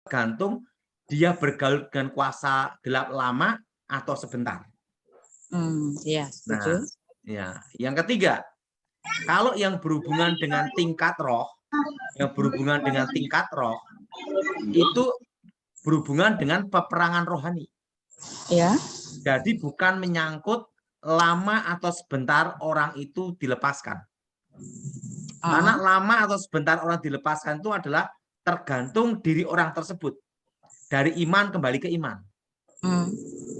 tergantung dia bergaul dengan kuasa gelap lama atau sebentar. Ya, setuju. Nah, ya, yang ketiga, kalau yang berhubungan dengan tingkat roh, itu berhubungan dengan peperangan rohani. Ya. Jadi bukan menyangkut lama atau sebentar orang itu dilepaskan. Karena lama atau sebentar orang dilepaskan itu adalah tergantung diri orang tersebut. Dari iman kembali ke iman.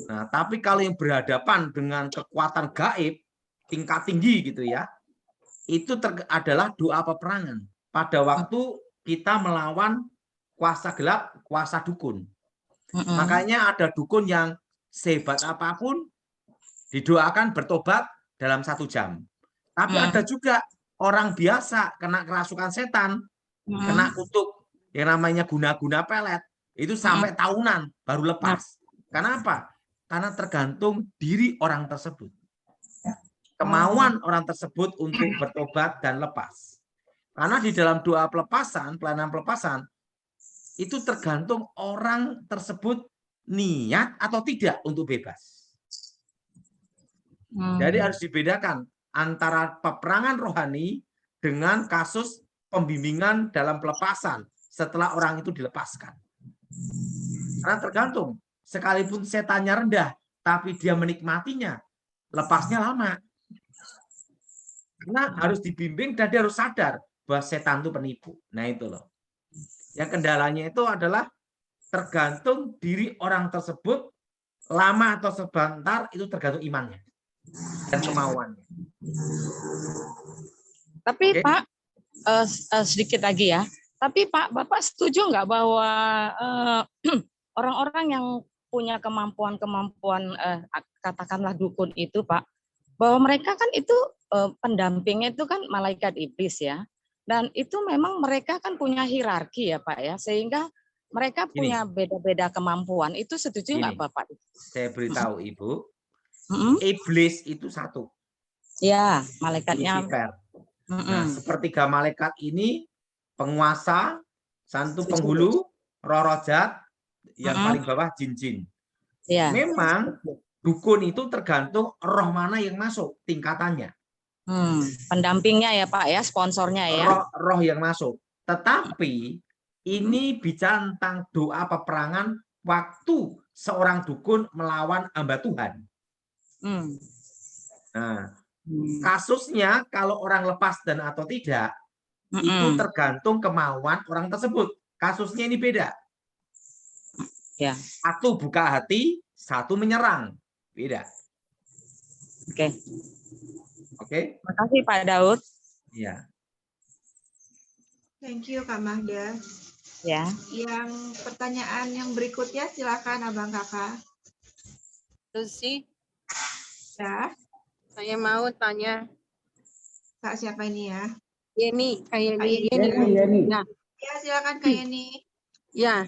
Nah, tapi kalau yang berhadapan dengan kekuatan gaib, tingkat tinggi gitu ya, itu adalah doa peperangan. Pada waktu kita melawan kuasa gelap, kuasa dukun. Makanya ada dukun yang sehebat apapun, didoakan bertobat dalam 1 jam. Tapi ada juga orang biasa kena kerasukan setan, kena kutuk yang namanya guna-guna pelet, itu sampai tahunan baru lepas. Kenapa? Karena tergantung diri orang tersebut. Kemauan orang tersebut untuk bertobat dan lepas. Karena di dalam doa pelepasan, pelayanan pelepasan, itu tergantung orang tersebut niat atau tidak untuk bebas. Jadi harus dibedakan antara peperangan rohani dengan kasus pembimbingan dalam pelepasan setelah orang itu dilepaskan. Karena tergantung, sekalipun setannya rendah, tapi dia menikmatinya, lepasnya lama. Karena harus dibimbing dan dia harus sadar bahwa setan itu penipu. Nah itu loh. Yang kendalanya itu adalah tergantung diri orang tersebut, lama atau sebentar itu tergantung imannya dan kemauannya. Tapi Pak, sedikit lagi ya. Tapi Pak, Bapak setuju nggak bahwa orang-orang yang punya kemampuan-kemampuan, katakanlah dukun itu Pak, bahwa mereka kan itu pendampingnya itu kan malaikat iblis ya. Dan itu memang mereka kan punya hierarki ya Pak ya, sehingga mereka punya beda-beda kemampuan. Itu setuju nggak Bapak? Saya beritahu Ibu, iblis itu satu. Ya, malaikatnya. Lucifer. Nah, sepertiga malaikat ini penguasa, santu penghulu, roh-roh jahat, yang paling bawah jin-jin. Ya. Memang dukun itu tergantung roh mana yang masuk tingkatannya. Pendampingnya ya Pak ya, sponsornya ya. Roh yang masuk. Tetapi ini bicara tentang doa peperangan waktu seorang dukun melawan hamba Tuhan. Nah, kasusnya kalau orang lepas dan atau tidak, itu tergantung kemauan orang tersebut. Kasusnya ini beda. Ya. Satu buka hati, satu menyerang. Beda. Oke. Oke. Terima kasih Pak Daud. Iya. Thank you Kak Mahda. Ya. Yang pertanyaan yang berikutnya silakan Abang Kakak. Lucy. Ya. Saya mau tanya. Kak siapa ini ya? Yeni, Kak Yeni. Nah. Ya silakan Kak Yeni. Ya,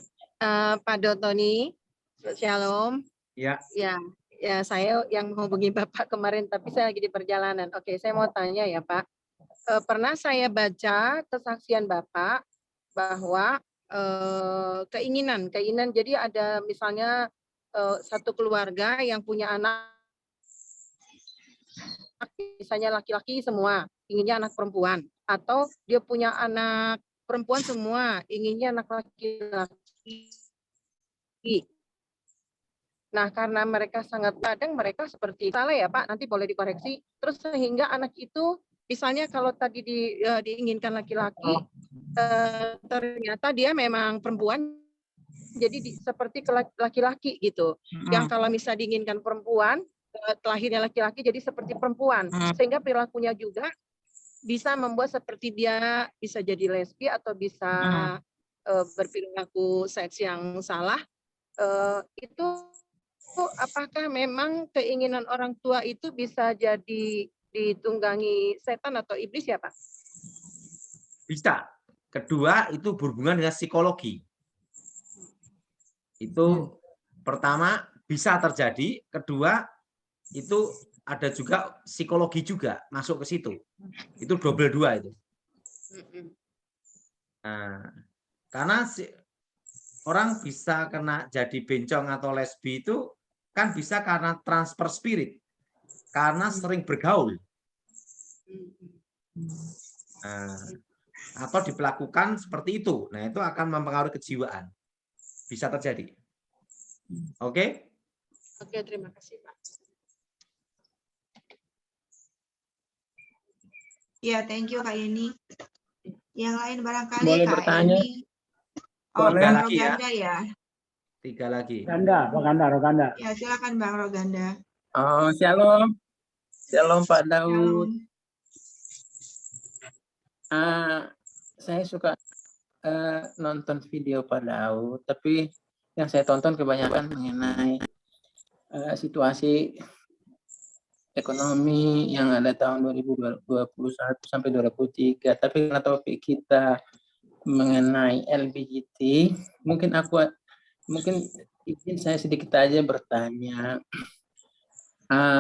Pak Dotoni. Shalom. Ya. Ya, saya yang menghubungi Bapak kemarin, tapi saya lagi di perjalanan. Oke, saya mau tanya ya Pak. Pernah saya baca kesaksian Bapak bahwa keinginan. Jadi ada misalnya satu keluarga yang punya anak, misalnya laki-laki semua, inginnya anak perempuan. Atau dia punya anak perempuan semua, inginnya anak laki-laki. Nah, karena mereka sangat kadang mereka seperti salah ya Pak, nanti boleh dikoreksi. Terus sehingga anak itu, misalnya kalau tadi diinginkan laki-laki, ternyata dia memang perempuan, jadi seperti laki-laki gitu. Yang kalau misalnya diinginkan perempuan, lahirnya laki-laki jadi seperti perempuan. Sehingga perilakunya juga bisa membuat seperti dia bisa jadi lesbi atau bisa berperilaku seks yang salah. Itu apakah memang keinginan orang tua itu bisa jadi ditunggangi setan atau iblis ya Pak? Bisa. Kedua itu berhubungan dengan psikologi. Itu pertama bisa terjadi, kedua itu ada juga psikologi juga masuk ke situ. Itu double dua itu. Nah, karena orang bisa kena jadi bencong atau lesbi itu kan bisa karena transfer spirit, karena sering bergaul. Nah, atau diperlakukan seperti itu. Nah, itu akan mempengaruhi kejiwaan. Bisa terjadi. Oke? Oke, terima kasih Pak. Ya, thank you Kak Yeni. Yang lain barangkali Boleh Kak bertanya? Elmi. Oh, Boleh. Bang Lagi ya. Roganda ya. 3 lagi. Roganda. Ya, silakan Bang Roganda. Oh, shalom. Shalom Pak Daud. Shalom. Saya suka nonton video Pak Daud, tapi yang saya tonton kebanyakan mengenai situasi ekonomi yang ada tahun 2021 sampai 2023. Tapi karena topik kita mengenai LGBT, mungkin izin saya sedikit aja bertanya.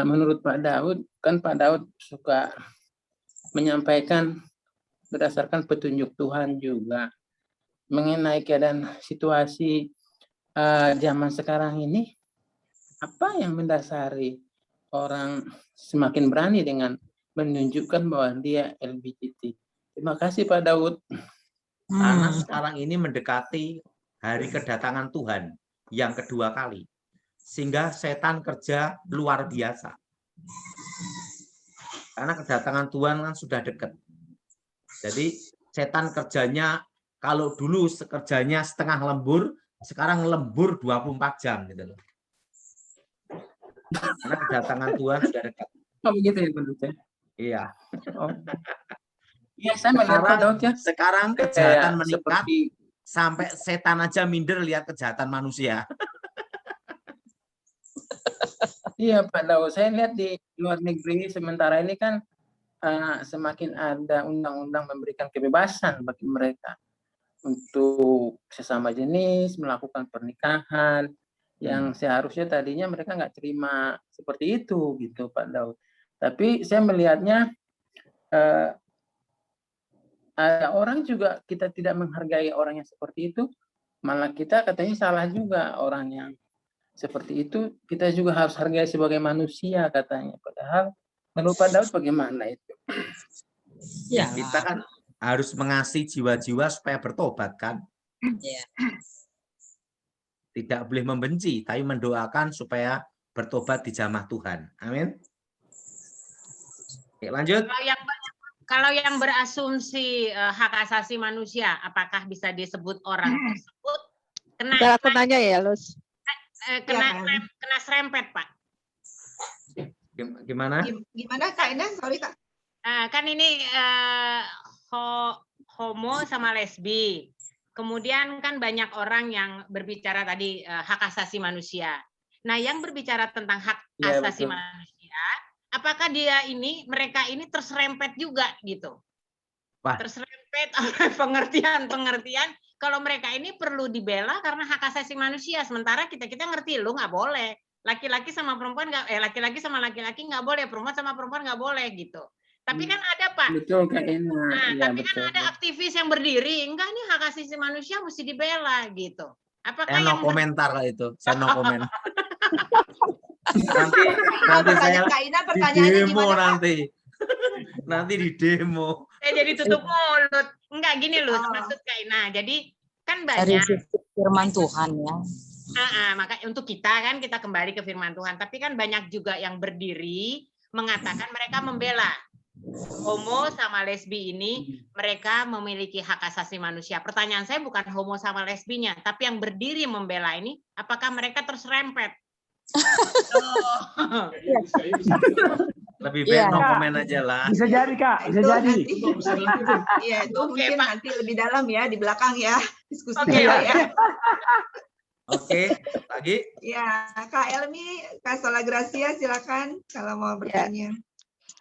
Menurut Pak Daud, kan Pak Daud suka menyampaikan berdasarkan petunjuk Tuhan juga mengenai keadaan situasi zaman sekarang ini, apa yang mendasari orang semakin berani dengan menunjukkan bahwa dia LGBT? Terima kasih Pak Daud. Karena sekarang ini mendekati hari kedatangan Tuhan yang kedua kali. Sehingga setan kerja luar biasa. Karena kedatangan Tuhan kan sudah dekat. Jadi setan kerjanya, kalau dulu kerjanya setengah lembur, sekarang lembur 24 jam gitu loh. Karena kedatangan Tuhan sudah dekat. Oh begitu ya menurut saya. Iya. Oh. Iya, saya melihat Pak Daud ya. Sekarang kejahatan meningkat seperti sampai setan aja minder lihat kejahatan manusia. iya Pak Daud, saya lihat di luar negeri sementara ini kan semakin ada undang-undang memberikan kebebasan bagi mereka untuk sesama jenis melakukan pernikahan yang seharusnya tadinya mereka nggak terima seperti itu gitu Pak Daud. Tapi saya melihatnya ada orang juga kita tidak menghargai orang yang seperti itu, malah kita katanya salah juga orang yang seperti itu, kita juga harus hargai sebagai manusia katanya. Padahal menurut Pak Daud bagaimana itu? Ya, kita kan harus mengasihi jiwa-jiwa supaya bertobat kan. Ya. Tidak boleh membenci, tapi mendoakan supaya bertobat di jamah Tuhan. Amin. Oke, lanjut. Kalau yang berasumsi hak asasi manusia, apakah bisa disebut orang tersebut kena Aku nanya ya, Lus. kena serempet, Pak? Gimana? Gimana Kak Ina? Sorry Kak. Kan ini homo sama lesbi. Kemudian kan banyak orang yang berbicara tadi hak asasi manusia. Nah, yang berbicara tentang hak asasi manusia, apakah mereka ini terserempet juga gitu? Wah. Terserempet oleh pengertian kalau mereka ini perlu dibela karena hak asasi manusia. Sementara kita ngerti lu nggak boleh. Laki-laki sama perempuan laki-laki sama laki-laki nggak boleh, perempuan sama perempuan nggak boleh gitu. Tapi kan ada Pak. Betul Kak Ina. Nah, tapi kan ada aktivis yang berdiri, enggak nih hak asasi manusia mesti dibela gitu. Apakah Saya yang komentar kalau itu. Saya no komen. nanti saya di demo nanti di demo. Saya jadi tutup mulut. Enggak gini loh, maksud Kak Ina. Jadi kan banyak firman Tuhan ya. Maka untuk kita kembali ke firman Tuhan. Tapi kan banyak juga yang berdiri mengatakan mereka membela homo sama lesbi ini, mereka memiliki hak asasi manusia. Pertanyaan saya bukan homo sama lesbinya, tapi yang berdiri membela ini, apakah mereka terserempet? Lebih baik no komen aja lah. Bisa jadi Kak, bisa jadi. Iya, itu mungkin nanti lebih dalam ya di belakang ya diskusi ya. Oke, lagi. Ya, Kak Elmi, Kak Sola Gracia, silakan kalau mau bertanya.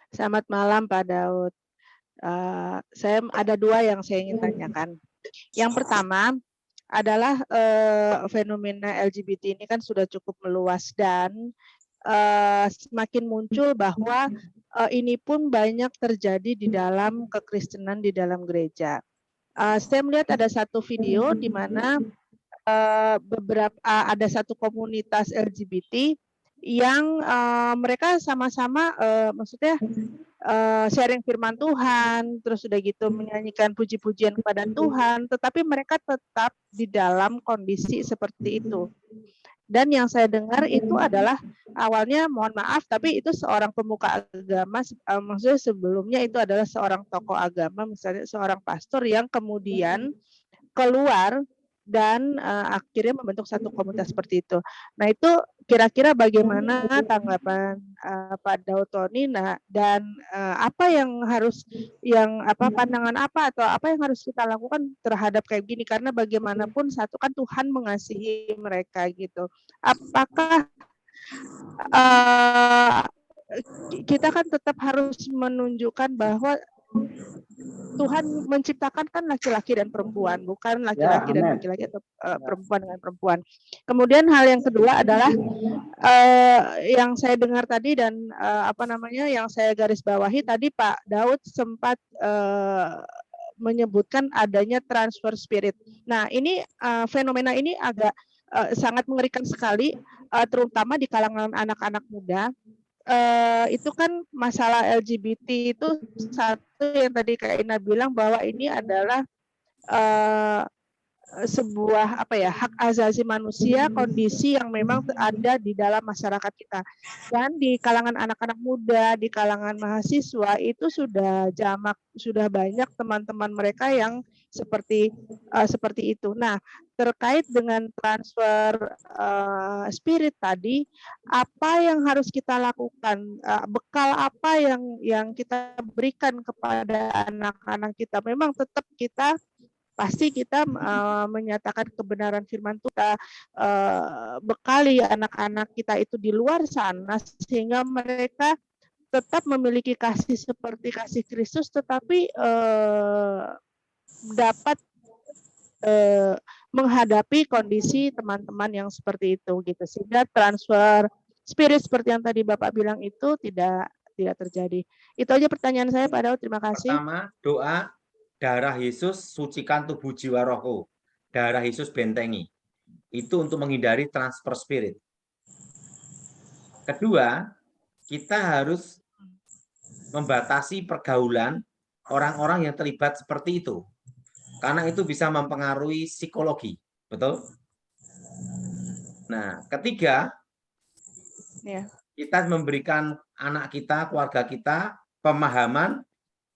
Selamat malam Pak Daud. Saya ada dua yang saya ingin tanyakan. Yang pertama adalah fenomena LGBT ini kan sudah cukup meluas dan semakin muncul bahwa ini pun banyak terjadi di dalam kekristenan di dalam gereja. Saya melihat ada satu video di mana ada satu komunitas LGBT yang mereka sama-sama maksudnya sharing firman Tuhan, terus udah gitu menyanyikan puji-pujian kepada Tuhan, tetapi mereka tetap di dalam kondisi seperti itu. Dan yang saya dengar itu adalah awalnya, mohon maaf, tapi itu seorang pemuka agama, maksudnya sebelumnya itu adalah seorang tokoh agama, misalnya seorang pastor yang kemudian keluar dan akhirnya membentuk satu komunitas seperti itu. Nah, itu kira-kira bagaimana tanggapan Pak Daud Tony, dan apa yang harus, pandangan apa atau apa yang harus kita lakukan terhadap kayak gini, karena bagaimanapun satu kan Tuhan mengasihi mereka gitu. Apakah kita kan tetap harus menunjukkan bahwa Tuhan menciptakan kan laki-laki dan perempuan, bukan laki-laki dan laki-laki atau perempuan dengan perempuan. Kemudian hal yang kedua adalah yang saya dengar tadi dan yang saya garis bawahi tadi, Pak Daud sempat menyebutkan adanya transfer spirit. Nah, ini fenomena ini agak sangat mengerikan sekali, terutama di kalangan anak-anak muda. Itu kan masalah LGBT itu satu yang tadi Kak Ina bilang bahwa ini adalah sebuah hak asasi manusia, kondisi yang memang ada di dalam masyarakat kita. Dan di kalangan anak-anak muda, di kalangan mahasiswa itu sudah banyak teman-teman mereka yang seperti itu. Nah, terkait dengan transfer spirit tadi, apa yang harus kita lakukan? Bekal apa yang kita berikan kepada anak-anak kita? Memang tetap pasti kita menyatakan kebenaran firman Tuhan, bekali anak-anak kita itu di luar sana sehingga mereka tetap memiliki kasih seperti kasih Kristus, tetapi dapat menghadapi kondisi teman-teman yang seperti itu gitu, sehingga transfer spirit seperti yang tadi Bapak bilang itu tidak terjadi. Itu aja pertanyaan saya, Pak Daud. Terima kasih. Pertama, doa darah Yesus sucikan tubuh jiwa rohku, darah Yesus bentengi. Itu untuk menghindari transfer spirit. Kedua, kita harus membatasi pergaulan orang-orang yang terlibat seperti itu. Karena itu bisa mempengaruhi psikologi, betul? Nah, ketiga, kita memberikan anak kita, keluarga kita, pemahaman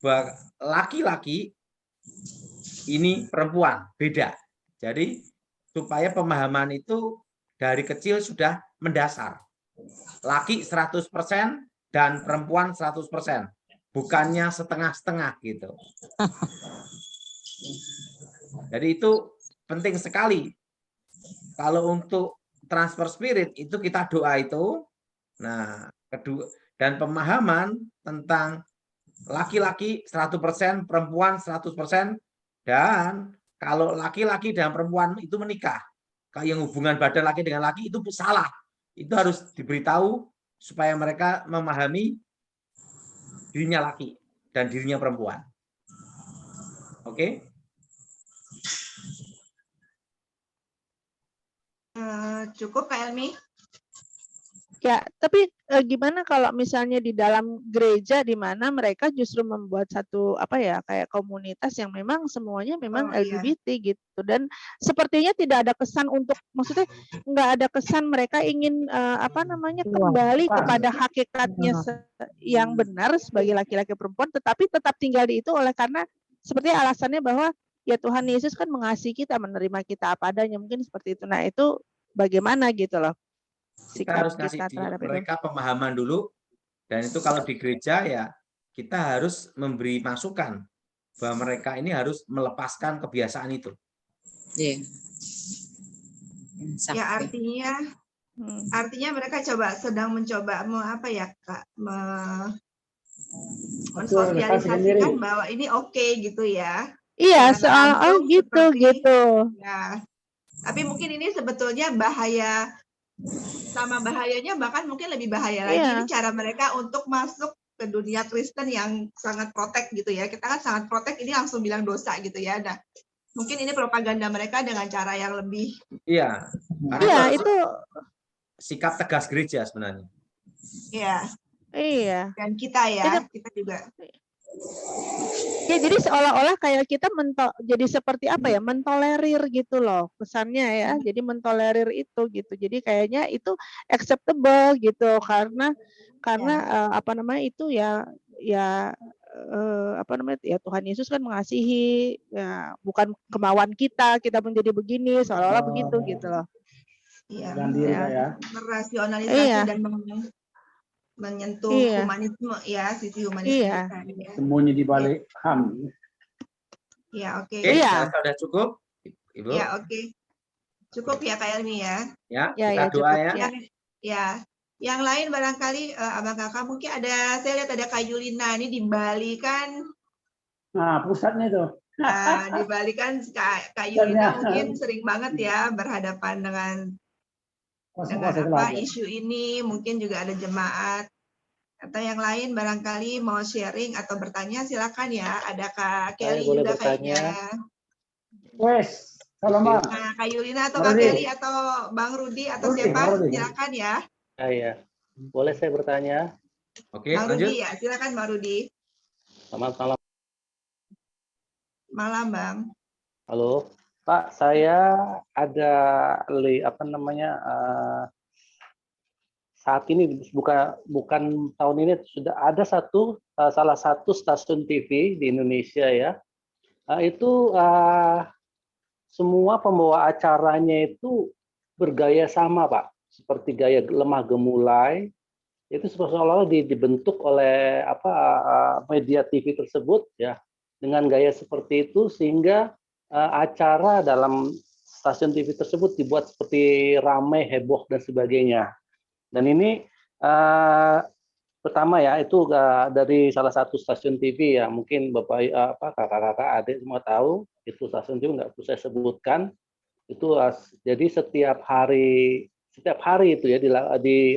bahwa laki-laki ini perempuan, beda. Jadi, supaya pemahaman itu dari kecil sudah mendasar. Laki 100% dan perempuan 100%. Bukannya setengah-setengah gitu. Jadi itu penting sekali. Kalau untuk transfer spirit itu kita doa itu. Nah, kedua, dan pemahaman tentang laki-laki 100%, perempuan 100%, dan kalau laki-laki dan perempuan itu menikah, kalau yang hubungan badan laki dengan laki itu salah. Itu harus diberitahu supaya mereka memahami dirinya laki dan dirinya perempuan. Oke? Cukup Kak Elmi? Ya, tapi gimana kalau misalnya di dalam gereja di mana mereka justru membuat satu kayak komunitas yang memang semuanya memang LGBT gitu, dan sepertinya tidak ada kesan untuk, maksudnya nggak ada kesan mereka ingin kembali kepada hakikatnya yang benar sebagai laki-laki perempuan, tetapi tetap tinggal di itu oleh karena seperti alasannya bahwa ya Tuhan Yesus kan mengasihi kita, menerima kita apa adanya, mungkin seperti itu. Nah, itu bagaimana gitu loh? Kita harus kasih mereka pemahaman dulu, dan itu kalau di gereja ya kita harus memberi masukan bahwa mereka ini harus melepaskan kebiasaan itu. Ya, artinya mereka sedang mencoba mensosialisasikan bahwa ini oke gitu ya. Iya, soal gitu. Ya. Tapi mungkin ini sebetulnya sama bahayanya, bahkan mungkin lebih bahaya lagi. Ini cara mereka untuk masuk ke dunia Kristen yang sangat protek gitu ya. Kita kan sangat protek, ini langsung bilang dosa gitu ya. Nah, Mungkin ini propaganda mereka dengan cara yang lebih. Iya. Karena Iya, itu itu sikap tegas gereja sebenarnya. Ya, iya. dan kita Itu ya, kita juga. ya jadi seolah-olah kayak kita jadi seperti apa ya, mentolerir gitu loh kesannya ya. Jadi mentolerir itu gitu. Jadi kayaknya itu acceptable gitu karena apa namanya itu ya apa namanya ya Tuhan Yesus kan mengasihi ya bukan kemauan kita menjadi begini seolah-olah begitu gitu loh. Iya, Ya. merasionalisasi Iya. dan menyentuh Iya. humanisme ya, sisi humanisme Iya. kita. Ya. Sembunyi di balik HAM. Ya, oke. Oke, Iya. saya rasa sudah cukup, Ibu. Ya, oke. Cukup ya Kak Elmi ya. Ya, Ya, kita ya, doa cukup, ya. ya. Ya, yang lain barangkali Abang Kakak mungkin ada, saya lihat ada Kak Yulina ini di Bali kan. Nah, pusatnya itu. Nah, di Bali kan Kak Yulina mungkin sering banget ya berhadapan dengan apa isu ini, mungkin juga ada jemaat atau yang lain barangkali mau sharing atau bertanya silakan ya. Ada Kak Kelly juga kayaknya. Wes, selamat. Nah, Kak Yulina atau Kak Kelly atau Bang Rudi atau siapa silakan ya. Iya, boleh saya bertanya? Oke, Bang lanjut. Rudi ya, silakan Bang Rudi. Selamat malam. Malam Bang. Halo, Pak. Saya ada saat ini bukan tahun ini sudah ada salah satu stasiun TV di Indonesia ya. Itu semua pembawa acaranya itu bergaya sama, Pak. Seperti gaya lemah gemulai. Itu seolah-olah dibentuk oleh media TV tersebut ya dengan gaya seperti itu sehingga acara dalam stasiun TV tersebut dibuat seperti ramai, heboh dan sebagainya. Dan ini pertama ya itu dari salah satu stasiun TV ya mungkin Bapak kakak-kakak adik semua tahu itu stasiun TV nggak perlu saya sebutkan itu jadi setiap hari itu ya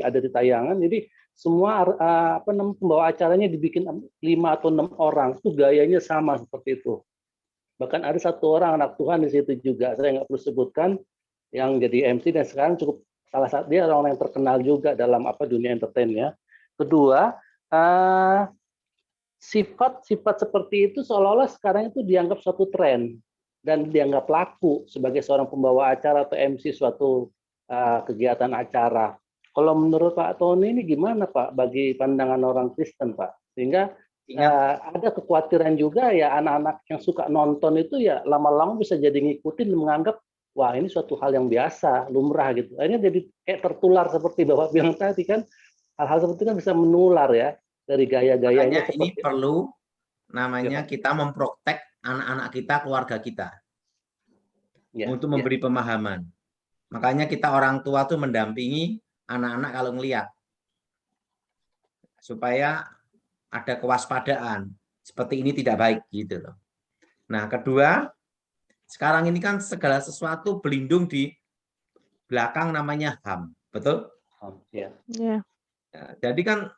ada di tayangan jadi semua pembawa acaranya dibikin 5 atau 6 orang itu gayanya sama seperti itu bahkan ada satu orang anak Tuhan di situ juga saya nggak perlu sebutkan yang jadi MC dan sekarang cukup salah satu dia orang yang terkenal juga dalam dunia entertain ya. Kedua sifat seperti itu seolah-olah sekarang itu dianggap suatu tren dan dianggap laku sebagai seorang pembawa acara atau MC suatu kegiatan acara. Kalau menurut Pak Tony ini gimana Pak bagi pandangan orang Kristen Pak? Sehingga ada kekhawatiran juga ya anak-anak yang suka nonton itu ya lama-lama bisa jadi ngikutin dan menganggap wah ini suatu hal yang biasa, lumrah gitu. Akhirnya jadi kayak tertular seperti Bapak bilang tadi kan hal-hal seperti itu kan bisa menular ya dari gaya-gayanya. Ini perlu namanya kita memprotek anak-anak kita, keluarga kita untuk memberi pemahaman. Makanya kita orang tua tuh mendampingi anak-anak kalau ngelihat supaya ada kewaspadaan seperti ini tidak baik gitu loh. Nah kedua sekarang ini kan segala sesuatu berlindung di belakang namanya HAM, betul? Ya. Jadi kan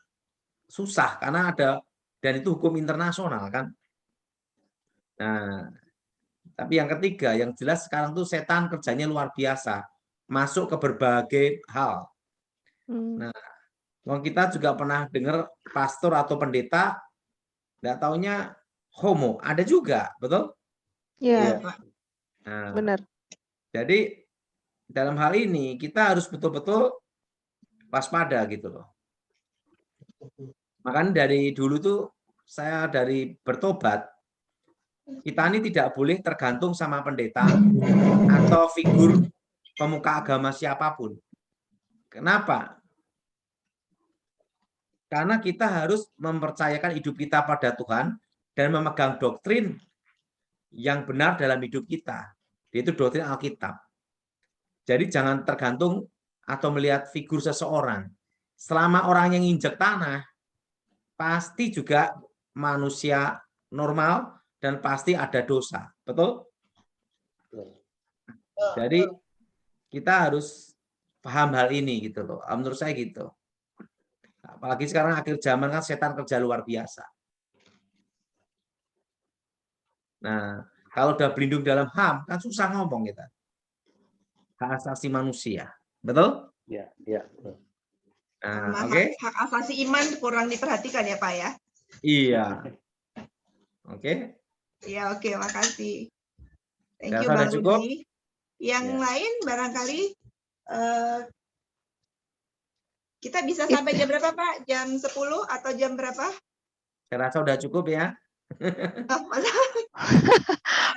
susah karena ada dan itu hukum internasional kan. Nah tapi yang ketiga yang jelas sekarang tuh setan kerjanya luar biasa masuk ke berbagai hal. Nah, kita juga pernah dengar pastor atau pendeta nggak taunya homo, ada juga, betul? Iya. Nah, benar. Jadi dalam hal ini kita harus betul-betul waspada gitu loh. Makanya dari dulu tuh saya dari bertobat kita ini tidak boleh tergantung sama pendeta atau figur pemuka agama siapapun. Kenapa? Karena kita harus mempercayakan hidup kita pada Tuhan dan memegang doktrin yang benar dalam hidup kita, yaitu doktrin Alkitab. Jadi jangan tergantung atau melihat figur seseorang. Selama orang yang injek tanah, pasti juga manusia normal dan pasti ada dosa. Betul? Jadi kita harus paham hal ini gitu loh. Menurut saya gitu. Apalagi sekarang akhir zaman kan setan kerja luar biasa. Nah, Kalau udah berlindung dalam HAM, kan susah ngomong kita. Hak asasi manusia. Betul? Ya, ya. Nah, Sama oke. hak asasi iman kurang diperhatikan ya Pak ya. Iya. Oke. Ya oke, makasih. Thank Saya you rasa Bang udah cukup. Rudi. Yang Ya. lain barangkali kita bisa sampai jam berapa Pak? Jam 10 atau jam berapa? Saya rasa udah cukup ya.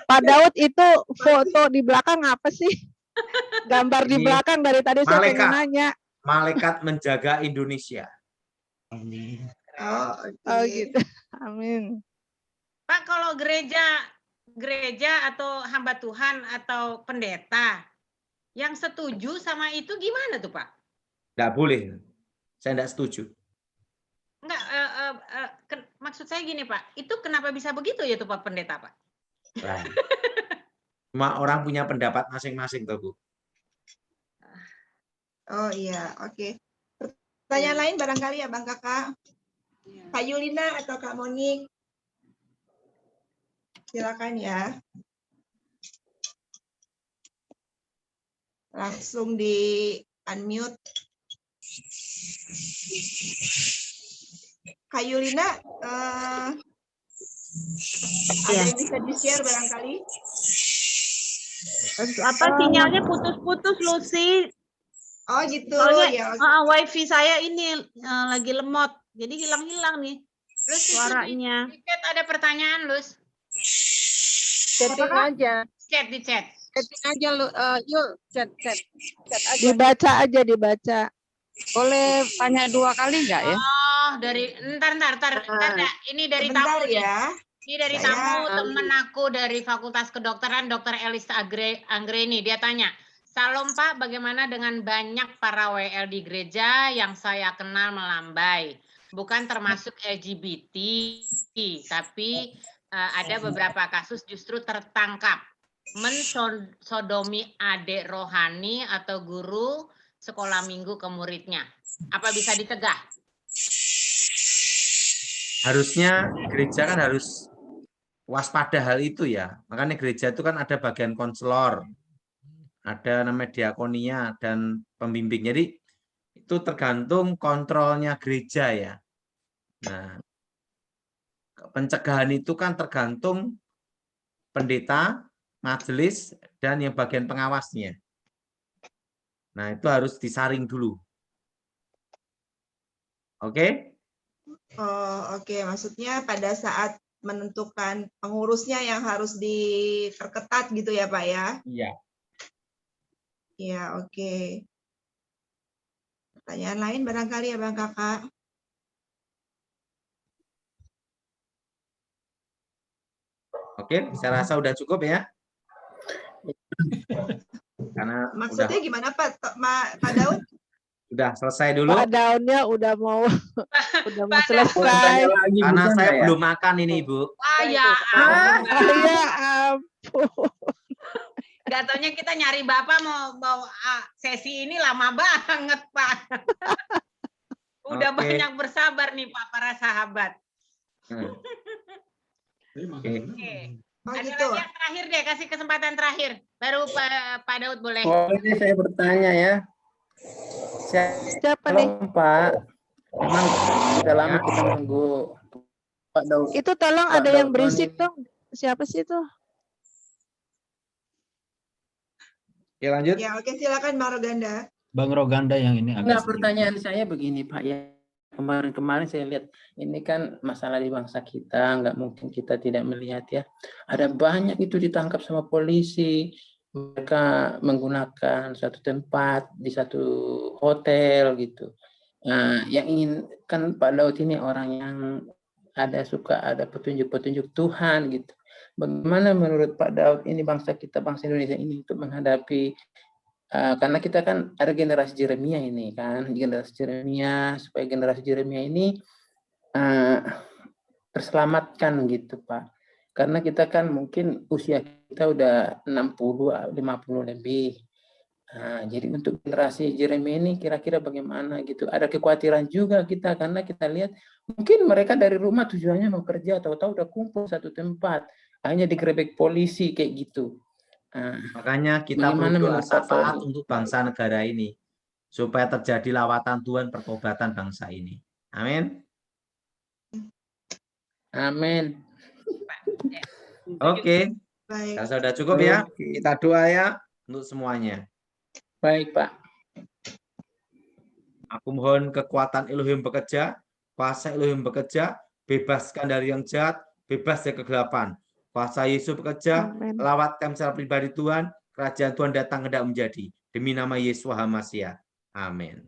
Pak Daud itu foto di belakang apa sih? Gambar di Ini belakang dari tadi saya pengen malaikat. nanya. Malaikat menjaga Indonesia. Oh, Oh gitu. Amin. Pak, kalau gereja atau hamba Tuhan atau pendeta yang setuju sama itu gimana tuh Pak? Nggak boleh. Saya nggak setuju. Enggak, maksud saya gini Pak, itu kenapa bisa begitu ya tuh Pak pendeta Pak? Nah, cuma orang punya pendapat masing-masing tuh Bu. Oh iya, oke. Pertanyaan lain barangkali ya Bang Kakak. Kak Yulina atau Kak Monik? Silakan ya. Langsung di unmute. Kak Yulina, ada yang bisa di-share barangkali? Apa sinyalnya putus-putus Lucy. Oh gitu. Soalnya Ya. wifi saya ini lagi lemot, jadi hilang-hilang nih Lus, suaranya. Di chat ada pertanyaan, Lus. Chatting aja. Chat di chat. Chatting aja lu, yuk chat aja. Dibaca aja, dibaca. Boleh tanya 2 kali nggak ya? Oh, dari ntar. Ini dari Sebentar tamu nih. ya. Ini dari Saya- tamu temen aku dari Fakultas Kedokteran, Dr. Elis Anggreni. Dia tanya, Salam Pak, bagaimana dengan banyak para WL di gereja yang saya kenal melambai? Bukan termasuk LGBT, tapi ada beberapa kasus justru tertangkap mensodomi adik rohani atau guru sekolah minggu ke muridnya. Apa bisa dicegah? Harusnya gereja kan harus waspada hal itu ya. Makanya gereja itu kan ada bagian konselor, ada namanya diakonia dan pembimbing. Jadi itu tergantung kontrolnya gereja ya. Nah, pencegahan itu kan tergantung pendeta, majelis, dan yang bagian pengawasnya. Nah, itu harus disaring dulu. Oke? Oh, oke. Maksudnya pada saat menentukan pengurusnya yang harus diperketat gitu ya, Pak ya? Iya. Iya, oke. Pertanyaan lain barangkali ya, Bang Kakak? Oke, saya rasa udah cukup ya. Karena Maksudnya udah gimana, Pak? Pak Daud? udah selesai dulu. Pak Daunnya udah mau selesai. Karena saya belum makan ini, Bu. Ya Ya ampun. Gak taunya kita nyari Bapak mau sesi ini lama banget, Pak. Udah Oke. banyak bersabar nih, Pak, para sahabat. Oke. Oke. Oh, Ada gitu. lagi yang terakhir deh, kasih kesempatan terakhir. Baru Pak Daud boleh. Boleh saya bertanya ya. Siapa nih? Shalom Pak. Memang sudah lama kita menunggu Pak Daud. Itu tolong Pak ada yang Daud berisik Tony. dong. Siapa sih itu? Oke, lanjut. Ya, oke. Silakan, Bang Roganda. Bang Roganda yang ini agak Enggak, sedikit. pertanyaan saya begini Pak ya. Kemarin saya lihat ini kan masalah di bangsa kita, nggak mungkin kita tidak melihat ya. Ada banyak itu ditangkap sama polisi, mereka menggunakan suatu tempat di satu hotel gitu. Nah, yang ingin kan Pak Daud ini orang yang suka ada petunjuk-petunjuk Tuhan gitu. Bagaimana menurut Pak Daud ini bangsa kita, bangsa Indonesia ini untuk menghadapi karena kita kan ada generasi Yeremia ini kan, generasi Yeremia, supaya generasi Yeremia ini terselamatkan gitu Pak. Karena kita kan mungkin usia kita udah 60, 50 lebih. Jadi untuk generasi Yeremia ini kira-kira bagaimana gitu. Ada kekhawatiran juga kita karena kita lihat mungkin mereka dari rumah tujuannya mau kerja, tahu-tahu udah kumpul satu tempat. hanya digerebek polisi kayak gitu. Makanya kita Bagaimana berdoa menurut Pak syafaat Tony? untuk bangsa negara ini supaya terjadi lawatan Tuhan pertobatan bangsa ini. Amin. Amin. Oke. Baik. Rasa sudah cukup ya. Kita doa ya untuk semuanya. Baik, Pak. Aku mohon kekuatan Elohim bekerja, kuasa Elohim bekerja, bebaskan dari yang jahat, bebas dari kegelapan. Kuasa Yesus bekerja, lawatkan secara pribadi Tuhan, kerajaan Tuhan datang hendak menjadi. Demi nama Yesus HaMasiah. Amin.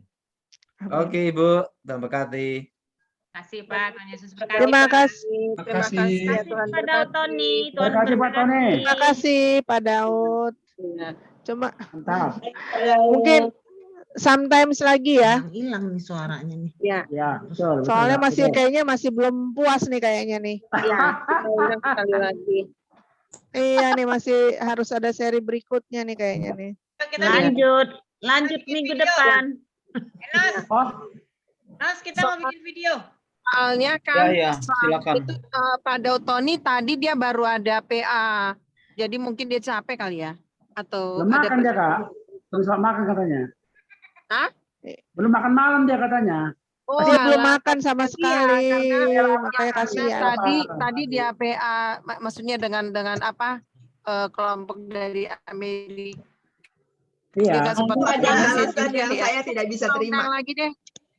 Oke, Ibu, Tuhan berkati. Terima kasih, Pak. Tuhan Yesus berkati. Terima kasih. Terima kasih ya Tuhan Pak Daud Tony. Tuhan Terima kasih, Pak Tony. Terima kasih Pak Daud. Cuma Mantap. mungkin sometimes lagi ya. Hilang nih suaranya nih. Ya. Ya, betul. betul, Soalnya betul. masih kayaknya masih belum puas nih kayaknya nih. Ya, kita ulang sekali lagi. Iya nih masih harus ada seri berikutnya nih kayaknya nih. Lanjut minggu depan. Nos, kita mau bikin video. Soalnya kan Ya, silakan. itu Pak Daud Tony tadi dia baru ada PA. Jadi mungkin dia capek kali ya. Atau Belum makan dia, Kak. Belum makan katanya. Hah? Belum makan malam dia katanya. Oh, Dia belum alah, makan sama iya, sekali, makanya karena kasihan. tadi dia PA, maksudnya dengan apa kelompok dari Amerika. Dia Iya. nggak sempat Itu ada ketemu, alasan jadi yang ya. saya tidak bisa Kita undang terima. lagi deh.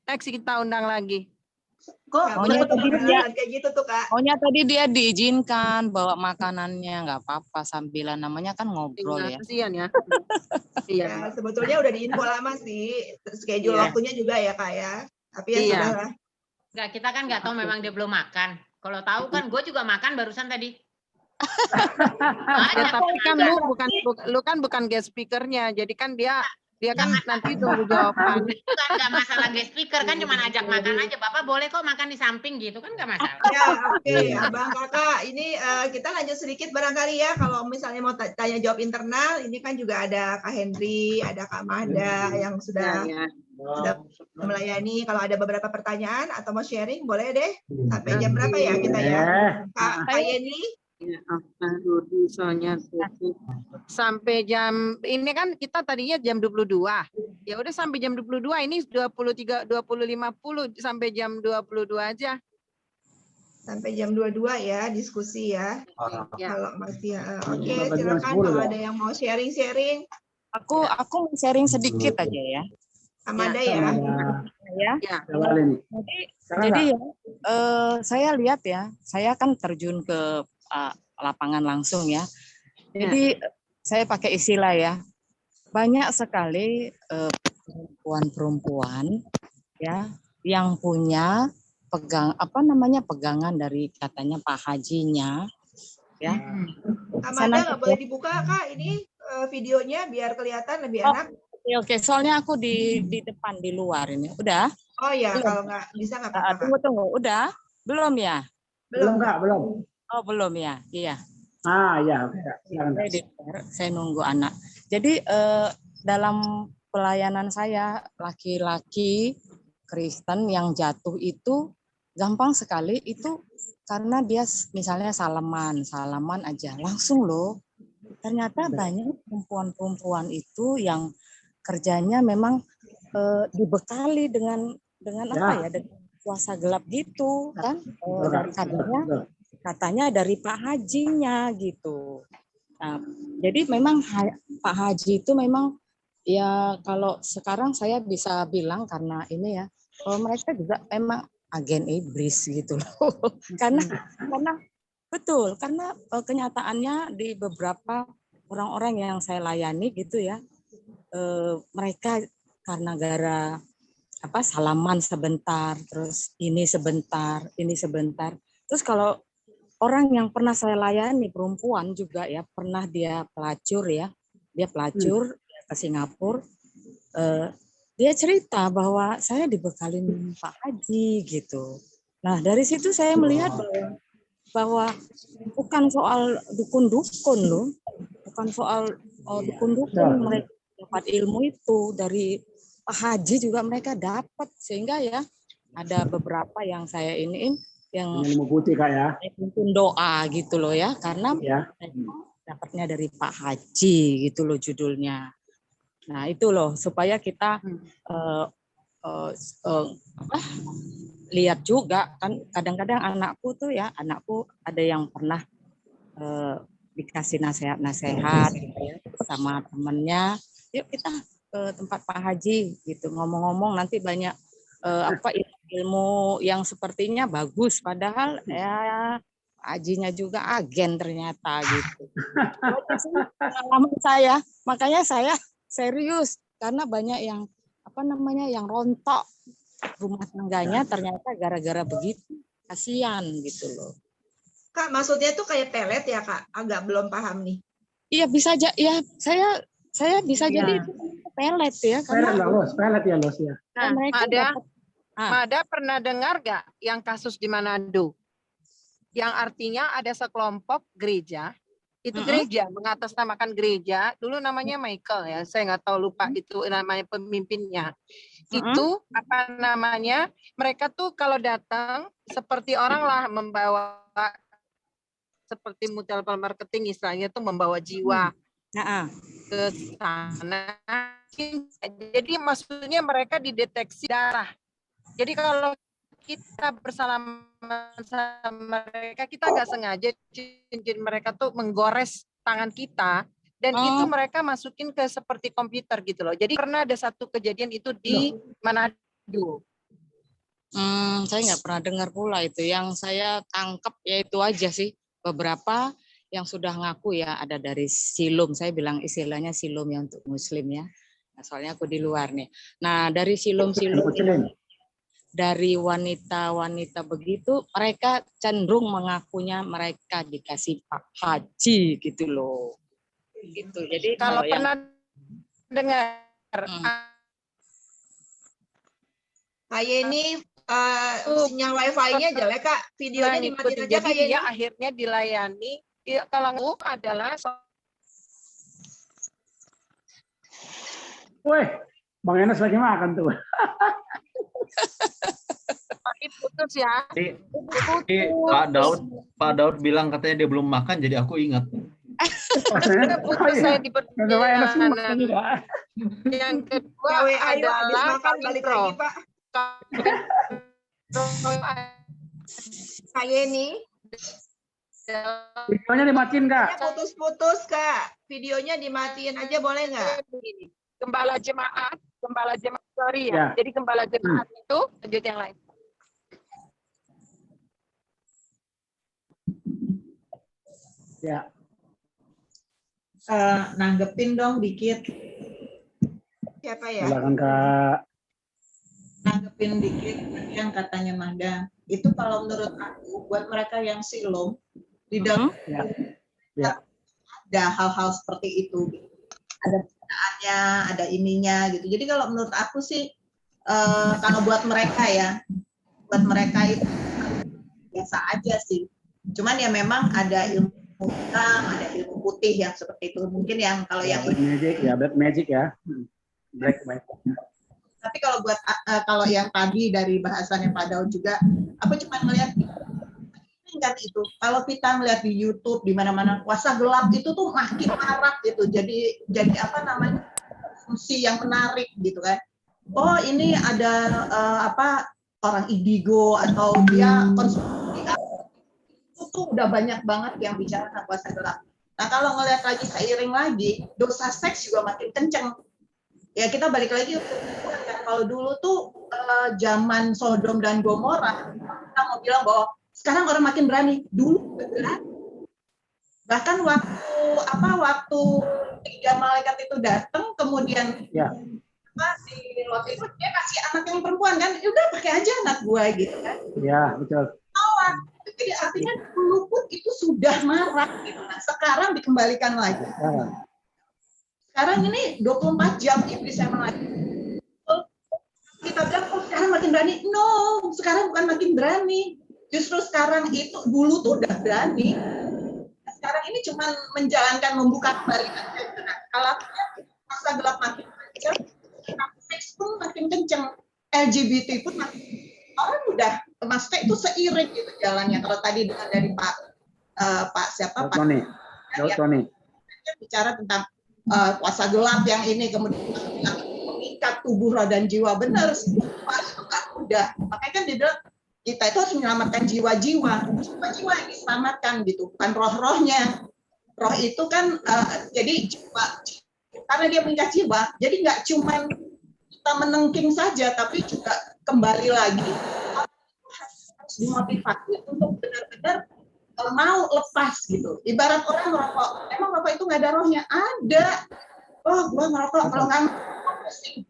Next kita undang lagi. Kok Maunya tadi dia, kayak gitu tuh, Kak? maunya tadi dia diizinkan bawa makanannya, nggak apa-apa sambilan, namanya kan ngobrol ya. Kasihan ya. Ya, Iya. sebetulnya udah diinfo lama sih, schedule Iya. waktunya juga ya, Kak ya. Tapi ya Iya. sudahlah. Enggak, kita kan nggak tahu memang dia belum makan. Kalau tahu kan gue juga makan barusan tadi. Ya, tapi kan lu kan bukan guest speaker-nya. Jadi kan dia kan nanti tunggu jawaban. Itu kan nggak masalah guest speaker, kan cuma ajak makan aja. Bapak boleh kok makan di samping gitu kan nggak masalah. Ya, oke, Abang Kakak. Ini kita lanjut sedikit barangkali ya. Kalau misalnya mau tanya jawab internal, ini kan juga ada Kak Henry, ada Kak Mahda yang sudah melayani. Kalau ada beberapa pertanyaan atau mau sharing, boleh deh. Sampai jam berapa ya kita ya? Kak Yeni? Ya, aduh, soalnya sampai jam ini kan kita tadinya jam 22. Ya udah sampai jam 22, ini 23 20.50 sampai jam 22 aja. Sampai jam 22 ya diskusi ya. Ya. Kalau masih oke, silakan kalau ada yang mau sharing-sharing. Aku mau sharing sedikit aja ya. Amanda ya. Ya. Jadi ya, saya lihat ya, saya kan terjun ke lapangan langsung ya. Jadi saya pakai istilah ya, banyak sekali perempuan-perempuan ya yang punya pegangan dari katanya Pak Hajinya ya. Amanda nggak boleh dibuka Kak, ini videonya biar kelihatan lebih enak. Oke, soalnya aku di depan di luar ini. Udah? Oh ya, belum. kalau nggak bisa nggak apa-apa. Tunggu. Udah? Belum ya? Belum, Kak, belum. Oh, belum ya? Iya. Ya. Saya nunggu anak. Jadi dalam pelayanan saya, laki-laki Kristen yang jatuh itu gampang sekali itu karena dia misalnya salaman aja langsung loh. Ternyata banyak perempuan-perempuan itu yang kerjanya memang dibekali dengan apa ya, dengan kuasa gelap gitu kan, katanya dari Pak Hajinya gitu. Nah, jadi memang Pak Haji itu memang ya kalau sekarang saya bisa bilang karena ini ya, mereka juga memang agen iblis gitu loh. karena betul, karena kenyataannya di beberapa orang-orang yang saya layani gitu ya, mereka karena gara salaman sebentar, terus ini sebentar. Terus kalau orang yang pernah saya layani perempuan juga ya, pernah dia pelacur ke Singapura. Dia cerita bahwa saya dibekalin Pak Haji gitu. Nah dari situ saya melihat bahwa bukan soal dukun-dukun loh, bukan soal dukun-dukun, mereka dapat ilmu itu dari Pak Haji juga mereka dapat, sehingga ya ada beberapa yang saya iniin yang Yang ilmu putih Kak ya. mungkin doa gitu loh ya, karena Ya. dapatnya dari Pak Haji gitu loh judulnya. Nah itu loh supaya kita lihat juga kan kadang-kadang anakku ada yang pernah dikasih nasihat-nasihat gitu ya sama temennya, yuk kita ke tempat Pak Haji gitu, ngomong-ngomong nanti banyak ilmu yang sepertinya bagus, padahal ya Hajinya juga agen ternyata gitu. Itu sih pengalaman saya, makanya saya serius karena banyak yang yang rontok rumah tangganya ternyata gara-gara begitu, kasihan gitu loh. Kak, maksudnya itu kayak pelet ya Kak? Agak belum paham nih. Iya bisa aja ya, saya bisa jadi itu pelet ya karena Pelet ya Los ya. Nah, mereka Mada pernah dengar gak yang kasus di Manado? Yang artinya ada sekelompok gereja, itu gereja mengatasnamakan gereja, dulu namanya Michael ya, saya nggak tahu lupa itu namanya pemimpinnya. Itu mereka tuh kalau datang seperti orang lah membawa seperti multilevel marketing istilahnya tuh membawa jiwa ke sana. Jadi maksudnya mereka dideteksi darah. Jadi kalau kita bersalaman sama mereka, kita nggak sengaja cincin mereka tuh menggores tangan kita, dan itu mereka masukin ke seperti komputer gitu loh. Jadi pernah ada satu kejadian itu di Manado. Saya nggak pernah dengar pula itu. Yang saya tangkap ya itu aja sih, beberapa yang sudah ngaku ya, ada dari silum, saya bilang istilahnya silum ya untuk muslim ya. Nah, soalnya aku di luar nih. Nah dari silum-silum dari wanita-wanita begitu, mereka cenderung mengakunya mereka dikasih Pak Haji gitu loh. Gitu. Jadi kalau pernah dengar kayak ini sinyal wifi-nya jelek Kak, videonya dimatiin aja kayak dia akhirnya dilayani. Kalau adalah Woi, Bang Enes lagi makan tuh. putus ya. Pak Daud bilang katanya dia belum makan, jadi aku ingat. Putus saya di perjalanan. Yang kedua adalah makan balik lagi Pak. Kayak ini. Videonya dimatiin Kak. Putus-putus Kak. Videonya dimatiin aja boleh nggak? Gembala jemaat, sorry ya. Jadi gembala jemaat itu lanjut yang lain. Ya. Nanggepin dong dikit. Siapa ya? Silakan Kak. Nanggepin dikit yang katanya Mada. Itu kalau menurut aku buat mereka yang silum di dalam ada hal-hal seperti itu. Ada pertanyaannya, ada ininya gitu. Jadi kalau menurut aku sih kalau buat mereka itu biasa aja sih. Cuman ya memang ada ilmu hitam, ada ilmu putih yang seperti itu. Mungkin yang kalau yang black magic ya. Black magic. Tapi kalau yang tadi dari bahasannya Pak Daud juga, aku cuma ngelihat kan itu. Kalau kita ngelihat di YouTube di mana-mana kuasa gelap itu tuh makin marak gitu. Jadi fungsi yang menarik gitu kan. Oh ini ada orang indigo atau dia konsumsi itu tuh udah banyak banget yang bicara tentang kuasa gelap. Nah kalau ngelihat lagi seiring lagi dosa seks juga makin kenceng. Ya kita balik lagi kalau dulu tuh zaman Sodom dan Gomora kita mau bilang bahwa sekarang orang makin berani, dulu berani. Bahkan waktu 3 malaikat itu datang kemudian di Lot itu dia kasih anak yang perempuan kan, udah pakai aja anak gua gitu kan. Iya, betul. Jadi artinya dulu pun itu sudah marak gitu. Nah, sekarang dikembalikan lagi. Sekarang ini 24 jam iblis yang melayani. Kita bilang, sekarang makin berani. No, sekarang bukan makin berani. Justru sekarang itu, dulu tuh udah berani. Sekarang ini cuma menjalankan, membuka kembali aja. Nah, kalau masa gelap makin kenceng, seks pun makin kenceng. LGBT pun makin, orang udah maksudnya itu seiring gitu jalannya. Kalau tadi dengar dari Pak siapa Pak Tony. Tony. Bicara tentang kuasa gelap yang ini kemudian mengikat tubuh roh dan jiwa, benar sih Pak, itu nggak mudah. Makanya kan dia bilang kita itu harus menyelamatkan jiwa-jiwa yang diselamatkan gitu, bukan roh-rohnya. Roh itu kan jadi jiwa, karena dia mengikat jiwa, jadi nggak cuma kita menengking saja, tapi juga kembali lagi harus dimotivasi untuk benar-benar mau lepas gitu. Ibarat orang merokok, emang rokok itu nggak ada rohnya? Ada. Oh, gua merokok kalau nggak pusing.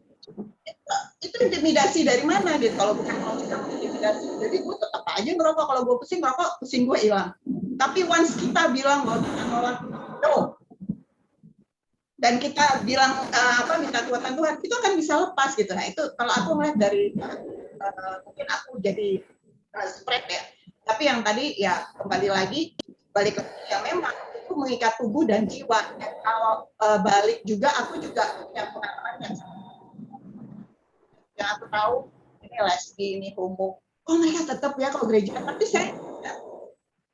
Itu intimidasi dari mana gitu? Kalau bukan mau kita intimidasi, jadi gue tetap aja ngerokok. Kalau gue pusing ngerokok, pusing gue hilang. Tapi once kita bilang mau kita nolak, no. Dan kita bilang minta kekuatan Tuhan, itu akan bisa lepas gitu. Nah itu kalau aku melihat dari mungkin aku jadi spread ya. Tapi yang tadi ya kembali lagi balik ke ya memang itu mengikat tubuh dan jiwa. Dan kalau balik juga aku juga punya pengalaman yang aku tahu ini lesbi, ini homo. Oh mereka tetap ya kalau gereja. Tapi saya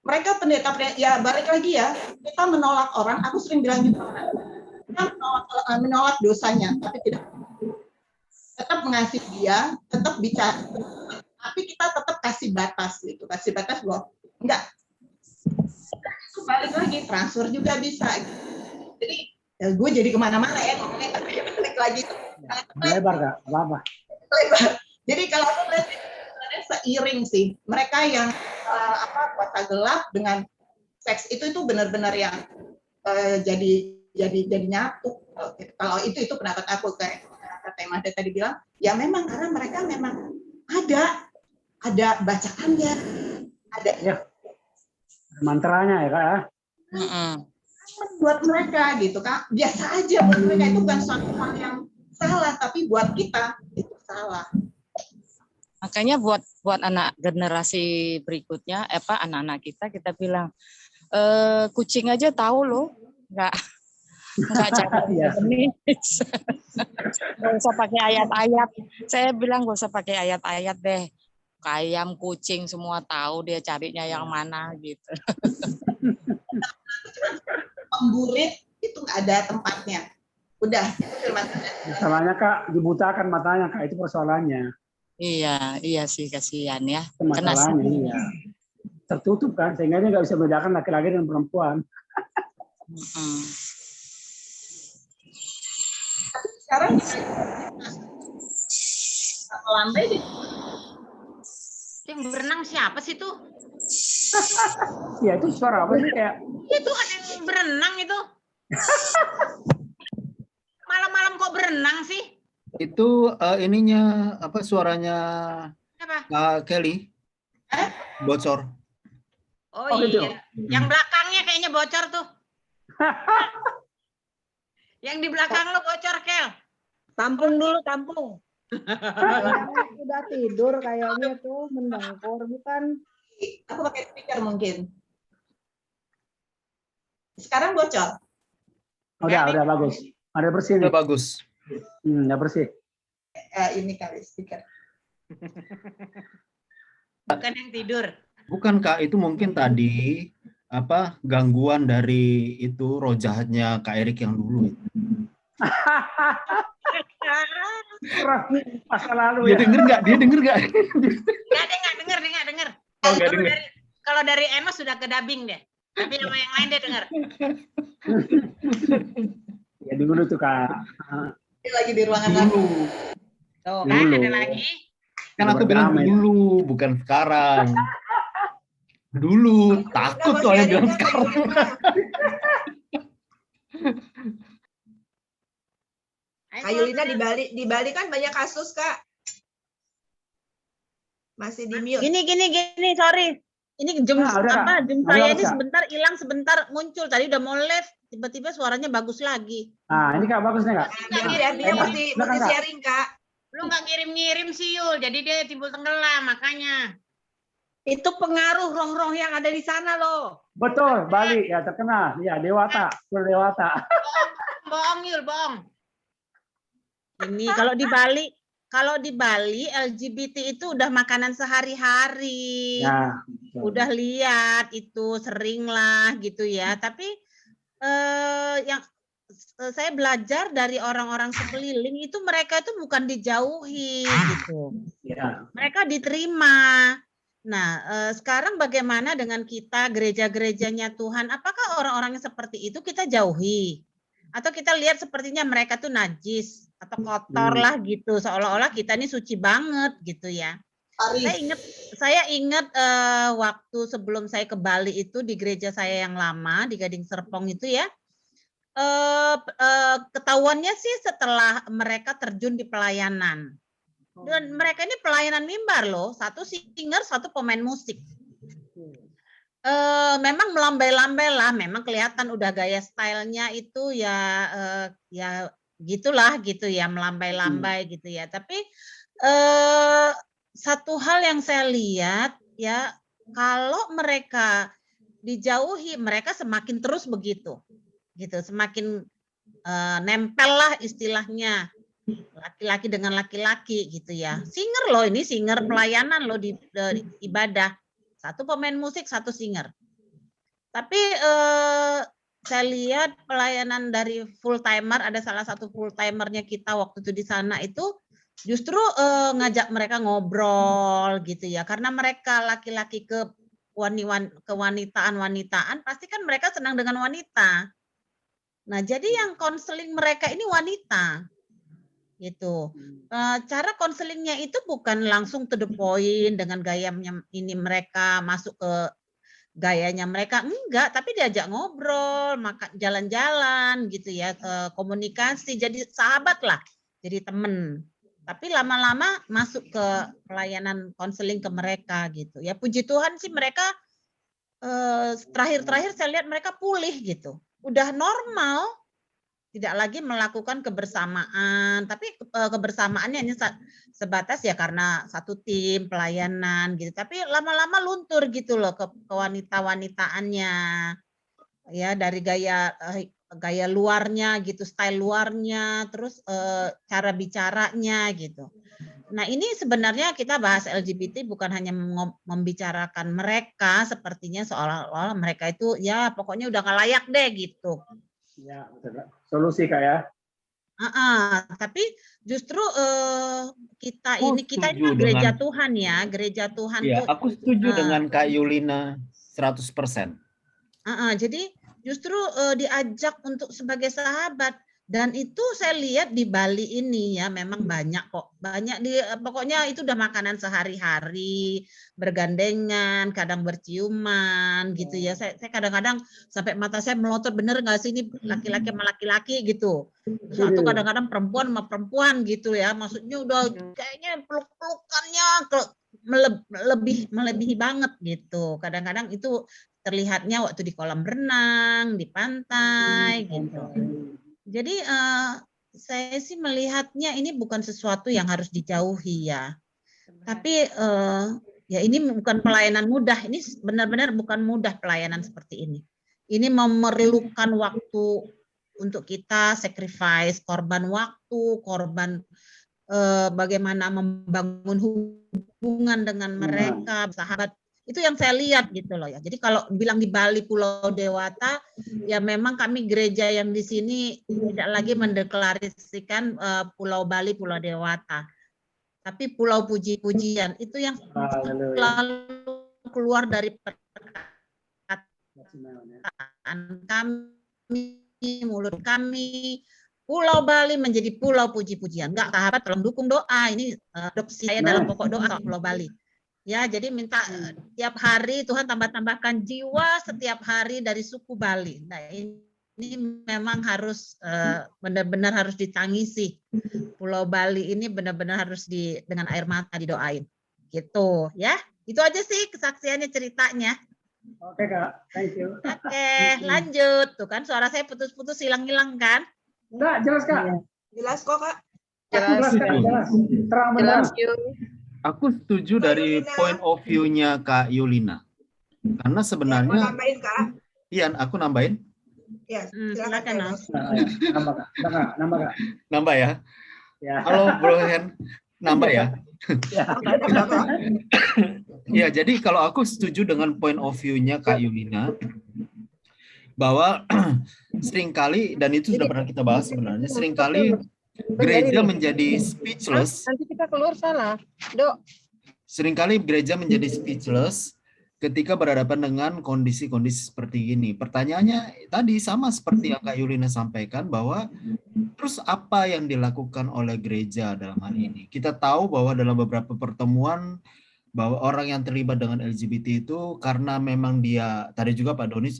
mereka pendeta ya balik lagi ya kita menolak orang. Aku sering bilang gitu kita menolak dosanya, tapi tidak tetap mengasihi dia, tetap bicara. Tapi kita tetap kasih batas gitu, kasih batas bahwa enggak. Itu balik lagi transfer juga bisa. Gitu. Jadi ya gue jadi kemana-mana ya ngomongnya tapi balik lagi. Lebar Kak, apa-apa. Lebar. Jadi kalau aku lihat sebenarnya seiring sih. Mereka yang kuasa gelap dengan seks itu benar-benar yang jadi nyatu. Kalau itu pendapat aku kayak kata Mada tadi bilang, ya memang karena mereka memang ada bacaannya, ada ya mantranya ya Kak ya. Buat mereka gitu Kak, biasa aja buat mereka itu bukan suatu hal yang salah, tapi buat kita itu salah. Makanya buat anak generasi berikutnya, anak-anak kita bilang kucing aja tahu loh, nggak cara jenis. Nggak usah pakai ayat-ayat. Saya bilang nggak usah pakai ayat-ayat deh. Ayam, kucing semua tahu dia carinya yang mana gitu. Pemburit itu nggak ada tempatnya. Udah. Masalahnya Kak dibutakan matanya Kak, itu persoalannya. Iya sih kasihan ya. Masalahnya iya. Tertutup kan sehingga dia nggak bisa membedakan laki-laki dan perempuan. Sekarang lantai deh. Yang berenang siapa sih tuh? Ya itu suara apa sih kayak? Itu ada yang berenang itu. Malam-malam kok berenang sih? Itu ininya apa suaranya Apa? Kelly? Bocor. Oh iya. Gitu. Yang belakangnya kayaknya bocor tuh. Yang di belakang lo bocor, Kel. Tampung dulu, tampung. Udah tidur kayaknya tuh mendengkur bukan? Aku pakai speaker mungkin. Sekarang bocor. Udah bagus. Ada bersih nih. Udah bagus. Udah bersih. Ini kali speaker. Bukan yang tidur. Bukan Kak, itu mungkin tadi gangguan dari itu roh jahatnya Kak Erik yang dulu. Masa lalu Dia denger nggak? Dia denger nggak? Nggak denger. Oh, nggak denger. Kalau dari Emma sudah ke dubbing deh. Tapi sama yang lain dia denger. Ya dulu tuh Kak. Dia lagi di ruangan dulu. Tuh kan ada lagi. Kan aku bilang dulu, bukan sekarang. Dulu takut soalnya bilang sekarang. Ayulina di Bali kan banyak kasus Kak. Masih di mute. Gini, sorry. Ini jam saya ini sebentar hilang, sebentar muncul. Tadi udah mau live, tiba-tiba suaranya bagus lagi. Nah, ini Kak bagus nih Kak. Dia mesti sharing Kak. Lu nggak ngirim-ngirim sih Yul, jadi dia timbul tenggelam makanya. Itu pengaruh roh-roh yang ada di sana loh. Betul, Bali ya terkenal. Ya, Dewata, Dewata. Bohong Yul, bohong. Ini kalau di Bali kalau di Bali LGBT itu udah makanan sehari-hari. Ya, Udah lihat itu sering lah gitu ya. Tapi yang saya belajar dari orang-orang sekeliling itu mereka itu bukan dijauhi gitu. ya. Mereka diterima. Nah, sekarang bagaimana dengan kita gereja-gerejanya Tuhan? Apakah orang-orang yang seperti itu kita jauhi? Atau kita lihat sepertinya mereka tuh najis atau kotor lah gitu, seolah-olah kita ini suci banget gitu ya. Saya ingat waktu sebelum saya ke Bali itu di gereja saya yang lama di Gading Serpong itu ya, ketahuannya sih setelah mereka terjun di pelayanan. Dan mereka ini pelayanan mimbar loh, satu singer, satu pemain musik. Memang melambai-lambai lah, memang kelihatan udah gaya stylenya itu ya ya gitulah gitu ya, melambai-lambai gitu ya. Tapi satu hal yang saya lihat ya, kalau mereka dijauhi, mereka semakin terus begitu, gitu, semakin nempel lah istilahnya, laki-laki dengan laki-laki gitu ya. Singer loh ini, singer pelayanan loh di ibadah. Satu pemain musik, satu singer. Tapi saya lihat pelayanan dari full timer, ada salah satu full timernya kita waktu itu di sana itu justru ngajak mereka ngobrol gitu ya. Karena mereka laki-laki kewanitaan pasti kan mereka senang dengan wanita. Nah, jadi yang konseling mereka ini wanita. Gitu. Cara konselingnya itu bukan langsung to the point dengan gayanya ini mereka masuk ke gayanya mereka, enggak, tapi diajak ngobrol, makan, jalan-jalan gitu ya, komunikasi, jadi sahabat lah, jadi temen. Tapi lama-lama masuk ke pelayanan konseling ke mereka gitu. Ya puji Tuhan sih mereka terakhir-terakhir saya lihat mereka pulih gitu. Udah normal. Tidak lagi melakukan kebersamaan, tapi kebersamaannya hanya sebatas ya karena satu tim pelayanan gitu. Tapi lama-lama luntur gitu loh ke wanita-wanitaannya, ya dari gaya luarnya gitu, style luarnya, terus cara bicaranya gitu. Nah ini sebenarnya kita bahas LGBT bukan hanya membicarakan mereka, sepertinya seolah-olah mereka itu ya pokoknya udah nggak layak deh gitu. Ya, solusi Kak ya. Tapi justru kita ini kan gereja Tuhan ya, gereja Tuhan ya, tuh. Aku setuju dengan Kak Yulina 100%. Jadi justru diajak untuk sebagai sahabat. Dan itu saya lihat di Bali ini ya memang banyak kok. Banyak pokoknya itu udah makanan sehari-hari, bergandengan, kadang berciuman gitu ya. Saya kadang-kadang sampai mata saya melotot, bener nggak sih ini laki-laki sama laki-laki gitu. Atau kadang-kadang perempuan sama perempuan gitu ya. Maksudnya udah kayaknya peluk-pelukannya melebihi banget gitu. Kadang-kadang itu terlihatnya waktu di kolam renang, di pantai gitu. Jadi saya sih melihatnya ini bukan sesuatu yang harus dijauhi ya. Tapi ya ini bukan pelayanan mudah. Ini benar-benar bukan mudah pelayanan seperti ini. Ini memerlukan waktu untuk kita sacrifice, korban waktu, korban bagaimana membangun hubungan dengan mereka, sahabat. Itu yang saya lihat gitu loh ya. Jadi kalau bilang di Bali Pulau Dewata, ya memang kami gereja yang di sini tidak lagi mendeklarasikan Pulau Bali Pulau Dewata, tapi Pulau Puji-pujian. Itu yang selalu keluar dari perkataan kami, mulut kami. Pulau Bali menjadi Pulau Puji-pujian. Enggak, sahabat tolong dukung doa. Ini adopsi saya dalam pokok doa Pulau Bali. Ya, jadi minta tiap hari Tuhan tambah-tambahkan jiwa setiap hari dari suku Bali. Nah, ini memang harus benar-benar harus ditangisi. Pulau Bali ini benar-benar harus dengan air mata didoain. Gitu, ya. Itu aja sih kesaksiannya, ceritanya. Oke, Kak. Thank you. Oke, lanjut. Tuh kan suara saya putus-putus, hilang-hilang kan? Enggak, jelas, Kak. Jelas kok, Kak. Jelas, Kak. Jelas. Terang benerang. Aku setuju dari point of view-nya Kak Yulina. Karena sebenarnya... Ya, nambahin, Kak. Iya, aku nambahin. Ya, silakan. Nambah, Kak. Nambah, Kak. Nambah ya? Ya. Halo, Bro Hen. Nambah ya. Ya. Ya, jadi kalau aku setuju dengan point of view-nya Kak Yulina, bahwa seringkali, dan itu sudah pernah kita bahas sebenarnya, seringkali gereja menjadi speechless. Nanti kita keluar salah, Dok. Seringkali gereja menjadi speechless ketika berhadapan dengan kondisi-kondisi seperti ini. Pertanyaannya tadi sama seperti yang Kak Yulina sampaikan, bahwa terus apa yang dilakukan oleh gereja dalam hal ini? Kita tahu bahwa dalam beberapa pertemuan bahwa orang yang terlibat dengan LGBT itu karena memang dia, tadi juga Pak Doni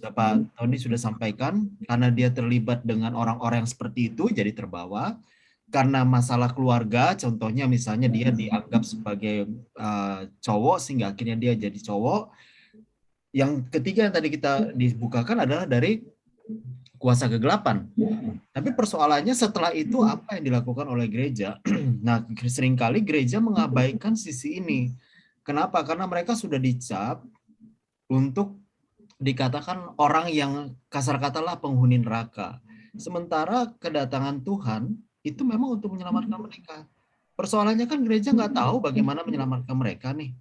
sudah sampaikan, karena dia terlibat dengan orang-orang yang seperti itu jadi terbawa. Karena masalah keluarga, contohnya misalnya dia dianggap sebagai cowok sehingga akhirnya dia jadi cowok. Yang ketiga yang tadi kita dibukakan adalah dari kuasa kegelapan. Tapi persoalannya setelah itu apa yang dilakukan oleh gereja? Nah, seringkali gereja mengabaikan sisi ini. Kenapa? Karena mereka sudah dicap untuk dikatakan orang yang kasar katalah penghuni neraka. Sementara kedatangan Tuhan itu memang untuk menyelamatkan mereka. Persoalannya kan gereja nggak tahu bagaimana menyelamatkan mereka nih.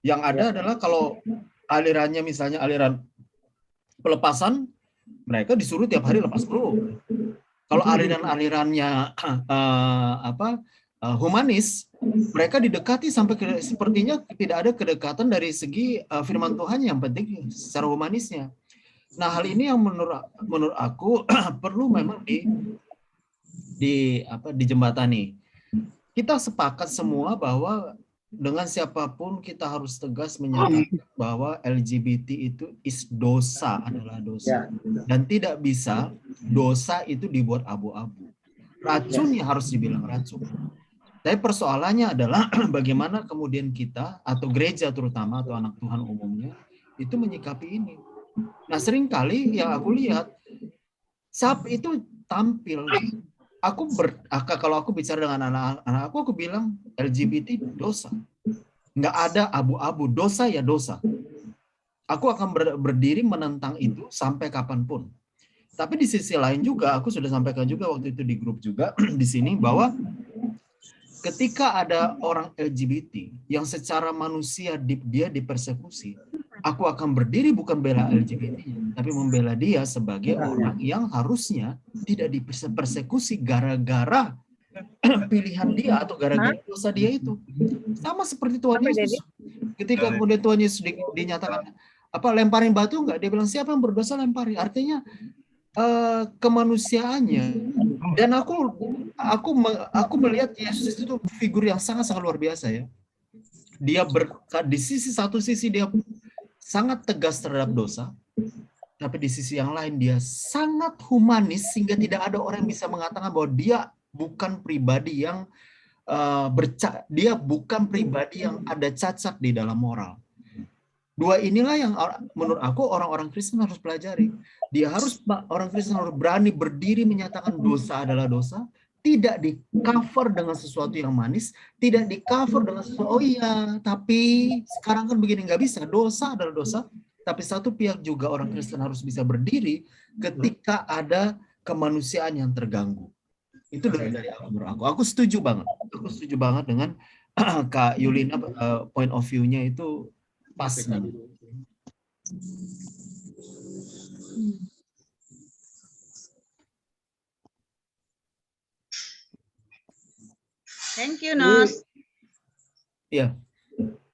Yang ada adalah kalau alirannya misalnya aliran pelepasan, mereka disuruh tiap hari lepas peluk. Kalau aliran-alirannya humanis, mereka didekati sampai sepertinya tidak ada kedekatan dari segi firman Tuhan, yang penting secara humanisnya. Nah, hal ini yang menurut aku perlu memang dijembatani. Kita sepakat semua bahwa dengan siapapun kita harus tegas menyatakan bahwa LGBT itu dosa, adalah dosa. Dan tidak bisa dosa itu dibuat abu-abu. Racunnya harus dibilang racun. Tapi persoalannya adalah bagaimana kemudian kita atau gereja terutama atau anak Tuhan umumnya itu menyikapi ini. Nah, seringkali yang aku lihat SAP itu tampil. Kalau aku bicara dengan anak-anak aku bilang LGBT dosa. Nggak ada abu-abu, dosa ya dosa. Aku akan berdiri menentang itu sampai kapanpun. Tapi di sisi lain juga, aku sudah sampaikan juga waktu itu di grup juga di sini, bahwa ketika ada orang LGBT yang secara manusia dia dipersekusi, aku akan berdiri bukan bela LGBT, tapi membela dia sebagai orang yang harusnya tidak dipersekusi gara-gara pilihan dia atau gara-gara dosa dia itu. Sama seperti Tuhan Yesus. Ketika kemudian Tuhan Yesus dinyatakan lemparin batu enggak, dia bilang siapa yang berdosa lempari. Artinya kemanusiaannya. Dan aku melihat Yesus itu figur yang sangat-sangat luar biasa ya. Dia di satu sisi dia sangat tegas terhadap dosa, tapi di sisi yang lain dia sangat humanis sehingga tidak ada orang yang bisa mengatakan bahwa dia bukan pribadi yang dia bukan pribadi yang ada cacat di dalam moral. Dua inilah yang menurut aku orang-orang Kristen harus pelajari. Orang Kristen harus berani berdiri menyatakan dosa adalah dosa, tidak di cover dengan sesuatu yang manis, tidak di cover dengan sesuatu, oh iya, tapi sekarang kan begini, nggak bisa, dosa adalah dosa. Tapi satu pihak juga orang Kristen harus bisa berdiri ketika ada kemanusiaan yang terganggu. Itu dari aku, menurut aku. Aku setuju banget dengan Kak Yulina, point of view-nya itu pas. Thank you, Nos. Iya.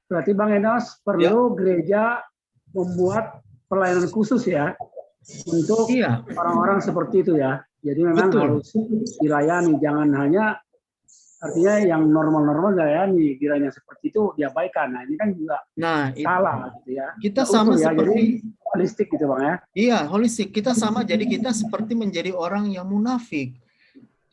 Berarti Bang Enos perlu gereja membuat pelayanan khusus ya untuk orang-orang seperti itu ya. Jadi memang harus dilayani, jangan hanya artinya yang normal-normal dilayani, kiranya seperti itu diabaikan. Nah, ini kan juga salah gitu ya. Kita sama seperti holistik gitu Bang ya. Iya, holistik. Kita sama, jadi kita seperti menjadi orang yang munafik.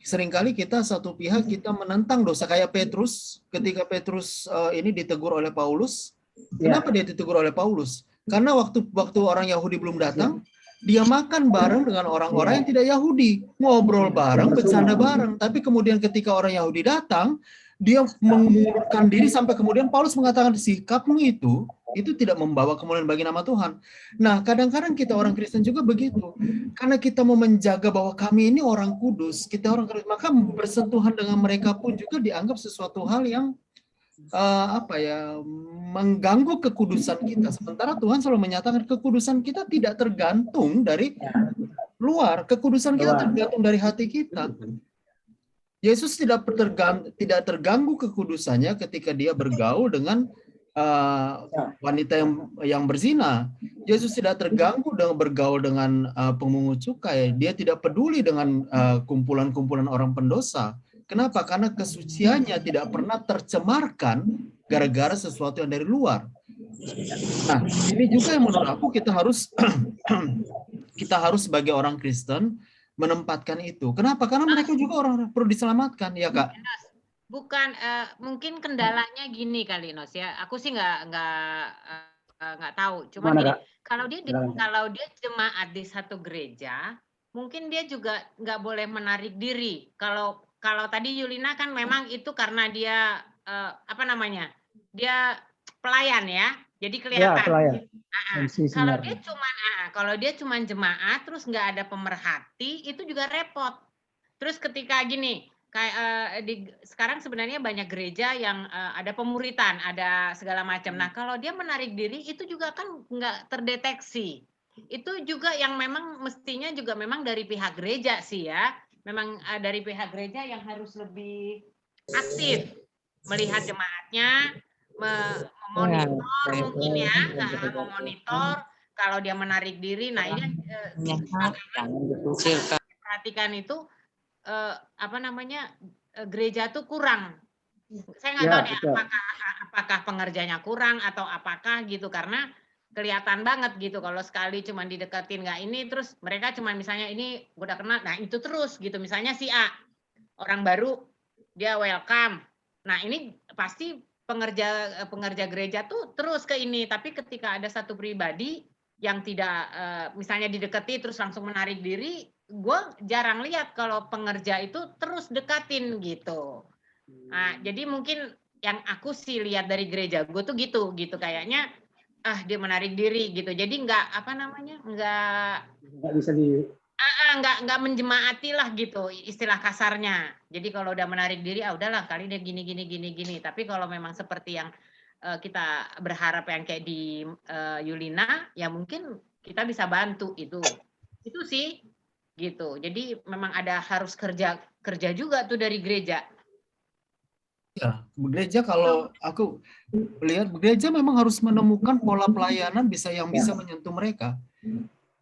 Seringkali kita satu pihak kita menentang dosa, kayak Petrus. Ketika Petrus ini ditegur oleh Paulus, kenapa dia ditegur oleh Paulus? Karena waktu orang Yahudi belum datang, dia makan bareng dengan orang-orang yang tidak Yahudi, ngobrol bareng, bercanda bareng. Tapi kemudian ketika orang Yahudi datang, dia mengundurkan diri sampai kemudian Paulus mengatakan sikapmu itu itu tidak membawa kemuliaan bagi nama Tuhan. Nah, kadang-kadang kita orang Kristen juga begitu. Karena kita mau menjaga bahwa kami ini orang kudus, kita orang Kristen, maka bersentuhan dengan mereka pun juga dianggap sesuatu hal yang mengganggu kekudusan kita. Sementara Tuhan selalu menyatakan kekudusan kita tidak tergantung dari luar, kekudusan kita tergantung dari hati kita. Yesus tidak terganggu kekudusannya ketika dia bergaul dengan wanita yang berzina. Yesus tidak terganggu dengan bergaul dengan pemungut cukai. Dia tidak peduli dengan kumpulan-kumpulan orang pendosa. Kenapa? Karena kesuciannya tidak pernah tercemarkan gara-gara sesuatu yang dari luar. Nah, ini juga yang menurut aku kita harus sebagai orang Kristen menempatkan itu. Kenapa? Karena mereka juga orang perlu diselamatkan, ya Kak. Bukan, mungkin kendalanya gini kali, Nos ya. Aku sih nggak tahu. Cuma gini, kalau dia jemaat di satu gereja, mungkin dia juga nggak boleh menarik diri. Kalau tadi Yulina kan memang itu karena dia dia pelayan ya, jadi kelihatan. Ya, pelayan. Kalau dia cuma jemaat terus nggak ada pemerhati, itu juga repot. Terus ketika gini, kayak sekarang sebenarnya banyak gereja yang ada pemuritan, ada segala macam. Nah, kalau dia menarik diri itu juga kan nggak terdeteksi. Itu juga yang memang mestinya juga memang dari pihak gereja sih ya. Memang dari pihak gereja yang harus lebih aktif melihat jemaatnya, memonitor mungkin ya, memonitor kalau dia menarik diri. Nah, ini perhatikan itu gereja tuh kurang. Saya nggak tahu nih apakah pengerjanya kurang atau apakah gitu, karena kelihatan banget gitu kalau sekali cuma dideketin nggak ini, terus mereka cuma misalnya ini udah kenal, nah itu terus gitu. Misalnya si A orang baru dia welcome, nah ini pasti pengerja gereja tuh terus ke ini. Tapi ketika ada satu pribadi yang tidak misalnya didekati terus langsung menarik diri, gue jarang lihat kalau pengerja itu terus dekatin gitu. Nah, jadi mungkin yang aku sih lihat dari gereja gue tuh gitu kayaknya dia menarik diri gitu. Jadi nggak bisa nggak menjemaati lah gitu istilah kasarnya. Jadi kalau udah menarik diri, udahlah kali dia gini. Tapi kalau memang seperti yang kita berharap yang kayak di Yulina, ya mungkin kita bisa bantu itu sih gitu. Jadi memang harus kerja juga tuh dari gereja. Ya, gereja kalau aku lihat gereja memang harus menemukan pola pelayanan bisa menyentuh mereka.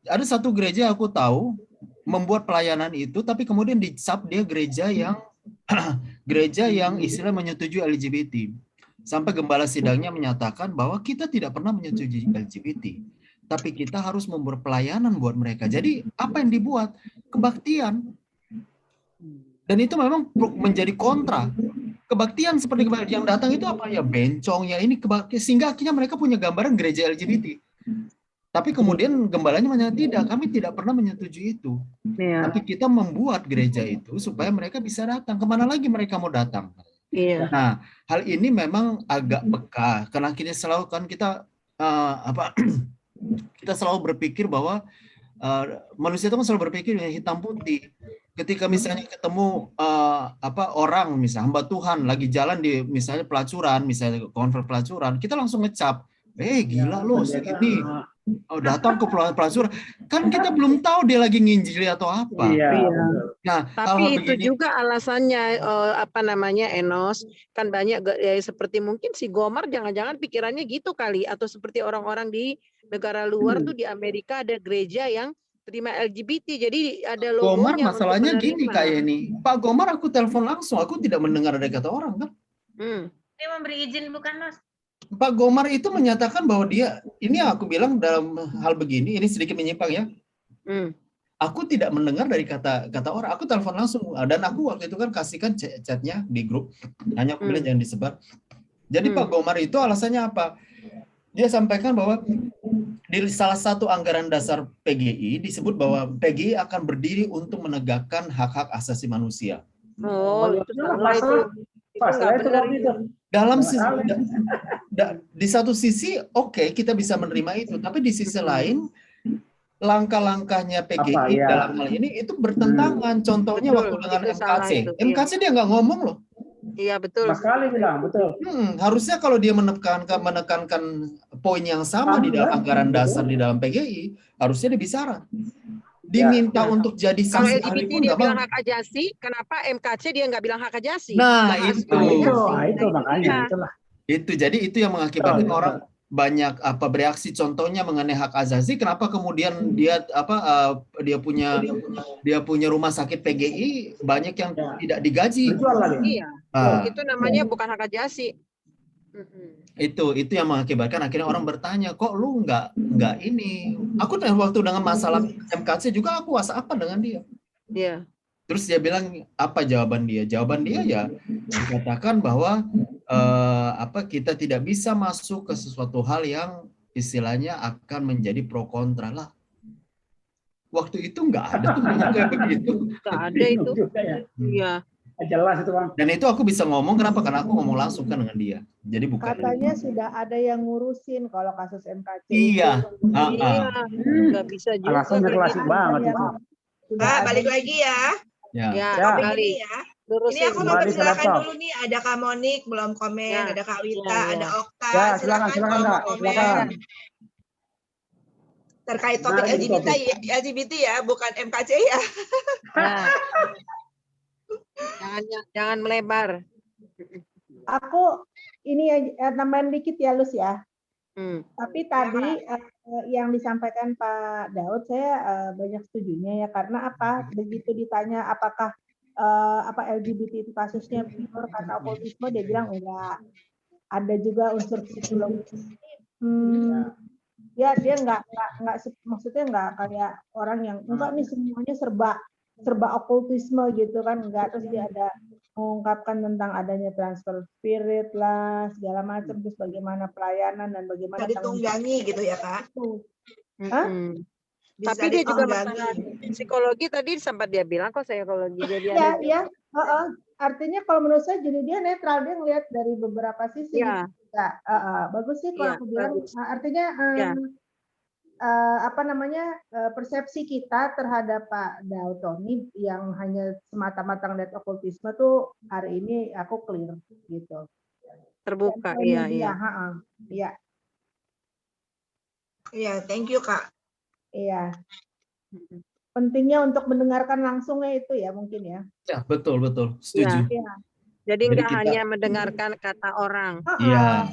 Ada satu gereja aku tahu membuat pelayanan itu, tapi kemudian dicap dia gereja yang istilah menyetujui LGBT. Sampai gembala sidangnya menyatakan bahwa kita tidak pernah menyetujui LGBT, tapi kita harus membuat pelayanan buat mereka. Jadi apa yang dibuat? Kebaktian. Dan itu memang menjadi kontra. Kebaktian seperti yang datang itu apa ya, bencong ya ini kebaktian, sehingga akhirnya mereka punya gambaran gereja LGBT. Tapi kemudian gembalanya menyatakan tidak, kami tidak pernah menyetujui itu. Tapi kita membuat gereja itu supaya mereka bisa datang. Kemana lagi mereka mau datang? Nah, hal ini memang agak peka karena kita selalu kan kita selalu berpikir bahwa manusia itu kan selalu berpikir yang hitam putih. Ketika misalnya ketemu orang misalnya hamba Tuhan lagi jalan di misalnya pelacuran, misalnya konfer pelacuran, kita langsung ngecap, gila lo segini, datang ke pelacuran, kan kita belum tahu dia lagi nginjili atau apa. Nah, tapi itu juga alasannya Enos, kan banyak seperti mungkin si Gomar jangan-jangan pikirannya gitu kali, atau seperti orang-orang di negara luar tuh di Amerika ada gereja yang terima LGBT, jadi ada logonya. Gomar masalahnya gini kayak ini, Pak Gomar aku telepon langsung, aku tidak mendengar ada kata orang kan. Dia memberi izin bukan Mas? Pak Gomar itu menyatakan bahwa dia, ini aku bilang dalam hal begini, ini sedikit menyimpang ya. Aku tidak mendengar dari kata orang, aku telepon langsung, dan aku waktu itu kan kasihkan chatnya di grup, hanya aku bilang jangan disebar. Jadi Pak Gomar itu alasannya apa? Dia sampaikan bahwa di salah satu anggaran dasar PGI disebut bahwa PGI akan berdiri untuk menegakkan hak-hak asasi manusia. Itu salah itu. di satu sisi oke, kita bisa menerima itu, tapi di sisi lain langkah-langkahnya PGI ya? dalam hal ini itu bertentangan. Contohnya waktu dengan itu salah MKC. itu, MKC dia nggak ngomong loh. Iya betul. Mas sekali bilang betul. Harusnya kalau dia menekankan poin yang sama di dalam anggaran dasar di dalam PGI, harusnya dia bicara. Diminta untuk jadi Kalau saksi ahli LGBT pun dia nggak bilang mau. hak ajasi, kenapa MKC dia nggak bilang hak ajasi? Nah, Bahas itu. Itu makanya itulah. Itu jadi itu yang mengakibatkan orang banyak bereaksi, contohnya mengenai hak asasi. Kenapa kemudian dia dia punya rumah sakit PGI banyak yang tidak digaji. Iya. Itu namanya bukan hak ajasi. Itu yang mengakibatkan akhirnya orang bertanya, kok lu nggak ini. Aku waktu dengan masalah MKC juga aku WhatsApp dengan dia. Iya. Terus dia bilang apa jawaban dia? Jawaban dia ya dikatakan bahwa kita tidak bisa masuk ke sesuatu hal yang istilahnya akan menjadi pro kontra lah. Waktu itu nggak ada tuh kayak begitu. Nggak ada itu. Iya. Jelas itu Bang. Dan itu aku bisa ngomong kenapa? Karena aku ngomong langsung kan dengan dia. Jadi bukan. Katanya sudah ada yang ngurusin kalau kasus MKC. Iya. Iya. Nggak bisa juga. Alasannya klasik banget itu. Balik lagi ya. Ya, kembali ya. Ini aku mau persilakan dulu nih, ada Kak Monik belum komen, ada Kak Wita, ada Okta. Ya, silakan Kak. komen. Terkait topik LGBT ya, bukan MKC ya. Jangan melebar. Aku ini nambahin dikit ya Lus ya. Tapi tadi yang disampaikan Pak Daud saya banyak setujunya ya, karena apa? Begitu ditanya apakah LGBT itu kasusnya pure karena okultisme, dia bilang enggak. Ada juga unsur psikologis. Ya dia enggak maksudnya enggak kayak orang yang enggak nih semuanya serba okultisme gitu kan, enggak. Terus dia ada mengungkapkan tentang adanya transfer spirit lah segala macam, terus bagaimana pelayanan dan bagaimana ditunggangi gitu ya Kak. Tapi dia juga masalah psikologi tadi sempat dia bilang kok psikologi dia. Iya. Artinya kalau menurut saya jadi dia netral, dia ngelihat dari beberapa sisi. Ya. Bagus sih kalau aku bilang. Artinya persepsi kita terhadap Pak Daud Tony yang hanya semata-mata ngeliat okultisme tuh hari ini aku clear gitu. Terbuka, iya. Iya, thank you Kak. Iya. Pentingnya untuk mendengarkan langsungnya itu ya mungkin ya. Ya, betul. Setuju. Ya. Jadi nggak hanya mendengarkan kata orang. Iya.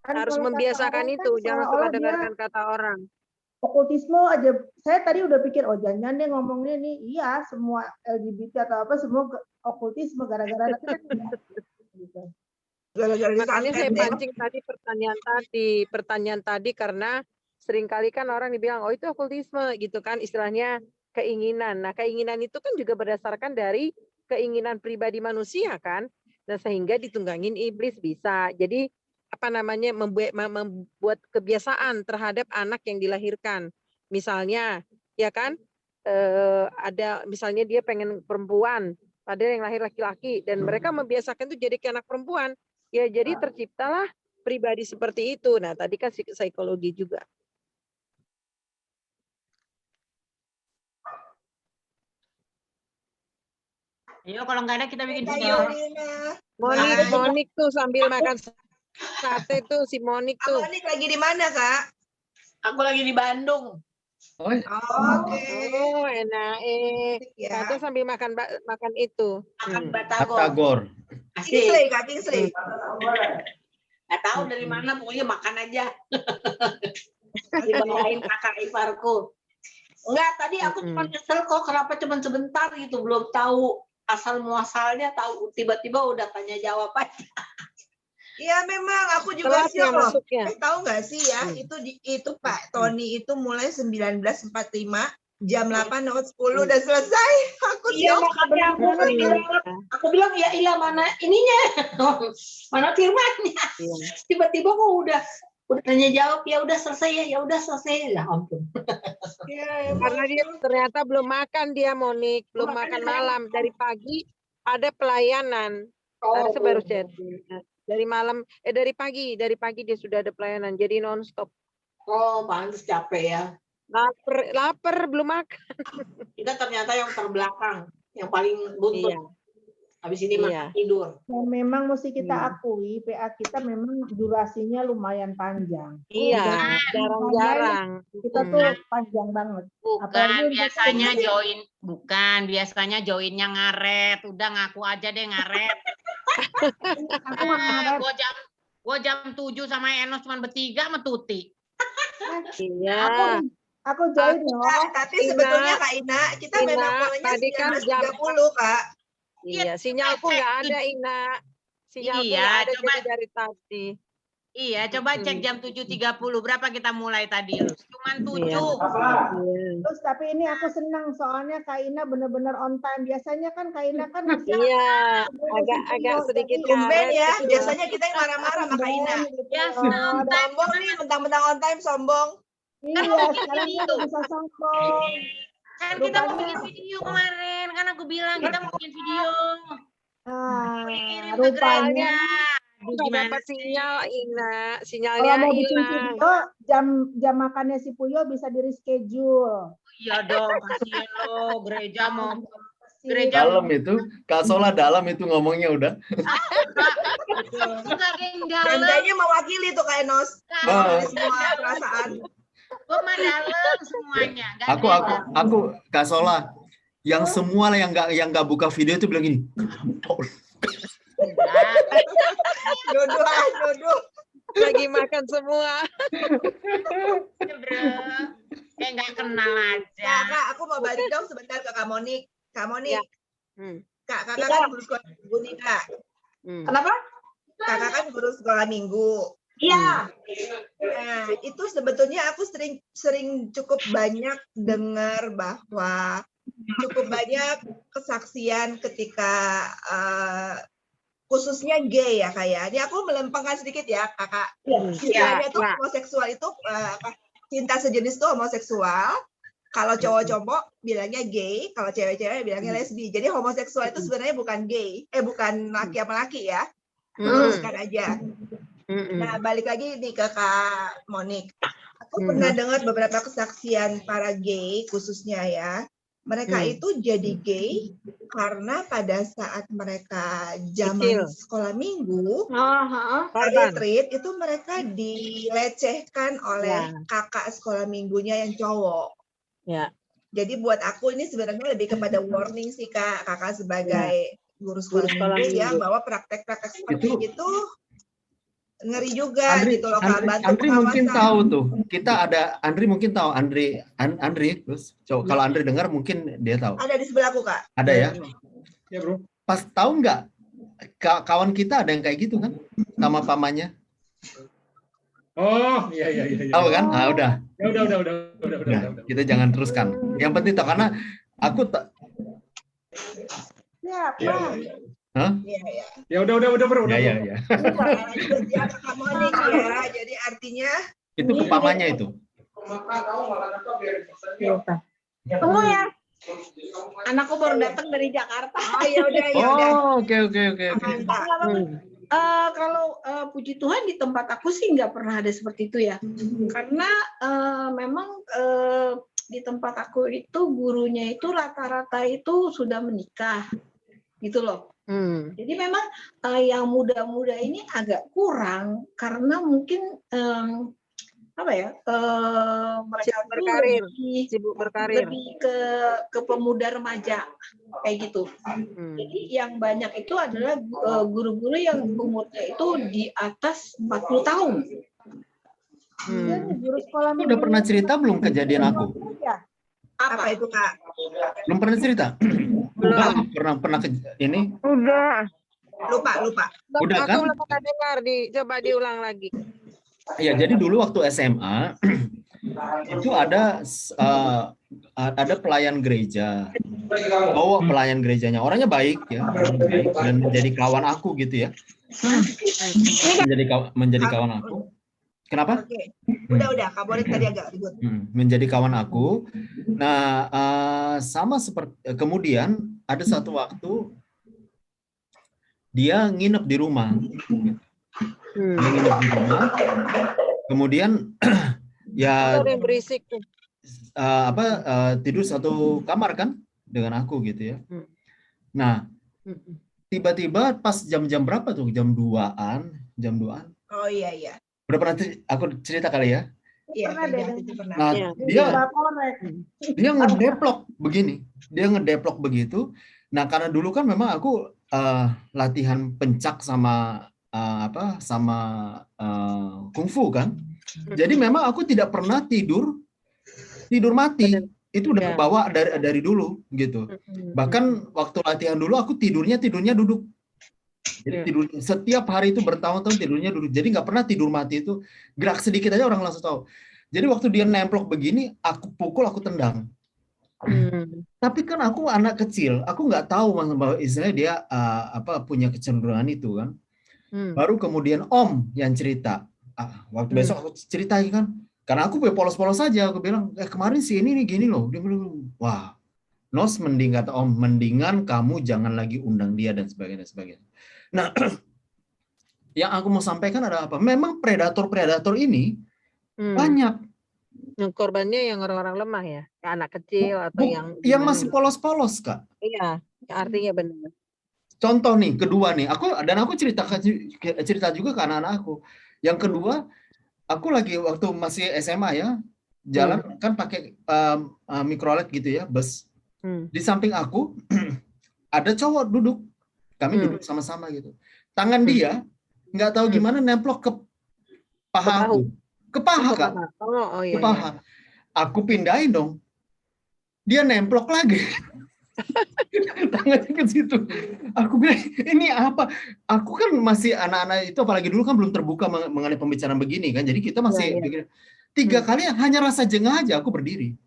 Harus membiasakan itu, jangan suka dengarkan kata orang. Okultisme aja, saya tadi udah pikir, jangan dia ngomongnya nih, iya semua LGBT atau apa, semua okultisme gara-gara gitu. Makanya saya pancing tadi pertanyaan tadi karena seringkali kan orang dibilang, itu okultisme gitu kan, istilahnya keinginan. Nah, keinginan itu kan juga berdasarkan dari keinginan pribadi manusia kan, dan sehingga ditunggangin iblis bisa. Jadi membuat kebiasaan terhadap anak yang dilahirkan. Misalnya, ya kan, ada misalnya dia pengen perempuan, padahal yang lahir laki-laki, dan mereka membiasakan itu jadi kayak anak perempuan. Ya, jadi terciptalah pribadi seperti itu. Nah, tadi kan psikologi juga. Ayo kalau nggak ada kita bikin video. Monik tuh sambil makan sate tuh si Monik tuh. Monik lagi di mana Kak? Aku lagi di Bandung. Oke. Oh enak. Sate sambil makan itu. Makan batagor. Kingsley, Kak Kingsley. Nggak tahu dari mana, pokoknya makan aja. Dibawain kakak iparku. Enggak, tadi aku cuma nyesel kok kenapa cuma sebentar gitu, belum tahu asal muasalnya, tahu tiba-tiba udah tanya jawab aja. Iya memang aku juga sih loh. Tahu nggak sih ya itu Pak Tony itu mulai 1945 jam 8.10 udah selesai. Aku makanya aku bilang ya ilah mana ininya, mana firmannya. Tiba-tiba kok udah tanya jawab, ya udah selesai ya udah selesai ya ampun. Karena dia ternyata belum makan dia Monik, belum makan malam, dari pagi ada pelayanan. Larissa baru chatting. Dari malam, dari pagi dia sudah ada pelayanan, jadi nonstop. Oh, pantas capek ya. Lapar belum makan. Kita ternyata yang terbelakang, yang paling buntut. Iya. Habis ini makan tidur. Dan memang mesti kita akui, PA kita memang durasinya lumayan panjang. Iya, jarang-jarang. Kita tuh panjang banget. Biasanya joinnya ngaret. Udah ngaku aja deh ngaret. Gua jam 7 sama Enos cuma bertiga sama Tuti. Iya. Aku join loh. Tapi sebetulnya Kak Ina, kita memang mulainya 19.30 Kak. Iya, sinyalku nggak ada, Ina. Sinyalku nggak ada jadi dari tadi. Iya, coba cek jam 7.30. Berapa kita mulai tadi? Cuman 7. Terus tapi ini aku senang soalnya Kak Ina benar-benar on time. Biasanya kan Kak Ina kan agak sedikit tumben ya. Biasanya kita yang marah-marah sama Kak Ina. Ya, sombong nih, mentang-mentang on time sombong. Iya, sekarang kita bisa sombong. Kan kita mau bikin video kemarin, kan aku bilang kita mau bikin video. Kirim ke gereja. Nggak dapat sinyal, Ina. Kalau Sinyalnya mau bikin hilang. video, jam makannya si Puyo bisa di reschedule. Iya dong, kasihan lo, gereja mau Dalam itu, Kak Sola dalam itu ngomongnya udah. Kayaknya mewakili tuh Kak Enos. Semua perasaan. Gue mah dalam semuanya. Aku Kak Sola, yang semua yang nggak buka video itu bilang gini. Jodoh. Lagi makan semua. Bro, kayak nggak kenal aja. Kak, aku mau balik dong sebentar ke Kak Monik. Kak Monik, kakak Iya. kan guru sekolah minggu nih Kak. Kenapa? Kakak kan guru sekolah minggu. Iya. Nah, itu sebetulnya aku sering cukup banyak dengar bahwa cukup banyak kesaksian ketika khususnya gay ya kayak. Ini aku melempengkan sedikit ya kakak. Istilahnya tuh homoseksual itu cinta sejenis tuh homoseksual. Kalau cowok-cowok bilangnya gay, kalau cewek-cewek bilangnya lesbi. Jadi homoseksual itu sebenarnya bukan gay, bukan laki sama laki ya. Teruskan aja. Nah, balik lagi nih ke Kak Monik. Aku pernah dengar beberapa kesaksian para gay khususnya ya. Mereka itu jadi gay karena pada saat mereka zaman sekolah minggu, retreat itu mereka dilecehkan oleh kakak sekolah minggunya yang cowok. Ya. Jadi buat aku ini sebenarnya lebih kepada warning sih Kak, kakak sebagai guru sekolah minggu ya, bahwa praktek-praktek seperti itu ngeri juga gitu loh Kak. Andri mungkin tahu tuh. Kita ada Andri mungkin tahu Andri terus kalau Andri dengar mungkin dia tahu. Ada di sebelahku Kak. Ada ya? Ya bro. Pas tahu nggak kawan kita ada yang kayak gitu kan sama pamannya? Oh, iya. Tahu kan? Ah, udah. Ya udah. Kita jangan teruskan. Yang penting tahu karena aku Siapa? Hah? Iya. Ya udah bro. Ya. Ya, Kak Monik ya. Jadi artinya Itu ke pamannya itu. Tunggu ya. Anakku baru datang dari Jakarta. Ya udah. Oh, oke. Kalau puji Tuhan di tempat aku sih nggak pernah ada seperti itu ya. Karena memang di tempat aku itu gurunya itu rata-rata itu sudah menikah, gitu loh. Jadi memang yang muda-muda ini agak kurang karena mungkin mereka berkarir, sibuk berkarir, lebih ke pemuda remaja kayak gitu. Jadi yang banyak itu adalah guru-guru yang umurnya itu di atas 40 tahun. Guru sekolah Udah pernah cerita belum kejadian aku? Apa itu Kak? Belum pernah cerita? Belum. Pernah ini? Udah. Lupa. Udah kan? Aku belum pernah dengar, coba diulang lagi. Ya, jadi dulu waktu SMA itu ada pelayan gereja. Bawa pelayan gerejanya, orangnya baik ya, dan menjadi kawan aku gitu ya. Menjadi kawan aku. Kenapa? Oke. Udah. Kak Monik tadi agak ribut. Menjadi kawan aku. Nah, sama seperti kemudian ada satu waktu dia nginep di rumah. Dia nginep di rumah. Kemudian ya Ada yang berisik tuh. tidur satu kamar kan dengan aku gitu ya. Nah, tiba-tiba pas jam-jam berapa tuh? Jam 2-an. Oh iya. Udah pernah aku cerita kali ya? Iya, pernah. Nah, dia ngedeplok begini. Dia ngedeplok begitu. Nah, karena dulu kan memang aku latihan pencak sama kungfu kan. Jadi memang aku tidak pernah tidur mati. Itu udah kebawa dari dulu gitu. Bahkan waktu latihan dulu aku tidurnya duduk. Jadi tidur setiap hari itu bertahun-tahun tidurnya duduk. Jadi nggak pernah tidur mati itu. Gerak sedikit aja orang langsung tahu. Jadi waktu dia nemplok begini, aku pukul, aku tendang. Tapi kan aku anak kecil, aku nggak tahu bahwa istilahnya dia punya kecenderungan itu kan. Baru kemudian Om yang cerita. Waktu besok aku ceritain kan. Karena aku polos-polos saja, aku bilang, kemarin si ini nih gini loh. Dia bilang, wah, Nos mending kata Om, mendingan kamu jangan lagi undang dia dan sebagainya. Nah, yang aku mau sampaikan ada apa? Memang predator-predator ini banyak. Yang korbannya yang orang-orang lemah ya, anak kecil atau yang masih polos-polos, Kak. Iya, artinya benar. Contoh nih, kedua nih, aku cerita juga ke anak-anak aku. Yang kedua, aku lagi waktu masih SMA ya, jalan kan pakai mikrolet gitu ya, bus. Di samping aku ada cowok duduk, kami duduk sama-sama gitu. Tangan dia nggak tahu gimana nemplok ke paha aku, ke paha Kak, ke paha. Aku pindahin dong, dia nemplok lagi. Tangannya ke situ. Aku bilang, ini apa? Aku kan masih anak-anak itu, apalagi dulu kan belum terbuka mengenai pembicaraan begini kan. Jadi kita masih pikir 3 kali hanya rasa jengah aja aku berdiri.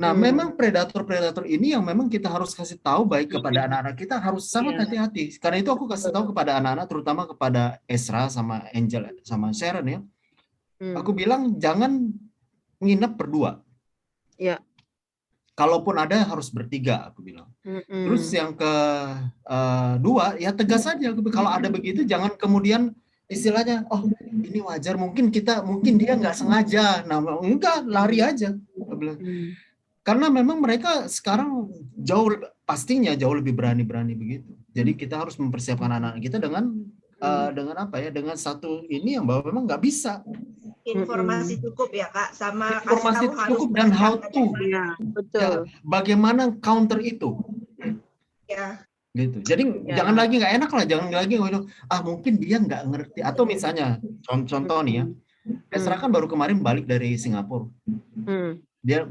Nah, memang predator-predator ini yang memang kita harus kasih tahu baik kepada anak-anak kita, harus sangat hati-hati. Karena itu aku kasih tahu kepada anak-anak, terutama kepada Esra sama Angel sama Sharon ya. Aku bilang jangan nginep berdua. Iya. Kalaupun ada harus bertiga, aku bilang. Terus yang kedua, ya tegas saja. Kalau ada begitu, jangan kemudian istilahnya, oh ini wajar, mungkin dia nggak sengaja. Nah, enggak, lari aja. Aku bilang. Karena memang mereka sekarang pastinya jauh lebih berani begitu. Jadi kita harus mempersiapkan anak-anak kita dengan apa ya? Dengan satu ini yang bahwa memang nggak bisa. Informasi cukup ya Kak, sama informasi cukup dan how to. Ya, betul. Ya, bagaimana counter itu? Ya. Gitu. Jadi jangan lagi nggak enak lah, jangan lagi mungkin dia nggak ngerti atau misalnya contoh nih ya, Esra kan baru kemarin balik dari Singapura. Dia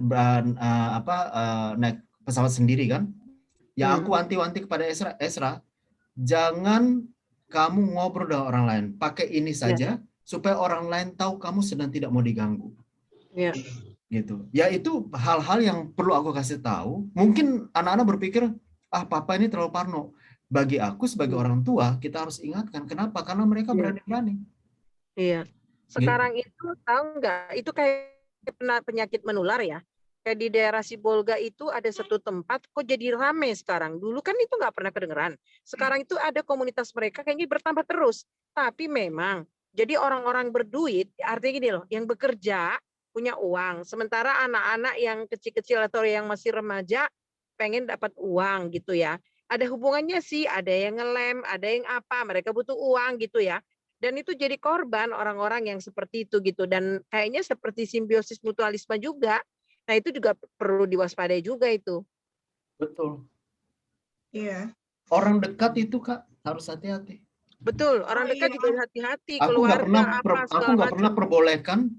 naik pesawat sendiri kan. Ya aku wanti-wanti kepada Esra, jangan kamu ngobrol dengan orang lain, pakai ini saja. Supaya orang lain tahu kamu sedang tidak mau diganggu. Ya. Gitu. Ya itu hal-hal yang perlu aku kasih tahu. Mungkin anak-anak berpikir, papa ini terlalu parno. Bagi aku sebagai orang tua, kita harus ingatkan. Kenapa? Karena mereka berani-berani. Iya. Sekarang itu tahu nggak? Itu kayak penyakit menular ya. Kayak di daerah Sibolga itu ada satu tempat, kok jadi rame sekarang. Dulu kan itu nggak pernah kedengeran. Sekarang itu ada komunitas mereka kayaknya bertambah terus. Tapi memang jadi orang-orang berduit, artinya gini loh, yang bekerja punya uang, sementara anak-anak yang kecil-kecil atau yang masih remaja pengen dapat uang gitu ya. Ada hubungannya sih, ada yang ngelem, ada yang apa, mereka butuh uang gitu ya. Dan itu jadi korban orang-orang yang seperti itu gitu. Dan kayaknya seperti simbiosis mutualisme juga. Nah itu juga perlu diwaspadai juga itu. Betul. Iya. Orang dekat itu Kak harus hati-hati. Betul, orang dekat juga hati-hati, Aku nggak pernah perbolehkan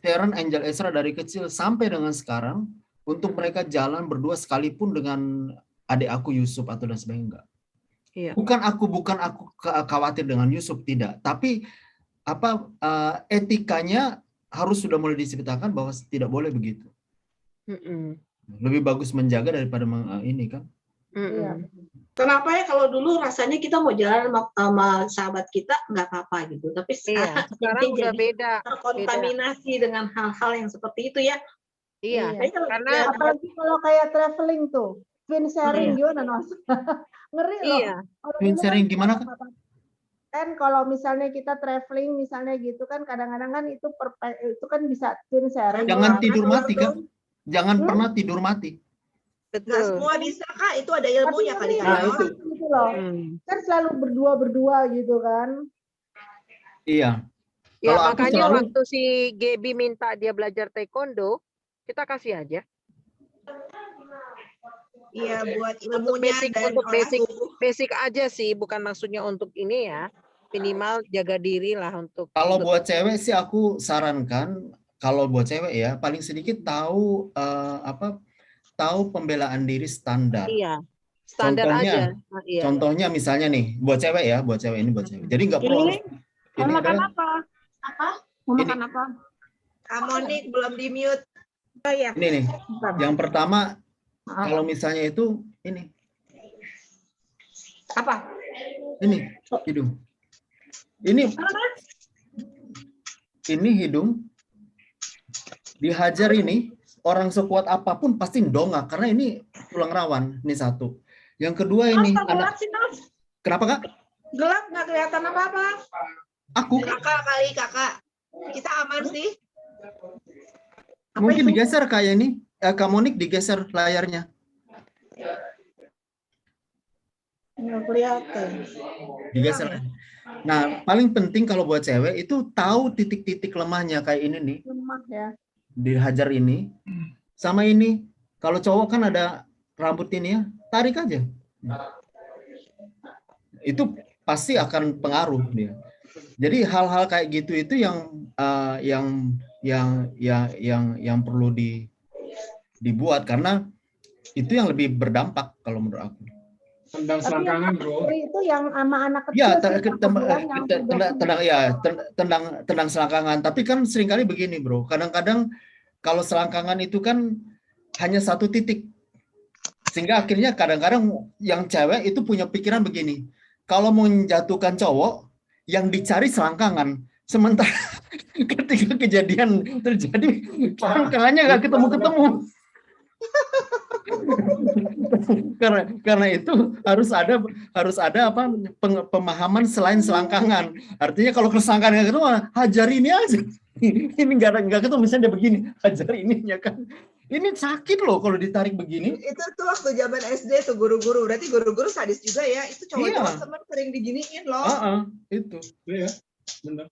Sharon, Angel, Esra dari kecil sampai dengan sekarang untuk mereka jalan berdua sekalipun dengan adik aku Yusuf atau dan sebagainya, enggak. Iya. Bukan aku khawatir dengan Yusuf, tidak. Tapi etikanya harus sudah mulai diceritakan bahwa tidak boleh begitu. Lebih bagus menjaga daripada ini kan. Iya. Kenapa ya kalau dulu rasanya kita mau jalan sama sahabat kita nggak apa-apa gitu, tapi sekarang udah beda, terkontaminasi dengan hal-hal yang seperti itu ya. Iya. Karena apalagi kalau kayak traveling tuh, Twin sharing gimana, Nos? Ngeri loh. Iya. Kalau Twin dulu sharing kan gimana, Kak? kan kalau misalnya kita traveling misalnya gitu kan kadang-kadang kan itu itu kan bisa twin sharing. Jangan kan? tidur mati, Kak. Jangan Hmm? pernah tidur mati. Nggak semua bisa Kak, itu ada ilmunya Tapi kali ngeri Kak. gitu loh. Kan selalu berdua-berdua gitu kan. Iya. Ya Kalau aku makanya selalu waktu si Gaby minta dia belajar taekwondo, kita kasih aja. Iya, buat Untuk ilmunya basic, dan untuk olah basic, tubuh. basic aja sih, bukan maksudnya untuk ini ya. Minimal jaga diri lah untuk. kalau buat cewek sih aku sarankan, kalau buat cewek ya paling sedikit tahu tahu pembelaan diri standar. Iya, standar aja. Nah, iya. Contohnya misalnya nih, buat cewek ya, buat cewek ini buat cewek. Jadi nggak perlu harus ini Mau makan adalah apa? Apa? Mau makan apa? Kamonik belum di mute. Oh iya. ini nih. Yang pertama kalau misalnya itu ini. Apa? Ini hidung. Ini hidung. Dihajar ini orang sekuat apapun pasti dongak karena ini tulang rawan. Ini satu. Yang kedua ini Gelap sih, Nos. Kenapa, Kak? Gelap nggak kelihatan apa-apa. Aku Kakak kali kakak. Kita aman sih. mungkin digeser kayak ini. Kamonik digeser layarnya. Nggak kelihatan. Digeser. Nah, paling penting kalau buat cewek itu tahu titik-titik lemahnya kayak ini nih. Lemah ya. Dihajar ini. Sama ini. Kalau cowok kan ada rambut ini ya, tarik aja. Itu pasti akan pengaruh dia. Jadi hal-hal kayak gitu itu yang perlu dibuat karena itu yang lebih berdampak kalau menurut aku. Tendang selangkangan, bro. Itu yang sama anak kecil. Ya, tendang selangkangan. Tapi kan seringkali begini, bro. Kadang-kadang kalau selangkangan itu kan hanya satu titik. Sehingga akhirnya kadang-kadang yang cewek itu punya pikiran begini. Kalau mau menjatuhkan cowok, yang dicari selangkangan. Sementara ketika kejadian terjadi, selangkangannya nggak ketemu-ketemu. Karena itu harus ada apa pemahaman selain selangkangan. Artinya kalau selangkangan nggak ketemu, hajar ini aja. Ini nggak ketemu, misalnya dia begini, hajar ininya kan. Ini sakit loh kalau ditarik begini. Itu tuh waktu zaman SD tuh guru-guru. Berarti guru-guru sadis juga ya. Itu cowok-cowok teman sering diginiin loh. Itu. Iya, benar.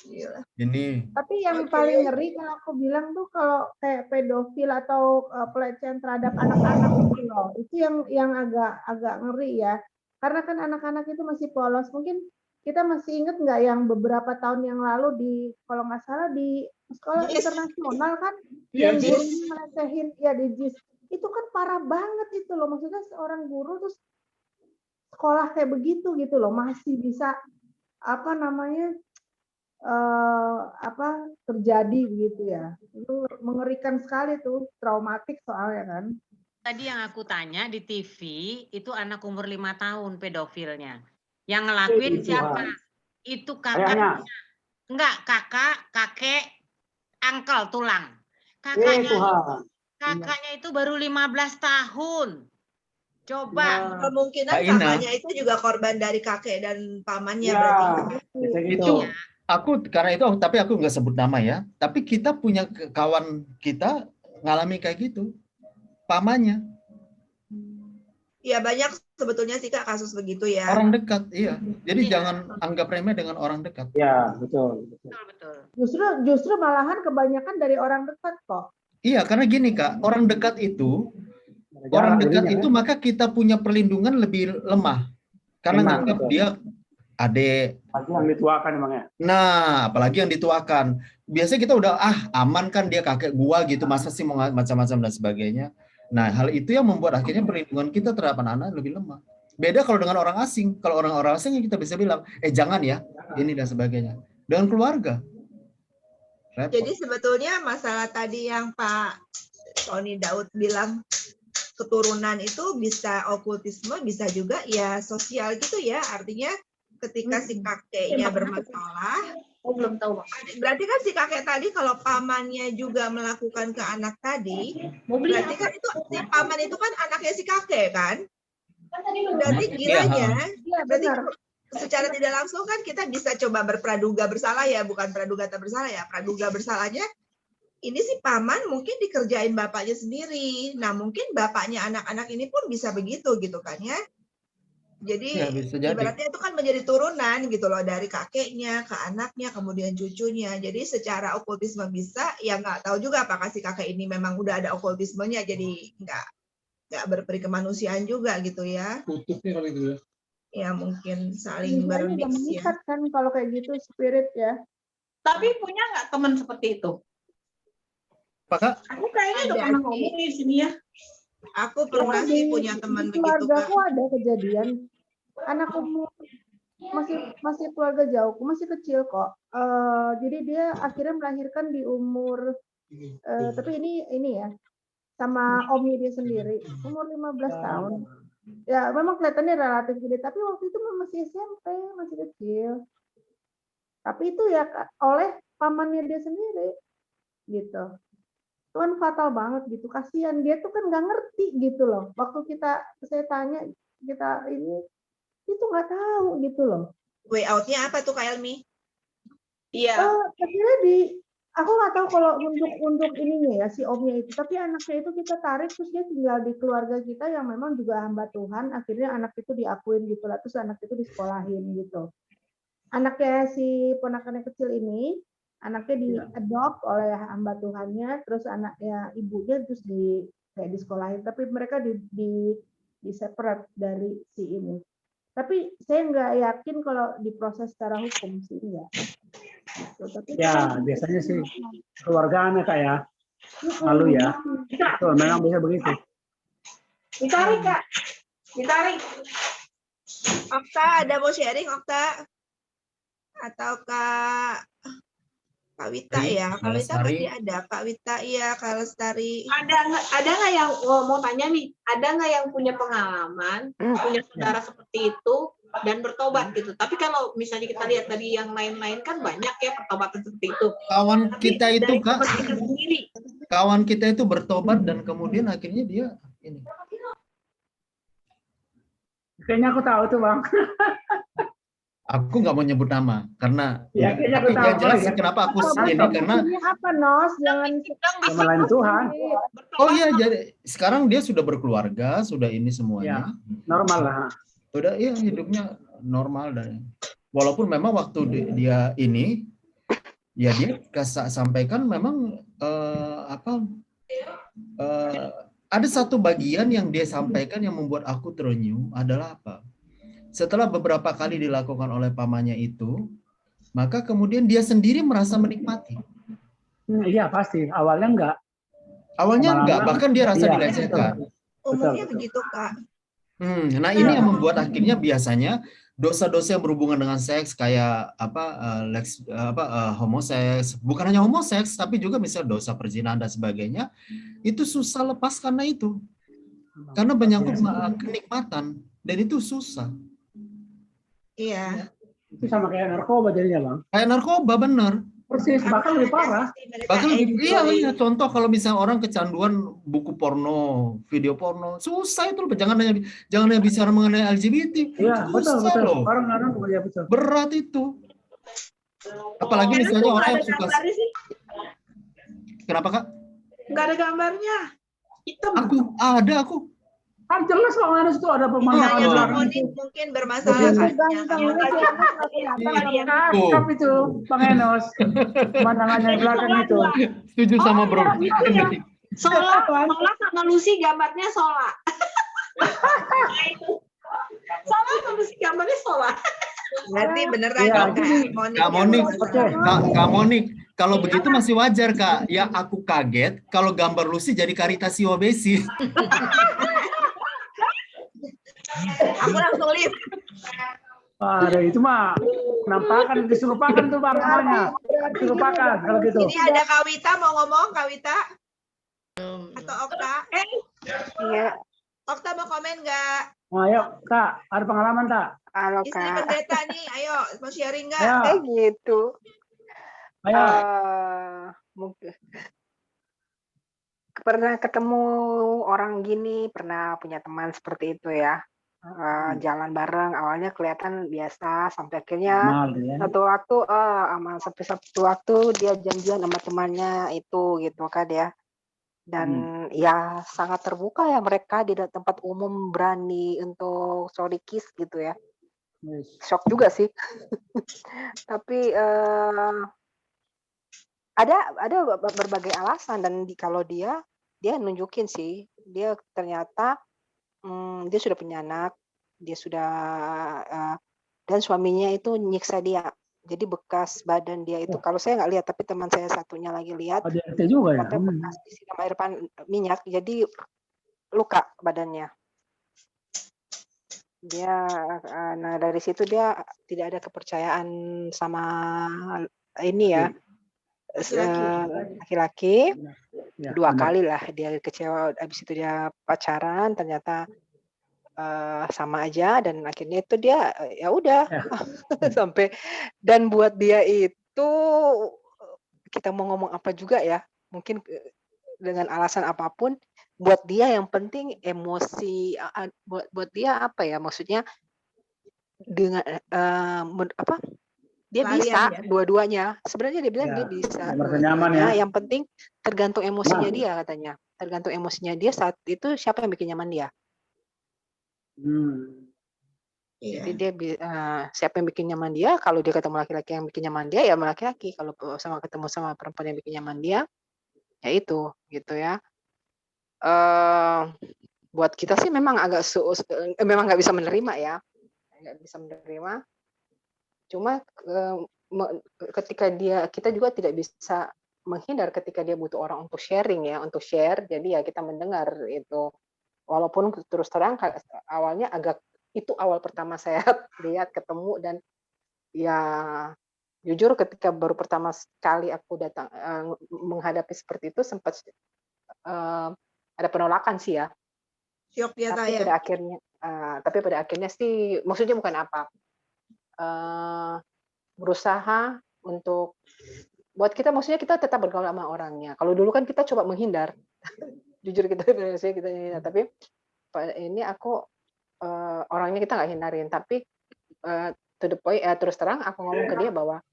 Gila. Ini. Tapi yang paling ngeri kalau aku bilang tuh kalau kayak pedofil atau pelecehan terhadap anak-anak itu loh. Itu yang agak ngeri ya. Karena kan anak-anak itu masih polos. Mungkin kita masih ingat nggak yang beberapa tahun yang lalu di kalau nggak salah di sekolah internasional kan yang gurunya melecehin ya di JIS. Itu kan parah banget itu loh. Maksudnya seorang guru terus sekolah kayak begitu gitu loh masih bisa terjadi gitu ya. Itu mengerikan sekali tuh, traumatik soalnya kan. Tadi yang aku tanya di TV itu anak umur 5 tahun pedofilnya. Yang ngelakuin siapa? Itu kakaknya. Enggak, kakek, angkel tulang. Kakaknya itu baru 15 tahun. Coba. Kemungkinan kakaknya itu juga korban dari kakek dan pamannya berarti. Itu tapi aku nggak sebut nama ya. Tapi kita punya kawan kita ngalami kayak gitu, pamannya. Iya banyak sebetulnya sih Kak kasus begitu ya. Orang dekat, iya. Jadi jangan anggap remeh dengan orang dekat. Ya, betul. Justru malahan kebanyakan dari orang dekat kok. Iya, karena gini Kak, orang dekat itu maka kita punya perlindungan lebih lemah. Karena nganggap dia adik. Apalagi yang dituakan emangnya. Nah, apalagi yang dituakan. Biasanya kita udah aman kan dia kakek gua gitu, masa sih mau macam-macam dan sebagainya. Nah, hal itu yang membuat akhirnya perlindungan kita terhadap anak-anak lebih lemah. Beda kalau dengan orang asing. Kalau orang-orang asing kita bisa bilang, jangan ya, ini dan sebagainya. Dengan keluarga. Repot. Jadi sebetulnya masalah tadi yang Pak Tony Daud bilang keturunan itu bisa okultisme, bisa juga ya sosial gitu ya. Artinya ketika si kakeknya bermasalah. Oh, belum tahu. Berarti kan si kakek tadi kalau pamannya juga melakukan ke anak tadi, berarti kan itu si paman itu kan anaknya si kakek kan? Berarti kiranya, berarti secara tidak langsung kan kita bisa coba berpraduga bersalah ya, bukan praduga tak bersalah ya. Praduga bersalahnya ini si paman mungkin dikerjain bapaknya sendiri. Nah, mungkin bapaknya anak-anak ini pun bisa begitu gitu kan ya. Jadi Ya, bisa jadi. ibaratnya itu kan menjadi turunan gitu loh dari kakeknya ke anaknya kemudian cucunya. Jadi secara okultisme bisa, ya nggak tahu juga apakah si kakek ini memang udah ada okultismenya jadi nggak berperi kemanusiaan juga gitu ya. Kutubnya kalau itu ya. Ya mungkin saling Udah bermix ya. mengikat kan kalau kayak gitu spirit ya. Tapi punya nggak teman seperti itu? Apakah? Aku kayaknya udah Ada pernah sih. ngomong di sini ya. Aku pernah sih punya teman begitu Keluarga Kak. aku ada kejadian. Anak umur masih keluarga jauhku masih kecil kok. Jadi dia akhirnya melahirkan di umur tapi ini ya sama omnya dia sendiri umur 15 tahun. Ya memang kelihatannya relatif gede tapi waktu itu masih SMP, masih kecil. Tapi itu ya oleh pamannya dia sendiri gitu. Itu kan fatal banget gitu. Kasihan dia tuh kan nggak ngerti gitu loh. Waktu saya tanya kita ini itu nggak tahu gitu loh. Way out-nya apa tuh Kak Elmi? Iya. Akhirnya aku nggak tahu kalau untuk ininya ya si omnya itu, tapi anaknya itu kita tarik terus dia tinggal di keluarga kita yang memang juga hamba Tuhan. Akhirnya anak itu diakuin gitu lah, terus anak itu disekolahin gitu. Anaknya si ponakannya kecil ini, anaknya diadopt oleh hamba Tuhannya, terus anaknya ibunya terus kayak disekolahin, tapi mereka di separate dari si ini. Tapi saya nggak yakin kalau diproses secara hukum sih enggak. Tapi Ya, biasanya sih keluarga Kak ya. Lalu ya. Betul, memang bisa begitu. Ditarik Kak. Ditarik. Okta ada mau sharing Okta? Atau Kak Wita ya? Kak Wita pasti ada. Kak Wita iya, Kak Lestari. Ada nggak yang mau tanya nih? Ada nggak yang punya pengalaman, punya saudara seperti itu dan bertobat gitu? Tapi kalau misalnya kita lihat tadi yang lain-lain kan banyak ya pertobatan seperti itu. Kawan Tapi kita itu dari Kak, teman kita sendiri. kawan kita itu bertobat dan kemudian akhirnya dia ini. Kayaknya aku tahu tuh Bang. Aku nggak mau nyebut nama karena Ya, kayaknya aku tapi tahu, yang jelas ya. kenapa aku Apa, ini karena apa Nos? Jangan Sama lain Tuhan. oh iya jadi sekarang dia sudah berkeluarga, sudah ini semuanya. Normal lah. Udah iya hidupnya normal dan walaupun memang waktu dia ini ya dia sampaikan memang ada satu bagian yang dia sampaikan yang membuat aku terenyuh adalah apa? Setelah beberapa kali dilakukan oleh pamannya itu, maka kemudian dia sendiri merasa menikmati. Iya pasti. Awalnya enggak. Awalnya enggak, bahkan dia rasa Iya, dilecehkan. Umumnya begitu Kak. Nah ini yang membuat akhirnya biasanya dosa-dosa yang berhubungan dengan seks kayak homoseks, bukan hanya homoseks tapi juga misalnya dosa perzinahan dan sebagainya, itu susah lepas karena itu. Karena menyangkut kenikmatan dan itu susah. Iya. Itu sama kayak narkoba jadinya Bang. Kayak narkoba bener. Persis, bahkan lebih parah. Bahkan iya contoh kalau misalnya orang kecanduan buku porno, video porno, susah itu loh. Jangan hanya bicara mengenai LGBT. Iya, betul. Loh. Orang ya betul. Berat itu. Apalagi misalnya orang yang suka. Kenapa Kak? Nggak ada gambarnya. Hitam. Aku. Kan jelas Bang Enos itu ada pemandangan mungkin bermasalah Cakep itu Bang Enos. Pemandangannya belakang itu. Setuju sama Bro. Sola sama Lucy gambarnya Sola. Sola sama Lucy gambarnya Sola. Berarti beneran Kak Monik, kalau begitu masih wajar Kak. Ya aku kaget kalau gambar Lucy jadi Karita Siwabesi. Aku langsung live. Ada itu mah penampakan disurupakan tuh Bang namanya. Disurupakan kalau gitu. Ini ada Kawita mau ngomong Kawita atau Okta? Iya. Okta mau komen nggak? Ayo, Kak, ada pengalaman, Kak? Halo, Istri Kak. pendeta nih, ayo mau sharing nggak? Ayo. Gitu. Ayo. Mungkin pernah ketemu orang gini, pernah punya teman seperti itu ya. Jalan bareng, awalnya kelihatan biasa, sampai akhirnya satu waktu satu waktu dia janjian sama temannya itu gitu kan ya. Dan ya sangat terbuka ya mereka di tempat umum berani untuk sorry kiss gitu ya. Shock juga sih. Tapi ada berbagai alasan dan kalau dia nunjukin sih, dia ternyata dia sudah punya anak, dia sudah dan suaminya itu nyiksa dia. Jadi bekas badan dia itu, kalau saya nggak lihat, tapi teman saya satunya lagi lihat, juga ya. sampai bekas disiram air minyak, jadi luka badannya. Dia, nah dari situ dia tidak ada kepercayaan sama ini ya, laki-laki. Dua kali lah dia kecewa, habis itu dia pacaran, ternyata sama aja dan akhirnya itu dia ya udah sampai, dan buat dia itu kita mau ngomong apa juga ya, mungkin dengan alasan apapun, buat dia yang penting emosi, buat dia apa ya, maksudnya dengan dia bisa dua-duanya. Sebenarnya dia bilang dia bisa nyaman ya. Yang penting tergantung emosinya dia katanya. Tergantung emosinya dia saat itu siapa yang bikin nyaman dia. Jadi dia siapa yang bikin nyaman dia, kalau dia ketemu laki-laki yang bikin nyaman dia ya sama laki-laki, kalau ketemu sama perempuan yang bikin nyaman dia ya itu gitu ya. Buat kita sih memang agak memang nggak bisa menerima ya, nggak bisa menerima. Cuma ketika kita juga tidak bisa menghindar ketika dia butuh orang untuk sharing ya, untuk share. Jadi ya kita mendengar itu. Walaupun terus terang awalnya itu awal pertama saya lihat ketemu, dan ya jujur ketika baru pertama sekali aku datang menghadapi seperti itu sempat ada penolakan sih ya. Syok ya, tapi pada akhirnya pada akhirnya sih maksudnya bukan apa, berusaha untuk buat kita, maksudnya kita tetap bergaul sama orangnya. Kalau dulu kan kita coba menghindar. Jujur kita hindar, tapi ini aku orangnya kita nggak hindarin, tapi to the point, terus terang aku ngomong ke dia bahwa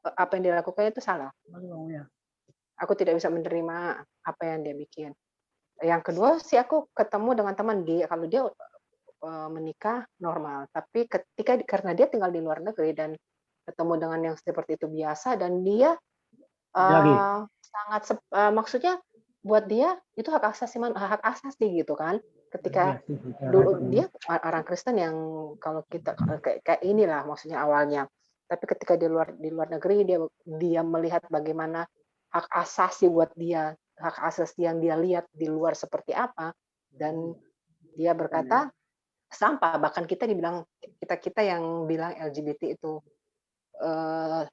apa yang dia lakukan itu salah. Aku tidak bisa menerima apa yang dia bikin. Yang kedua sih aku ketemu dengan teman dia, kalau dia menikah normal, tapi karena dia tinggal di luar negeri dan ketemu dengan yang seperti itu biasa, dan dia sangat maksudnya buat dia itu hak asasi gitu kan. Ketika dulu dia orang Kristen yang kalau kita kayak inilah maksudnya awalnya, tapi ketika di luar negeri dia melihat bagaimana hak asasi buat dia, hak asasi yang dia lihat di luar seperti apa, dan dia berkata sampah. Bahkan kita yang bilang LGBT itu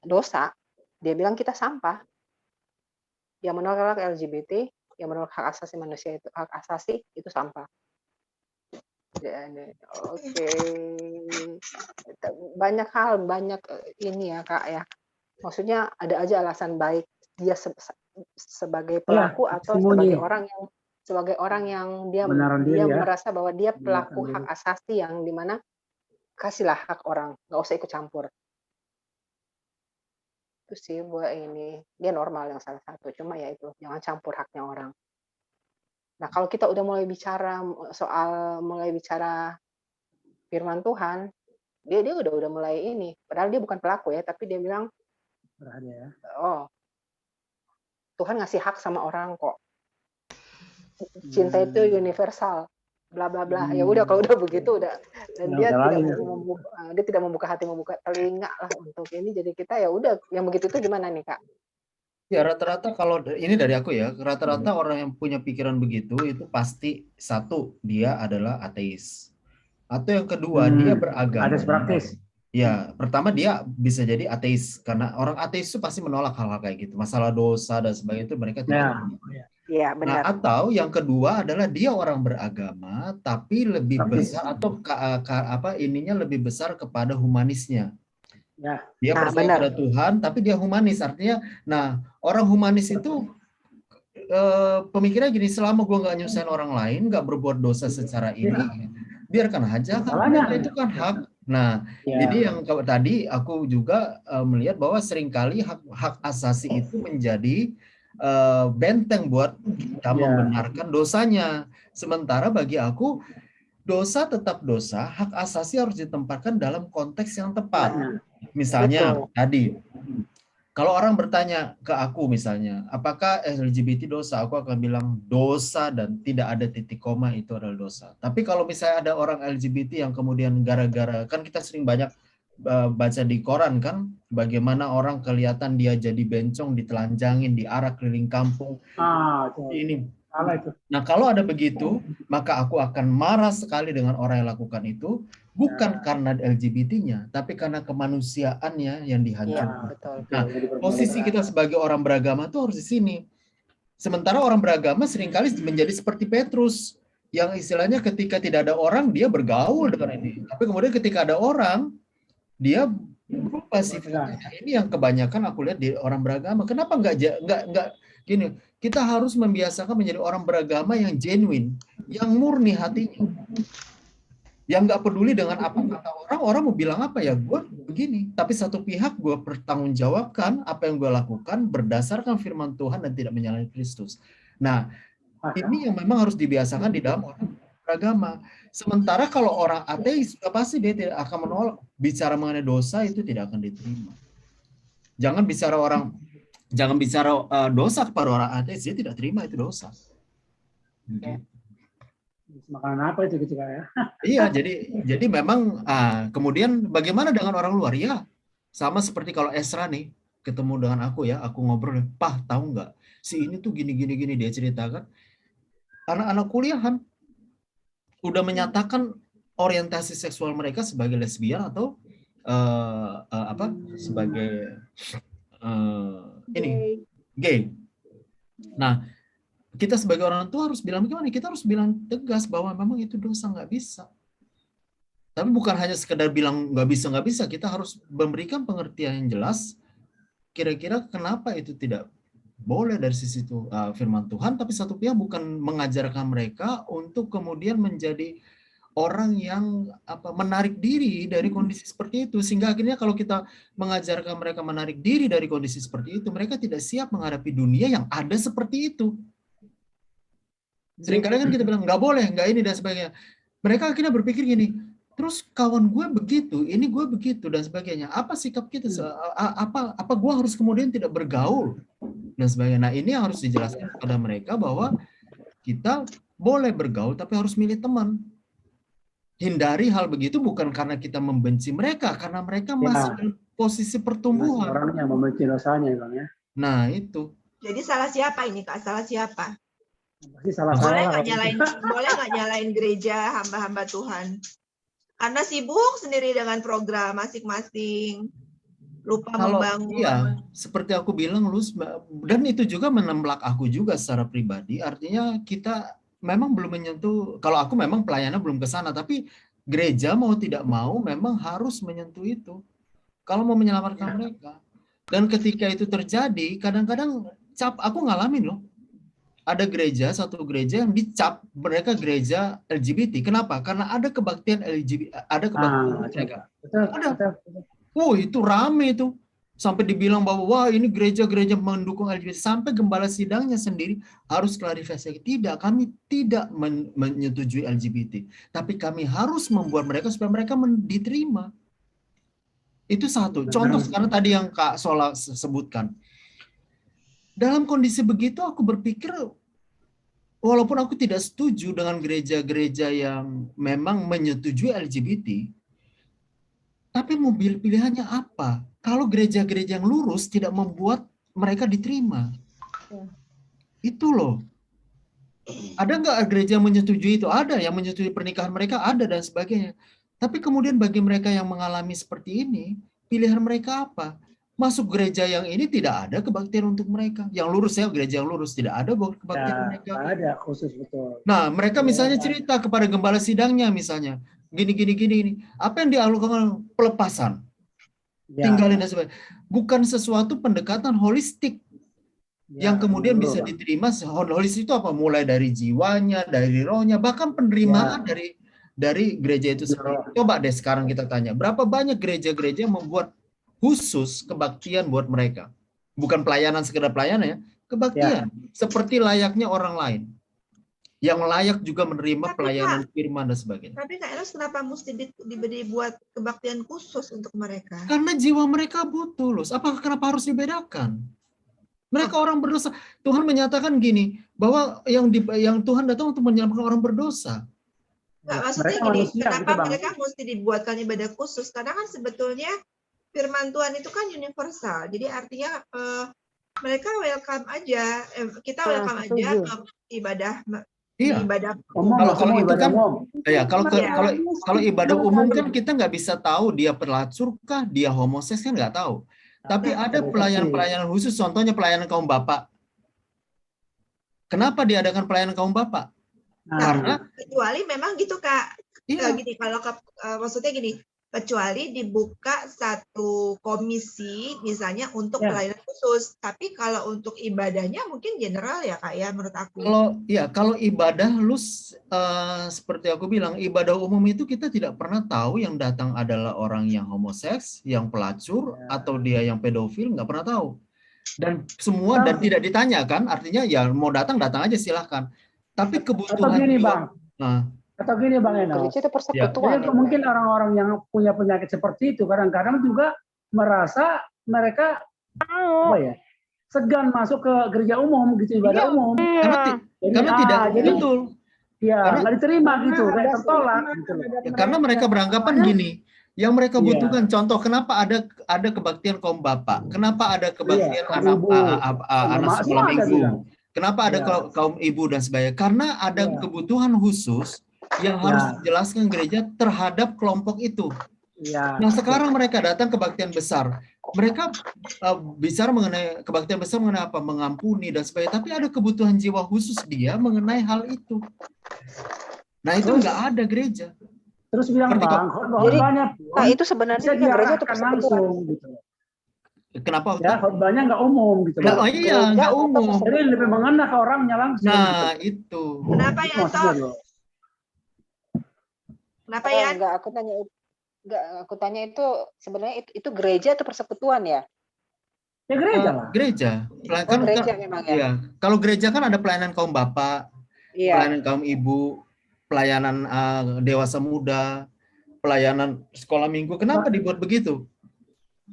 dosa, dia bilang kita sampah. Yang menolak LGBT, yang menolak hak asasi manusia itu, hak asasi itu sampah. Oke. Banyak hal, banyak ini ya Kak ya. Maksudnya ada aja alasan baik dia sebagai pelaku atau sebagai orang yang dia merasa bahwa dia pelaku hak asasi, yang dimana kasihlah hak orang, nggak usah ikut campur. Itu sih buat ini, dia normal yang salah satu, cuma ya itu jangan campur haknya orang. Nah kalau kita udah mulai bicara firman Tuhan, dia udah mulai ini, padahal dia bukan pelaku ya, tapi dia bilang oh Tuhan ngasih hak sama orang kok, cinta itu universal, bla bla bla. Ya udah kalau udah begitu udah, dan dia tidak membuka hati, membuka telinga lah untuk ini. Jadi kita ya udah yang begitu itu gimana nih Kak? Ya rata-rata kalau ini dari aku ya, rata-rata orang yang punya pikiran begitu itu pasti satu dia adalah ateis, atau yang kedua dia beragama. Ateis praktis. Ya, pertama dia bisa jadi ateis karena orang ateis itu pasti menolak hal-hal kayak gitu, masalah dosa dan sebagainya itu mereka tidak. Iya, Nah, benar. atau yang kedua adalah dia orang beragama tapi lebih besar atau ininya lebih besar kepada humanisnya. Ya. Dia Nah, percaya benar. pada Tuhan tapi dia humanis. Artinya, nah orang humanis itu pemikirannya gini, selama gue nggak nyusahin orang lain, nggak berbuat dosa secara ini, biarkan aja, kan mereka itu kan hak. Nah, ini yang tadi aku juga melihat bahwa seringkali hak asasi itu menjadi benteng buat kita membenarkan dosanya. Sementara bagi aku, dosa tetap dosa, hak asasi harus ditempatkan dalam konteks yang tepat. Misalnya tadi, kalau orang bertanya ke aku misalnya, apakah LGBT dosa? Aku akan bilang dosa dan tidak ada titik koma itu adalah dosa. Tapi kalau misalnya ada orang LGBT yang kemudian gara-gara, kan kita sering banyak baca di koran kan, bagaimana orang kelihatan dia jadi bencong, ditelanjangin, diarak keliling kampung. Ini. Nah, kalau ada begitu, maka aku akan marah sekali dengan orang yang lakukan itu, bukan karena LGBT-nya, tapi karena kemanusiaannya yang dihancurkan. Nah, posisi kita sebagai orang beragama itu harus di sini. Sementara orang beragama seringkali menjadi seperti Petrus, yang istilahnya ketika tidak ada orang, dia bergaul dengan ini. Tapi kemudian ketika ada orang, dia berubah sifatnya. Ini yang kebanyakan aku lihat di orang beragama. Kenapa enggak gini? Kita harus membiasakan menjadi orang beragama yang genuine, yang murni hatinya, yang nggak peduli dengan apa kata orang mau bilang apa ya, gue begini. Tapi satu pihak gue pertanggungjawabkan apa yang gue lakukan berdasarkan firman Tuhan dan tidak menyalahi Kristus. Nah, ini yang memang harus dibiasakan di dalam orang beragama. Sementara kalau orang ateis, pasti dia tidak akan menolak. Bicara mengenai dosa itu tidak akan diterima. Jangan bicara dosa kepada orang ateis, dia tidak terima itu dosa. Makanan apa itu ketika ya? Iya, jadi memang kemudian bagaimana dengan orang luar ya? Sama seperti kalau Esra nih ketemu dengan aku ya, aku ngobrol, "Pah, tahu nggak? Si ini tuh gini dia ceritakan. Anak-anak kuliahan udah menyatakan orientasi seksual mereka sebagai lesbian atau sebagai gay. Nah, kita sebagai orang tua harus bilang gimana? Kita harus bilang tegas bahwa memang itu dosa, nggak bisa. Tapi bukan hanya sekedar bilang nggak bisa. Kita harus memberikan pengertian yang jelas. Kira-kira kenapa itu tidak boleh dari sisi itu firman Tuhan, tapi satu pihak bukan mengajarkan mereka untuk kemudian menjadi orang yang menarik diri dari kondisi seperti itu, sehingga akhirnya kalau kita mengajarkan mereka menarik diri dari kondisi seperti itu, mereka tidak siap menghadapi dunia yang ada seperti itu. Seringkali kan kita bilang nggak boleh, nggak ini dan sebagainya. Mereka akhirnya berpikir gini, terus kawan gue begitu, ini gue begitu dan sebagainya. Apa sikap kita? Apa gue harus kemudian tidak bergaul dan sebagainya. Nah, ini harus dijelaskan kepada mereka bahwa kita boleh bergaul tapi harus milih teman. Hindari hal begitu bukan karena kita membenci mereka, karena mereka masih dalam posisi pertumbuhan. Orang yang membenci dosanya, Bang ya. Nah, itu. Jadi salah siapa ini, Kak? Salah siapa? Boleh nggak nyalain gereja, hamba-hamba Tuhan? Karena sibuk sendiri dengan program masing-masing. Lupa membangun. Iya, seperti aku bilang, Luz, dan itu juga menemblak aku juga secara pribadi. Artinya kita memang belum menyentuh, kalau aku memang pelayannya belum ke sana, tapi gereja mau tidak mau memang harus menyentuh itu. Kalau mau menyelamatkan mereka. Dan ketika itu terjadi, kadang-kadang aku ngalamin loh. Ada satu gereja yang dicap mereka gereja LGBT. Kenapa? Karena ada kebaktian LGBT, ada kebaktian mereka. Ada. Itu rame itu. Sampai dibilang bahwa wah ini gereja-gereja mendukung LGBT. Sampai gembala sidangnya sendiri harus klarifikasi. Tidak, kami tidak menyetujui LGBT. Tapi kami harus membuat mereka supaya mereka diterima. Itu satu. Contoh sekarang tadi yang Kak Sola sebutkan. Dalam kondisi begitu aku berpikir, walaupun aku tidak setuju dengan gereja-gereja yang memang menyetujui LGBT, tapi mobil pilihannya apa? Kalau gereja-gereja yang lurus tidak membuat mereka diterima. Itu loh. Ada nggak gereja yang menyetujui itu? Ada, yang menyetujui pernikahan mereka ada dan sebagainya. Tapi kemudian bagi mereka yang mengalami seperti ini, pilihan mereka apa? masuk gereja yang ini tidak ada kebaktian untuk mereka. Yang lurus ya, gereja yang lurus tidak ada kebaktian Ya, mereka. nggak ada khusus, betul. Nah, mereka Ya, misalnya nggak ada. cerita kepada gembala sidangnya misalnya, gini. Apa yang dilakukan? Pelepasan. Ya. Tinggalin dan sebagainya. Bukan sesuatu pendekatan holistik yang kemudian bisa diterima. Holistik itu apa? Mulai dari jiwanya, dari rohnya, bahkan penerimaan dari gereja itu sendiri. Coba deh sekarang kita tanya, berapa banyak gereja-gereja yang membuat khusus kebaktian buat mereka? Bukan pelayanan sekedar pelayanan ya, kebaktian seperti layaknya orang lain yang layak juga menerima pelayanan firman dan sebagainya. Tapi Kak Enos kenapa mesti diberi buat kebaktian khusus untuk mereka? Karena jiwa mereka butuh, loh. Apakah kenapa harus dibedakan? Mereka orang berdosa. Tuhan menyatakan gini, bahwa yang Tuhan datang untuk menyelamatkan orang berdosa. Nggak, maksudnya gini, kenapa mereka mesti dibuatkan ibadah khusus? Karena kan sebetulnya firman Tuhan itu kan universal. Jadi artinya mereka welcome aja, kita welcome aja ibadah. Iya. Ibadah kalau itu kan ya kalau ibadah umum kan kita nggak bisa tahu dia pelacur kah, dia homoseks kan nggak tahu. Tapi ada pelayanan khusus, contohnya pelayanan kaum bapak. Kenapa diadakan pelayanan kaum bapak? Karena kecuali memang gitu Kak. Gini kalau maksudnya gini, kecuali dibuka satu komisi misalnya untuk pelayanan khusus. Tapi kalau untuk ibadahnya mungkin general ya Kak ya, menurut aku. Kalau ibadah seperti aku bilang, ibadah umum itu kita tidak pernah tahu yang datang adalah orang yang homoseks, yang pelacur, atau dia yang pedofil, nggak pernah tahu. Dan semua dan tidak ditanyakan, artinya ya mau datang aja silahkan. Tapi kebutuhan atau gini Bang Enos, jadi mungkin orang-orang yang punya penyakit seperti itu kadang-kadang juga merasa mereka segan masuk ke gereja umum gitu, ibadah umum. Karena tidak betul. Ya, nggak diterima gitu, kayak tertolak gitu. Karena mereka beranggapan gini, yang mereka butuhkan contoh, kenapa ada kebaktian kaum bapak, kenapa ada kebaktian anak sekolah minggu, kenapa ada kaum ibu dan sebagainya, karena ada kebutuhan khusus yang harus dijelaskan gereja terhadap kelompok itu. Nah sekarang mereka datang kebaktian besar, mereka bicara mengenai kebaktian besar mengenai apa, mengampuni dan sebagainya, tapi ada kebutuhan jiwa khusus dia mengenai hal itu. Nah itu nggak ada gereja. Terus bilang Bang, khotbahnya itu sebenarnya gereja itu langsung gitu. Kenapa? Ya, khotbahnya nggak umum gitu. Oh iya, nggak umum. Jadi lebih mengena ke orangnya langsung. Nah gitu. Itu. Kenapa ya Toh? Kenapa ya? Aku tanya itu sebenarnya itu gereja atau persekutuan ya? Ya gereja lah. Gereja. Gereja memang ya. Iya. Kalau gereja kan ada pelayanan kaum bapak, pelayanan kaum ibu, pelayanan dewasa muda, pelayanan sekolah minggu. Kenapa dibuat begitu?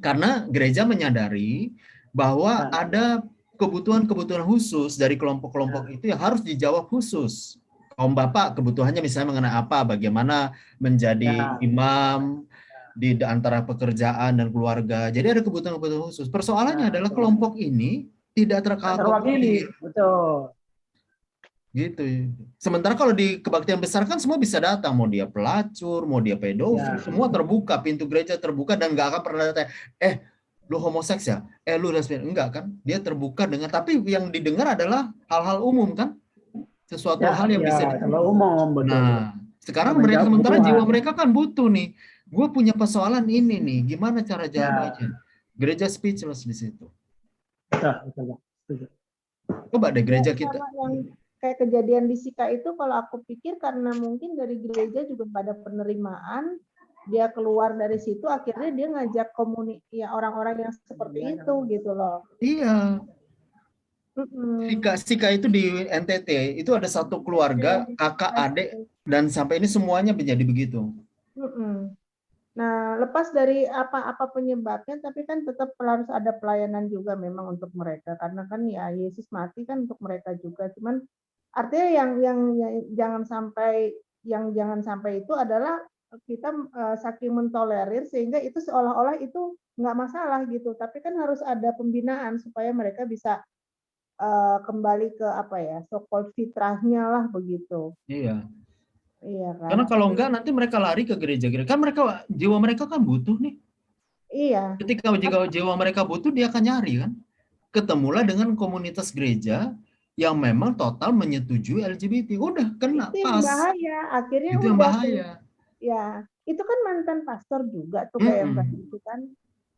Karena gereja menyadari bahwa ada kebutuhan-kebutuhan khusus dari kelompok-kelompok itu yang harus dijawab khusus. Kaum bapak kebutuhannya misalnya mengenai apa, bagaimana menjadi imam di antara pekerjaan dan keluarga. Jadi ada kebutuhan-kebutuhan khusus. Persoalannya adalah kelompok ini tidak terwakili. Betul. Gitu. Sementara kalau di kebaktian besar kan semua bisa datang, mau dia pelacur, mau dia pedofil, semua terbuka, pintu gereja terbuka dan nggak akan pernah datang. Lu homoseks ya? Lu lesbian? Enggak kan? Dia terbuka dengan, tapi yang didengar adalah hal-hal umum kan? Sesuatu hal yang bisa umum, betul. Nah, sekarang mereka sementara jiwa mereka kan butuh nih. Gue punya persoalan ini nih, gimana cara jawabnya? Gereja speechless di situ. Coba deh gereja kita. Kayak kejadian di Sika itu kalau aku pikir karena mungkin dari gereja juga nggak ada penerimaan, dia keluar dari situ akhirnya dia ngajak orang-orang yang seperti itu gitu loh. Iya. Sika itu di NTT itu ada satu keluarga, kakak, adik, dan sampai ini semuanya menjadi begitu. Nah, lepas dari apa penyebabnya, tapi kan tetap harus ada pelayanan juga memang untuk mereka karena kan ya Yesus mati kan untuk mereka juga. Cuman artinya yang jangan sampai itu adalah kita saking mentolerir sehingga itu seolah-olah itu nggak masalah gitu. Tapi kan harus ada pembinaan supaya mereka bisa kembali ke so-called fitrahnya lah begitu. Iya. Iya kan. Karena kalau enggak nanti mereka lari ke gereja-gereja. Kan jiwa mereka kan butuh nih. Iya. Ketika jiwa mereka butuh, dia akan nyari kan. Ketemulah dengan komunitas gereja yang memang total menyetujui LGBT. Udah kena Itu yang pas. bahaya. Akhirnya Itu yang udah bahaya. ya, itu kan mantan pastor juga tuh kayak yang tadi itu kan.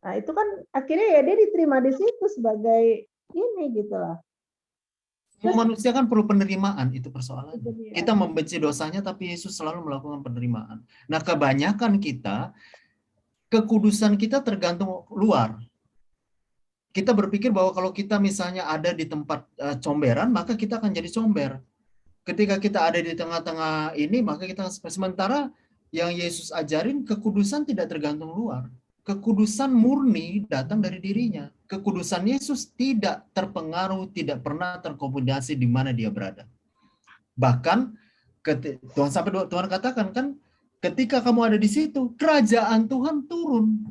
Nah, itu kan akhirnya ya dia diterima di situ sebagai ini gitu lah. Manusia kan perlu penerimaan, itu persoalannya. Itu dia. Kita membenci dosanya, tapi Yesus selalu melakukan penerimaan. Nah, kebanyakan kita, kekudusan kita tergantung luar. Kita berpikir bahwa kalau kita misalnya ada di tempat comberan, maka kita akan jadi comber. Ketika kita ada di tengah-tengah ini, maka kita sementara yang Yesus ajarin, kekudusan tidak tergantung luar. Kekudusan murni datang dari dirinya. Kekudusan Yesus tidak terpengaruh, tidak pernah terkombinasi di mana dia berada. Bahkan Tuhan katakan kan, ketika kamu ada di situ, kerajaan Tuhan turun.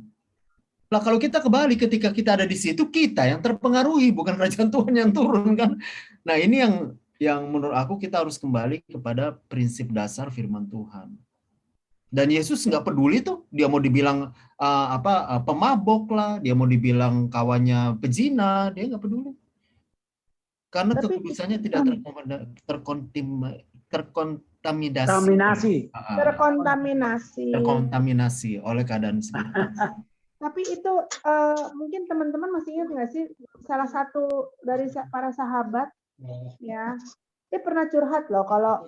Lah kalau kita kembali ketika kita ada di situ, kita yang terpengaruhi, bukan kerajaan Tuhan yang turun kan. Nah, ini yang menurut aku kita harus kembali kepada prinsip dasar firman Tuhan. Dan Yesus nggak peduli tuh, dia mau dibilang pemabok lah, dia mau dibilang kawannya pezina, dia nggak peduli. Karena kekudusannya tidak terkontaminasi oleh keadaan sendiri. Tapi itu mungkin teman-teman masih ingat nggak sih salah satu dari para sahabat ya, dia pernah curhat loh kalau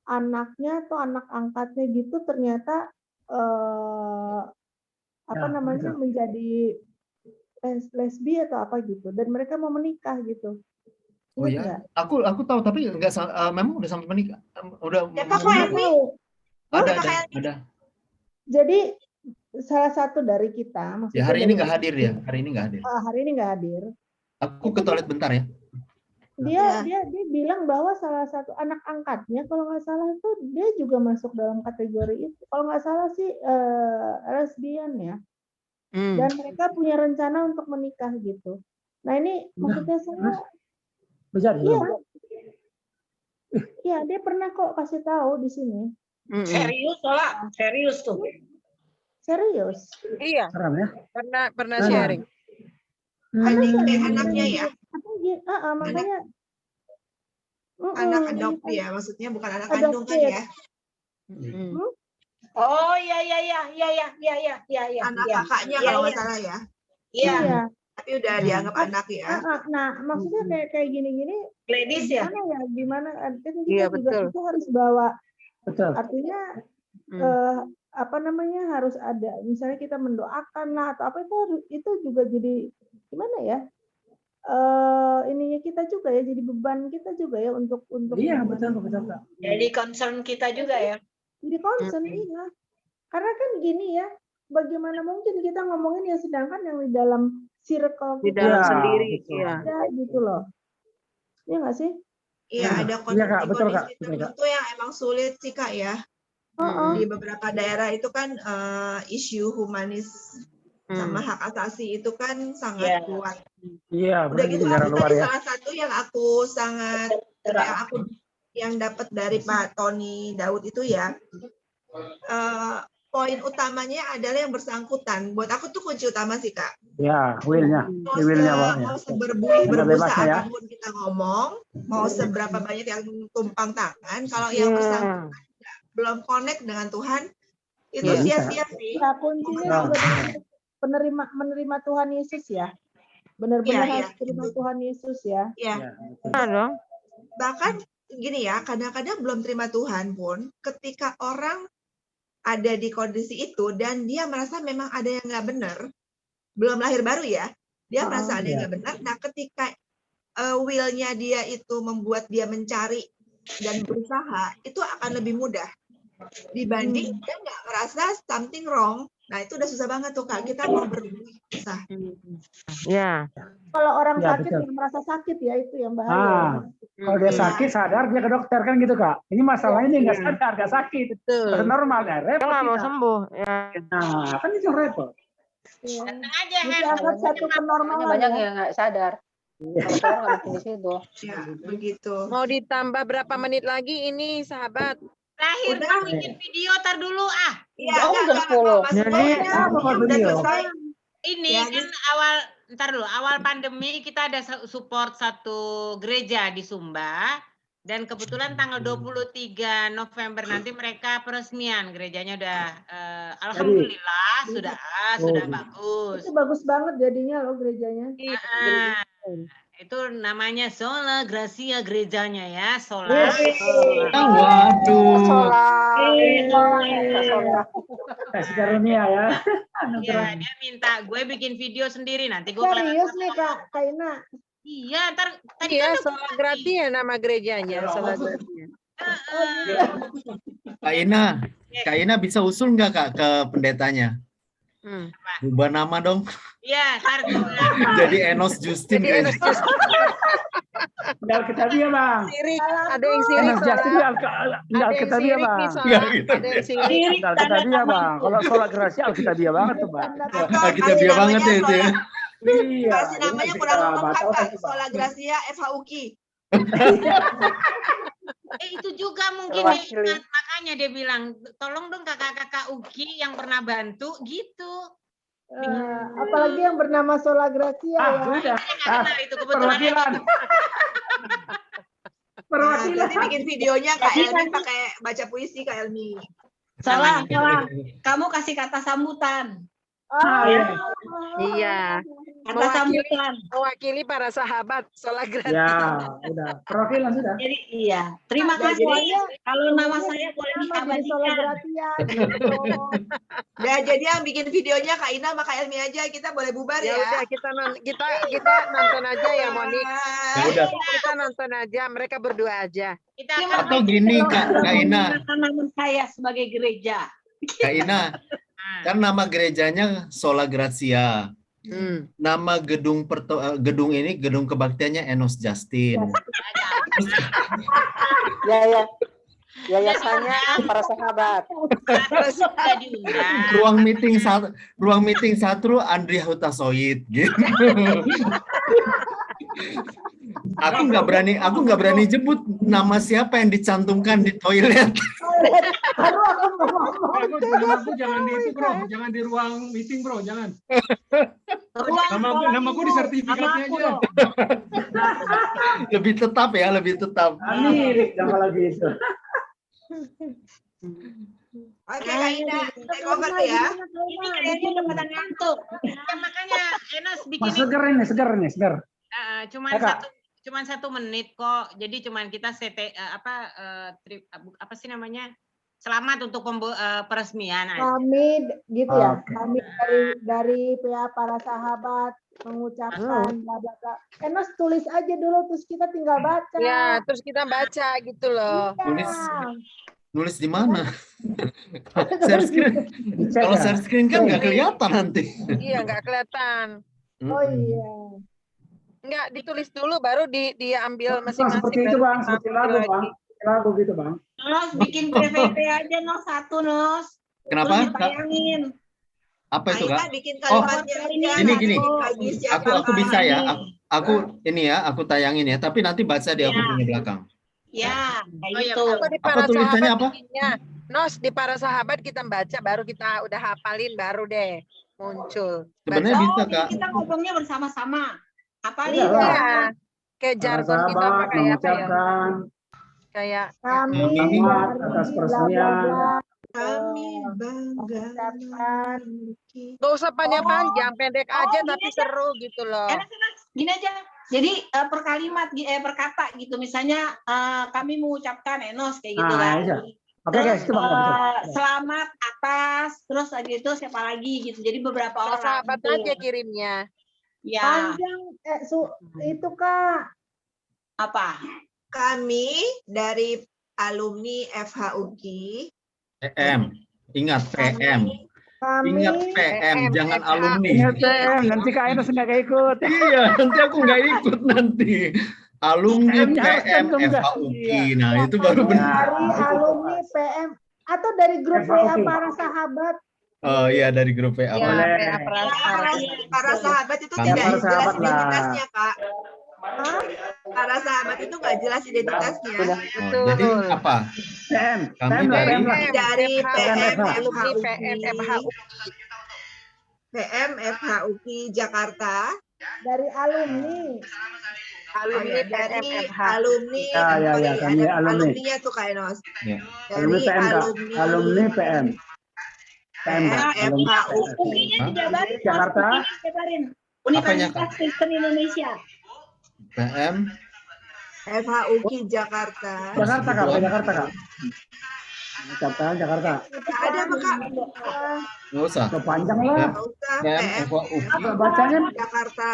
anaknya atau anak angkatnya gitu ternyata menjadi lesbi atau apa gitu, dan mereka mau menikah gitu. Oh ya, aku tahu tapi nggak memang udah sampai menikah. Udah. Ada. Jadi salah satu dari kita, ya hari ini nggak hadir ya, hari ini nggak hadir. Hari ini nggak hadir. Aku ke toilet bentar ya. Dia bilang bahwa salah satu anak angkatnya kalau nggak salah itu dia juga masuk dalam kategori itu. Kalau nggak salah sih lesbian ya. Dan mereka punya rencana untuk menikah gitu. Nah ini maksudnya saya. Iya, dia pernah kok kasih tahu di sini. Serius, Ola? Serius tuh. Serius. Iya. Pernah sharing. Anaknya ya. Makanya anak adopsi ya, maksudnya bukan anak kandung kan ya. Oh iya. Anak kakaknya kalau nggak salah ya. Iya. Tapi udah dianggap anak ya. Nah, maksudnya kayak gini-gini. Ladies ya. Gimana? Kita juga itu harus bawa. Betul. Artinya harus ada. Misalnya kita mendoakan lah atau apa itu juga jadi gimana ya? Ininya kita juga ya, jadi beban kita juga ya untuk. Iya betul. Jadi concern kita juga ya. Jadi concern iya. Karena kan gini ya, bagaimana mungkin kita ngomongin ya sedangkan yang di dalam circle di dalam sendiri ya gitu loh. Iya nggak sih? Iya, ada kondisi tertentu yang emang sulit sih Kak ya. Di beberapa daerah itu kan isu humanis sama hak asasi itu kan sangat kuat. Iya, udah gitu negara luar ya. Salah satu yang aku sangat yang dapat dari Pak Tony Daud itu ya, poin utamanya adalah yang bersangkutan. Buat aku tuh kunci utama sih Kak. Ya, will-nya. Mau seberbuih berbusa apapun kita ngomong, mau seberapa banyak yang tumpang tangan, kalau yang bersangkutan belum connect dengan Tuhan, itu sia-sia sih. Nah, kuncinya juga menerima Tuhan Yesus ya. Benar-benar harus terima Tuhan Yesus ya. Iya. Dong. Bahkan gini ya, kadang-kadang belum terima Tuhan pun, ketika orang ada di kondisi itu dan dia merasa memang ada yang nggak benar, belum lahir baru ya, dia merasa ada yang nggak benar. Nah, ketika will-nya dia itu membuat dia mencari dan berusaha, itu akan lebih mudah dibanding dia nggak merasa something wrong. Nah, itu udah susah banget tuh Kak, kita mau berbuih susah. Ya. Kalau orang sakit yang merasa sakit ya itu yang bahaya. Kalau dia sakit sadar dia ke dokter kan gitu Kak. Ini masalahnya nggak sadar, nggak sakit. Betul. Normal ya, repot. Nggak mau sembuh. Ya. Nah, kan itu repot. Datang aja Dianggap satu kenormalan. Banyak yang nggak sadar. Kalau nggak bikin di situ. Ya, begitu. Mau ditambah berapa menit lagi ini sahabat? Terakhir Udah, kan bikin video tar dulu ah. Iya, udah 10. Jadi udah selesai. Ini Ya, kan awal pandemi kita ada support satu gereja di Sumba dan kebetulan tanggal 23 November nanti mereka peresmian gerejanya udah alhamdulillah sudah bagus. Itu bagus banget jadinya loh gerejanya. Itu namanya Sola Gracia gerejanya ya, Sola. Waduh. Kasih karunia ya. Iya, dia minta gue bikin video sendiri nanti gue Serius nih Kak Ina. Iya, ntar tadi Iya, kan Sola Gratia nama gerejanya, Sola Gratia. Kak Ina bisa usul nggak Kak ke pendetanya? Ubah nama dong. Iya, ntar Jadi Enos Justin. Udah Alkitabiah Bang. Sirik, ada yang sirik. Enos Justin udah Alkitabiah Bang. Ada yang sirik. Udah Alkitabiah Bang. Kalau Sola Gracia Alkitabiah banget tuh Bang. Alkitabiah banget ya itu ya. Iya. Kasih namanya kurang lengkap Kak, Sola Gracia FHUKI. itu juga mungkin dia ingat, makanya dia bilang tolong dong kakak-kakak Uki yang pernah bantu gitu. Apalagi yang bernama Sola Gracia ya. Sudah. Itu kebetulan. Perwakilan. Nanti bikin videonya Kak Elmi pakai baca puisi Kak Elmi. Salah. Kamu kasih kata sambutan. Iya. Kata sambutan. Mewakili para sahabat Sola Gratia. Ya, udah. Perwakilan sudah. Jadi iya. Terima kasih. Kalau nama saya boleh diabadikan. Ya, jadi yang bikin videonya Kak Ina sama Kak Elmi aja, kita boleh bubar ya. Ya udah kita nonton aja ya Monik. Ya udah. Kita nonton aja, mereka berdua aja. Atau gini Kak Ina. Nama saya sebagai gereja. Kak Ina, kan nama gerejanya Sola Gracia. Nama gedung gedung kebaktiannya Enos Justin. Ya. Yayasannya para sahabat. Ruang meeting satu Andrea Hutasoid gitu. Aku nggak berani jebut nama siapa yang dicantumkan di toilet. Aku jangan di itu bro, jangan di ruang meeting bro, jangan. Namaku di sertifikatnya aja. Lebih tetap. Mirip nama lagi itu. Oke Kak Ina, take over ya. Ini kayaknya udah pada ngantuk. Makanya Enos bikin Seger nih. cuman 1 menit kok. Jadi cuman kita apa sih namanya? Selamat untuk peresmian aja. Kami gitu ya. Kami dari pihak para sahabat mengucapkan bla bla bla. Enos tulis aja dulu terus kita tinggal baca. Ya, terus kita baca gitu loh. Nulis di mana? Share screen. Kalau share screen kan nggak kelihatan nanti. Iya, nggak kelihatan. Oh iya. Nggak ditulis dulu baru diambil masing-masing. Seperti itu Bang, seperti lagu Bang. Lagu gitu Bang. Nos bikin PPT aja Nos 1 Nos. Kenapa? Terus ditayangin. Apa itu Kak? Bikin kalimatnya Gini. Aku bisa ya. Aku tayangin ya. Tapi nanti baca di aku punya belakang. Ya, kayak gitu. Apa tulisannya apa? Nos di para sahabat kita baca baru kita udah hafalin baru deh muncul. Sebenarnya bisa Kak. Kita ngomongnya bersama-sama. Hafalin ya. Kayak jargon kita apa kayak apa ya? Kayak kami atas peresmian. Kami bangga. Gak usah panjang-panjang, pendek aja tapi seru gitu loh. Gini aja. Jadi per kalimat, per kata gitu. Misalnya kami mengucapkan Enos kayak gitu kan. Oke guys, itu selamat atas, terus lagi itu siapa lagi gitu. Jadi beberapa orang. Sahabat aja kirimnya. Ya. Panjang itu Kak. Apa? Kami dari alumni FHUKI. PM. Ingat PM. Ingat PM, jangan alumni. Ingat PM, nanti Kak Enos nggak ikut. Iya, nanti aku nggak ikut nanti. Alumni PM FHUKI. Nah, itu baru benar. Dari alumni PM atau dari grup WA para sahabat. Oh iya, dari grup WA. Para sahabat itu tidak jelas identitasnya, Kak. Para sahabat itu nggak jelas identitasnya. Jadi apa? Kami dari PM FHU. PM FHUI Jakarta. Dari alumni. Alumni dari PMFH. alumni. Ya, kami ada alumni. alumninya tuh Kak Enos. Ya. Dari Alumni PM, Kak. Alumni PM. PM, Kak. Alumni UKI-nya dijabarin. Jakarta. Universitas Kristen Indonesia. PM FHUI Jakarta. Jakarta, Kak. Jakarta, Kak. Jakarta. Ada apa Kak? nggak usah. Panjang lah. Nggak usah. PM PM FHUI Bacanya Jakarta.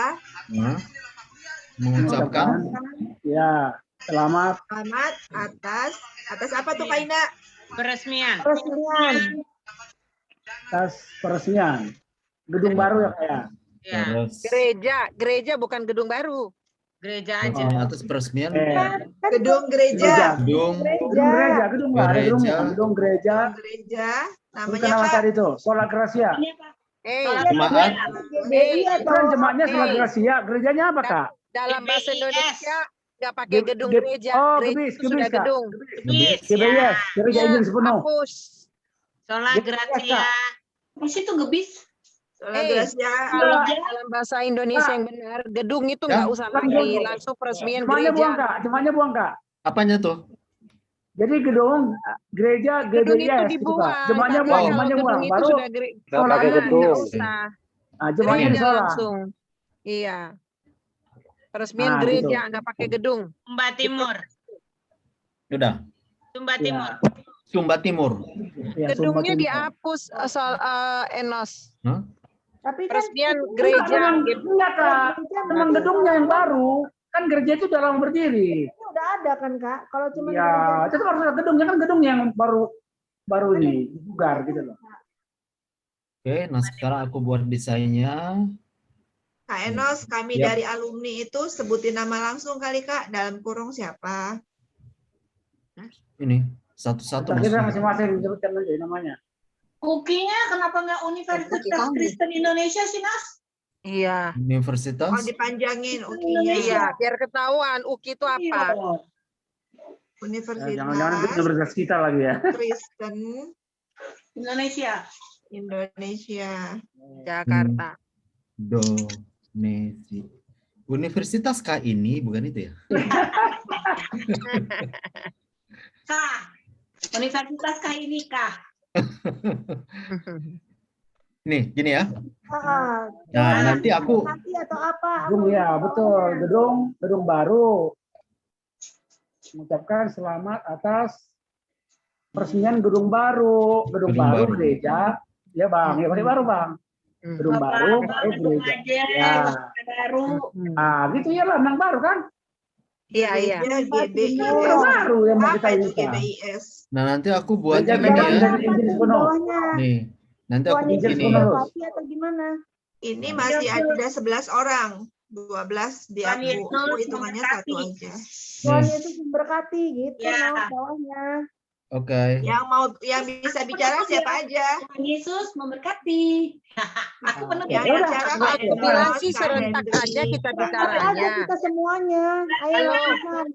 mengucapkan ya selamat atas apa tuh Kak Ina? Peresmian. atas peresmian gedung baru ya kayak. Gereja bukan gedung baru. Gereja aja. Atas peresmian Gedung gereja. gedung gereja. Namanya nama Kak? tadi tuh Sola Gracia. Jemaat. Bukan jemaatnya Sola Gracia, gerejanya apa Kak? Dalam bahasa Indonesia nggak pakai gedung gereja. Oh, Gereja gebis, itu sudah Kak. gedung. GBS, gereja Injil sepenuh. Hapus. Sola Gracia. Mas itu gebis. Sola Gracia. Kalau dalam bahasa Indonesia yang benar, gedung itu nggak usah lagi, langsung peresmian Jemaatnya buang gereja. Kak, jemaatnya buang Kak. Apanya tuh? Jadi gedung gereja Gedung itu GBS gitu dibuang. Kak. Jemaatnya Karena buang, kalau jemaatnya gedung buang. itu Baru sudah solanya nggak usah. jemaatnya di Gereja Sola. langsung. Iya. Peresmian Nah, gereja gitu. nggak pakai gedung. Sumba Timur. Udah. Sumba Timur. Sumba Timur. Ya, Gedungnya dihapus asal Enos. Hah? Tapi kan Peresmian itu gereja. Enggak Kak, memang gedungnya yang baru. Kan gereja itu udah lama berdiri. itu udah ada kan Kak? Kalau cuma Ya, itu harus ada gedungnya kan gedung yang baru ini, bugar gitu loh. Oke, nah sekarang aku buat desainnya. Kak Enos, kami Ya. dari alumni itu sebutin nama langsung kali Kak, dalam kurung siapa? Ini satu-satu. Kita maksudnya. masing-masing disebutkan aja namanya. UKI-nya kenapa nggak Universitas Kristen Indonesia sih, Nas? Iya. Universitas. Oh, dipanjangin UKI-nya. Iya, biar ketahuan UKI itu apa. Universitas Jangan-jangan itu universitas kita lagi ya. Kristen Indonesia. Jakarta. Indonesia. Universitas K ini bukan itu ya? Kah. Universitas kah ini kah? Nih, gini ya. Ah, Nah, nanti aku nanti atau apa? Gedung ya, betul. Gedung baru. Mengucapkan selamat atas peresmian gedung baru. Gedung baru gereja. Ya Bang, ya pakai baru Bang. Gedung baru, pakai gereja. Ya. Baru. Ah, gitu ya Bang, yang baru kan? Iya. GBIS. Baru yang mau kita Apa itu ini. GBIS? Nah, nanti aku buat Gereja ini Bang, ya. dan Injil sepenuh. Nih, nanti aku Tuan buat Yesus ini. memberkati atau gimana? Ini masih ada 11 orang. 12 di Tuan aku Yesus hitungannya memberkati. satu aja. Tuhan Yesus memberkati gitu Ya. nah, bawahnya. Oke. Yang bisa bicara siapa aja? Tuhan Yesus memberkati. Aku penuh Yang Ya udah, bicara aku Kak Aku bilang Enos, sih Kak serentak Hendri. aja kita Tapi aja bicaranya. kita semuanya. Ayo Halo. teman.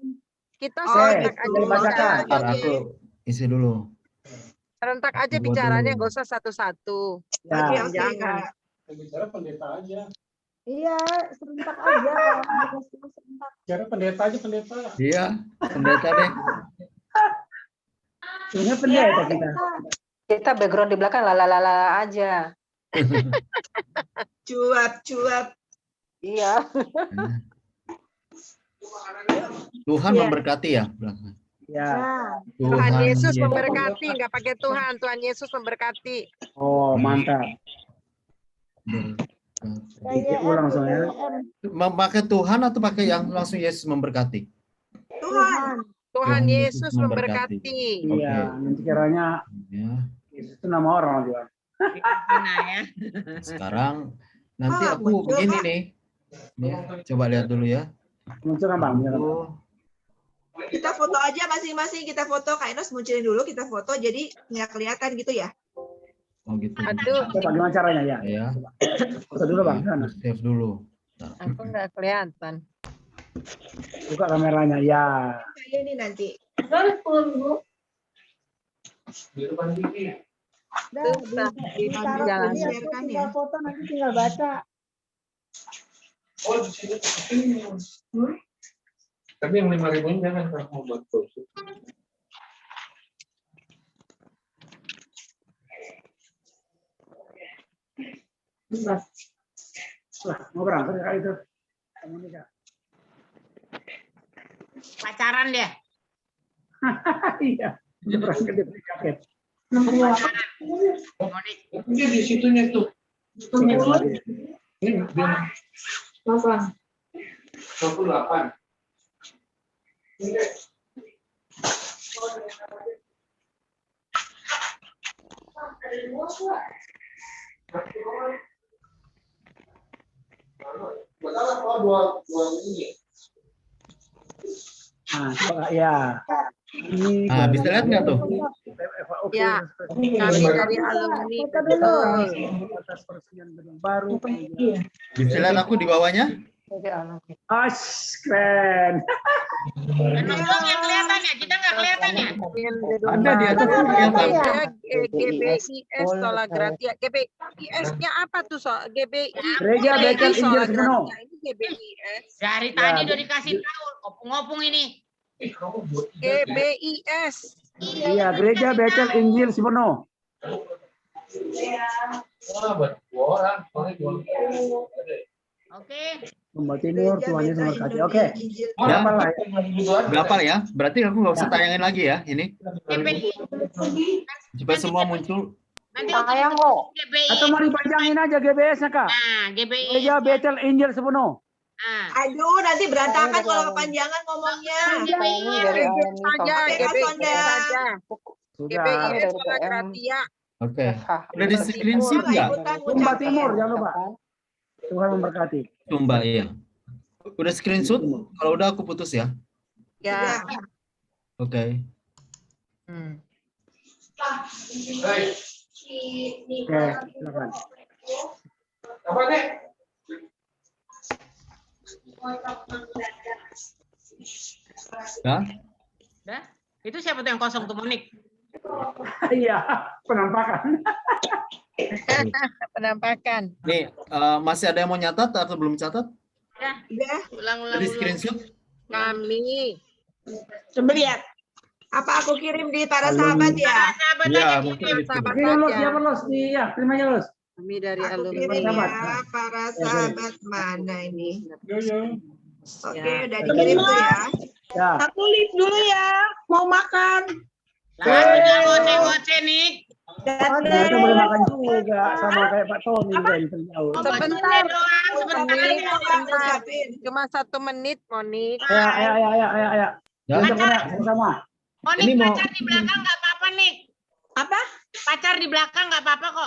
Kita Oh, serentak gitu. aja Bacakan. bicaranya. Ntar aku isi dulu. Serentak aja Buat bicaranya, dulu. gak usah satu-satu. Oke, Ya. Jangan. Bicara pendeta aja. Iya, serentak aja. Serentak. Bicara pendeta aja pendeta. Iya, pendeta deh. Ini pendeta kita. Kita background di belakang lalalala aja. Cuap-cuap. Iya. Tuhan Iya. memberkati ya. Ya. Tuhan Yesus memberkati, nggak pakai Tuhan. Tuhan Yesus memberkati. Oh, mantap. Ulang langsung ya. Pakai Tuhan atau pakai yang langsung Yesus memberkati? Tuhan. Tuhan Tuhan Yesus Yesus memberkati. memberkati. Iya, nanti kiranya Ya. itu nama orang juga. Sekarang nanti Ah, aku muncul, begini Kak. nih. Nih, coba lihat dulu ya. Muncul kan Bang? Kita foto aja masing-masing, kita foto. Kak Enos munculin dulu, kita foto. Jadi nggak kelihatan gitu ya. Oh gitu. Aduh, Coba gimana caranya ya? Ya. Foto dulu Bang. Sana. Save dulu. aku nggak kelihatan. Buka kameranya. Ya. Kayak ini nanti. Udah, ditaruh jalan. ini aku tinggal foto nanti tinggal baca. Oh, di sini. Tapi yang 5.000 jangan mau buat kursus. Mau berangkat kali itu. Kamu nikah. Pacaran dia. Iya, dia berangkat dia beli jaket. Dia di situnya tuh. Ini dia. 28. Nah, ya. Ini Nah, bisa lihat nggak tuh? Ya, kami dari alumni atas persediaan gedung baru. Bisa lihat aku di bawahnya? Keren. Nongkrong yang kelihatan ya, kita nggak kelihatan ya. Ada di atas kelihatan. GBIS Sola Gratia. GBIS-nya apa tuh GBI? Gereja Betel Injil Sepenuh. Ini GBIS. Dari tadi udah dikasih tahu, ngopung ini. GBIS. Iya, Gereja Betel Injil Sepenuh. Oke. Sumba Timur, Tuhan Yesus memberkati. Oke. Ya, berapa ya? Berarti aku nggak usah tayangin lagi ya ini. GBI. Supaya semua muncul. Nanti Sayang kok. GBI. Atau mau dipanjangin aja GBS-nya, Kak. Nah, GBI. Gereja Betel Injil Sepenuh. Aduh, nanti berantakan kalau kepanjangan ngomongnya. GBIS saja. Sudah. GBIS Sola Gratia. Oke. Udah di screenshot nggak? Sumba Timur, jangan lupa. Tuhan memberkati. Sumba, iya. Udah screenshot? Kalau udah aku putus ya. Ya. Oke. Oke, silakan. Apa nih? Ya? Udah? Itu siapa tuh yang kosong tuh, Monik? Iya, penampakan. Penampakan. Nih, masih ada yang mau nyatat atau belum catat? Udah. Ulang-ulang. Di screenshot? Kami. Coba lihat. Apa aku kirim di para sahabat ya? Iya, mungkin itu. Dia lolos, iya, terima aja lolos. Kami dari Aku alumni. kirim ya, para sahabat mana ini? Oke, udah dikirim tuh ya. Ya. Aku live dulu ya, mau makan. Lah, kita ngoceh-ngoceh nih. Kita boleh makan juga sama kayak Pak Tony kan jauh. Sebentar doang, sebentar. Cuma 1 menit, Monik. Ya. Sama-sama. Monik, pacar di belakang nggak apa-apa nih. Apa? Pacar di belakang nggak apa-apa kok.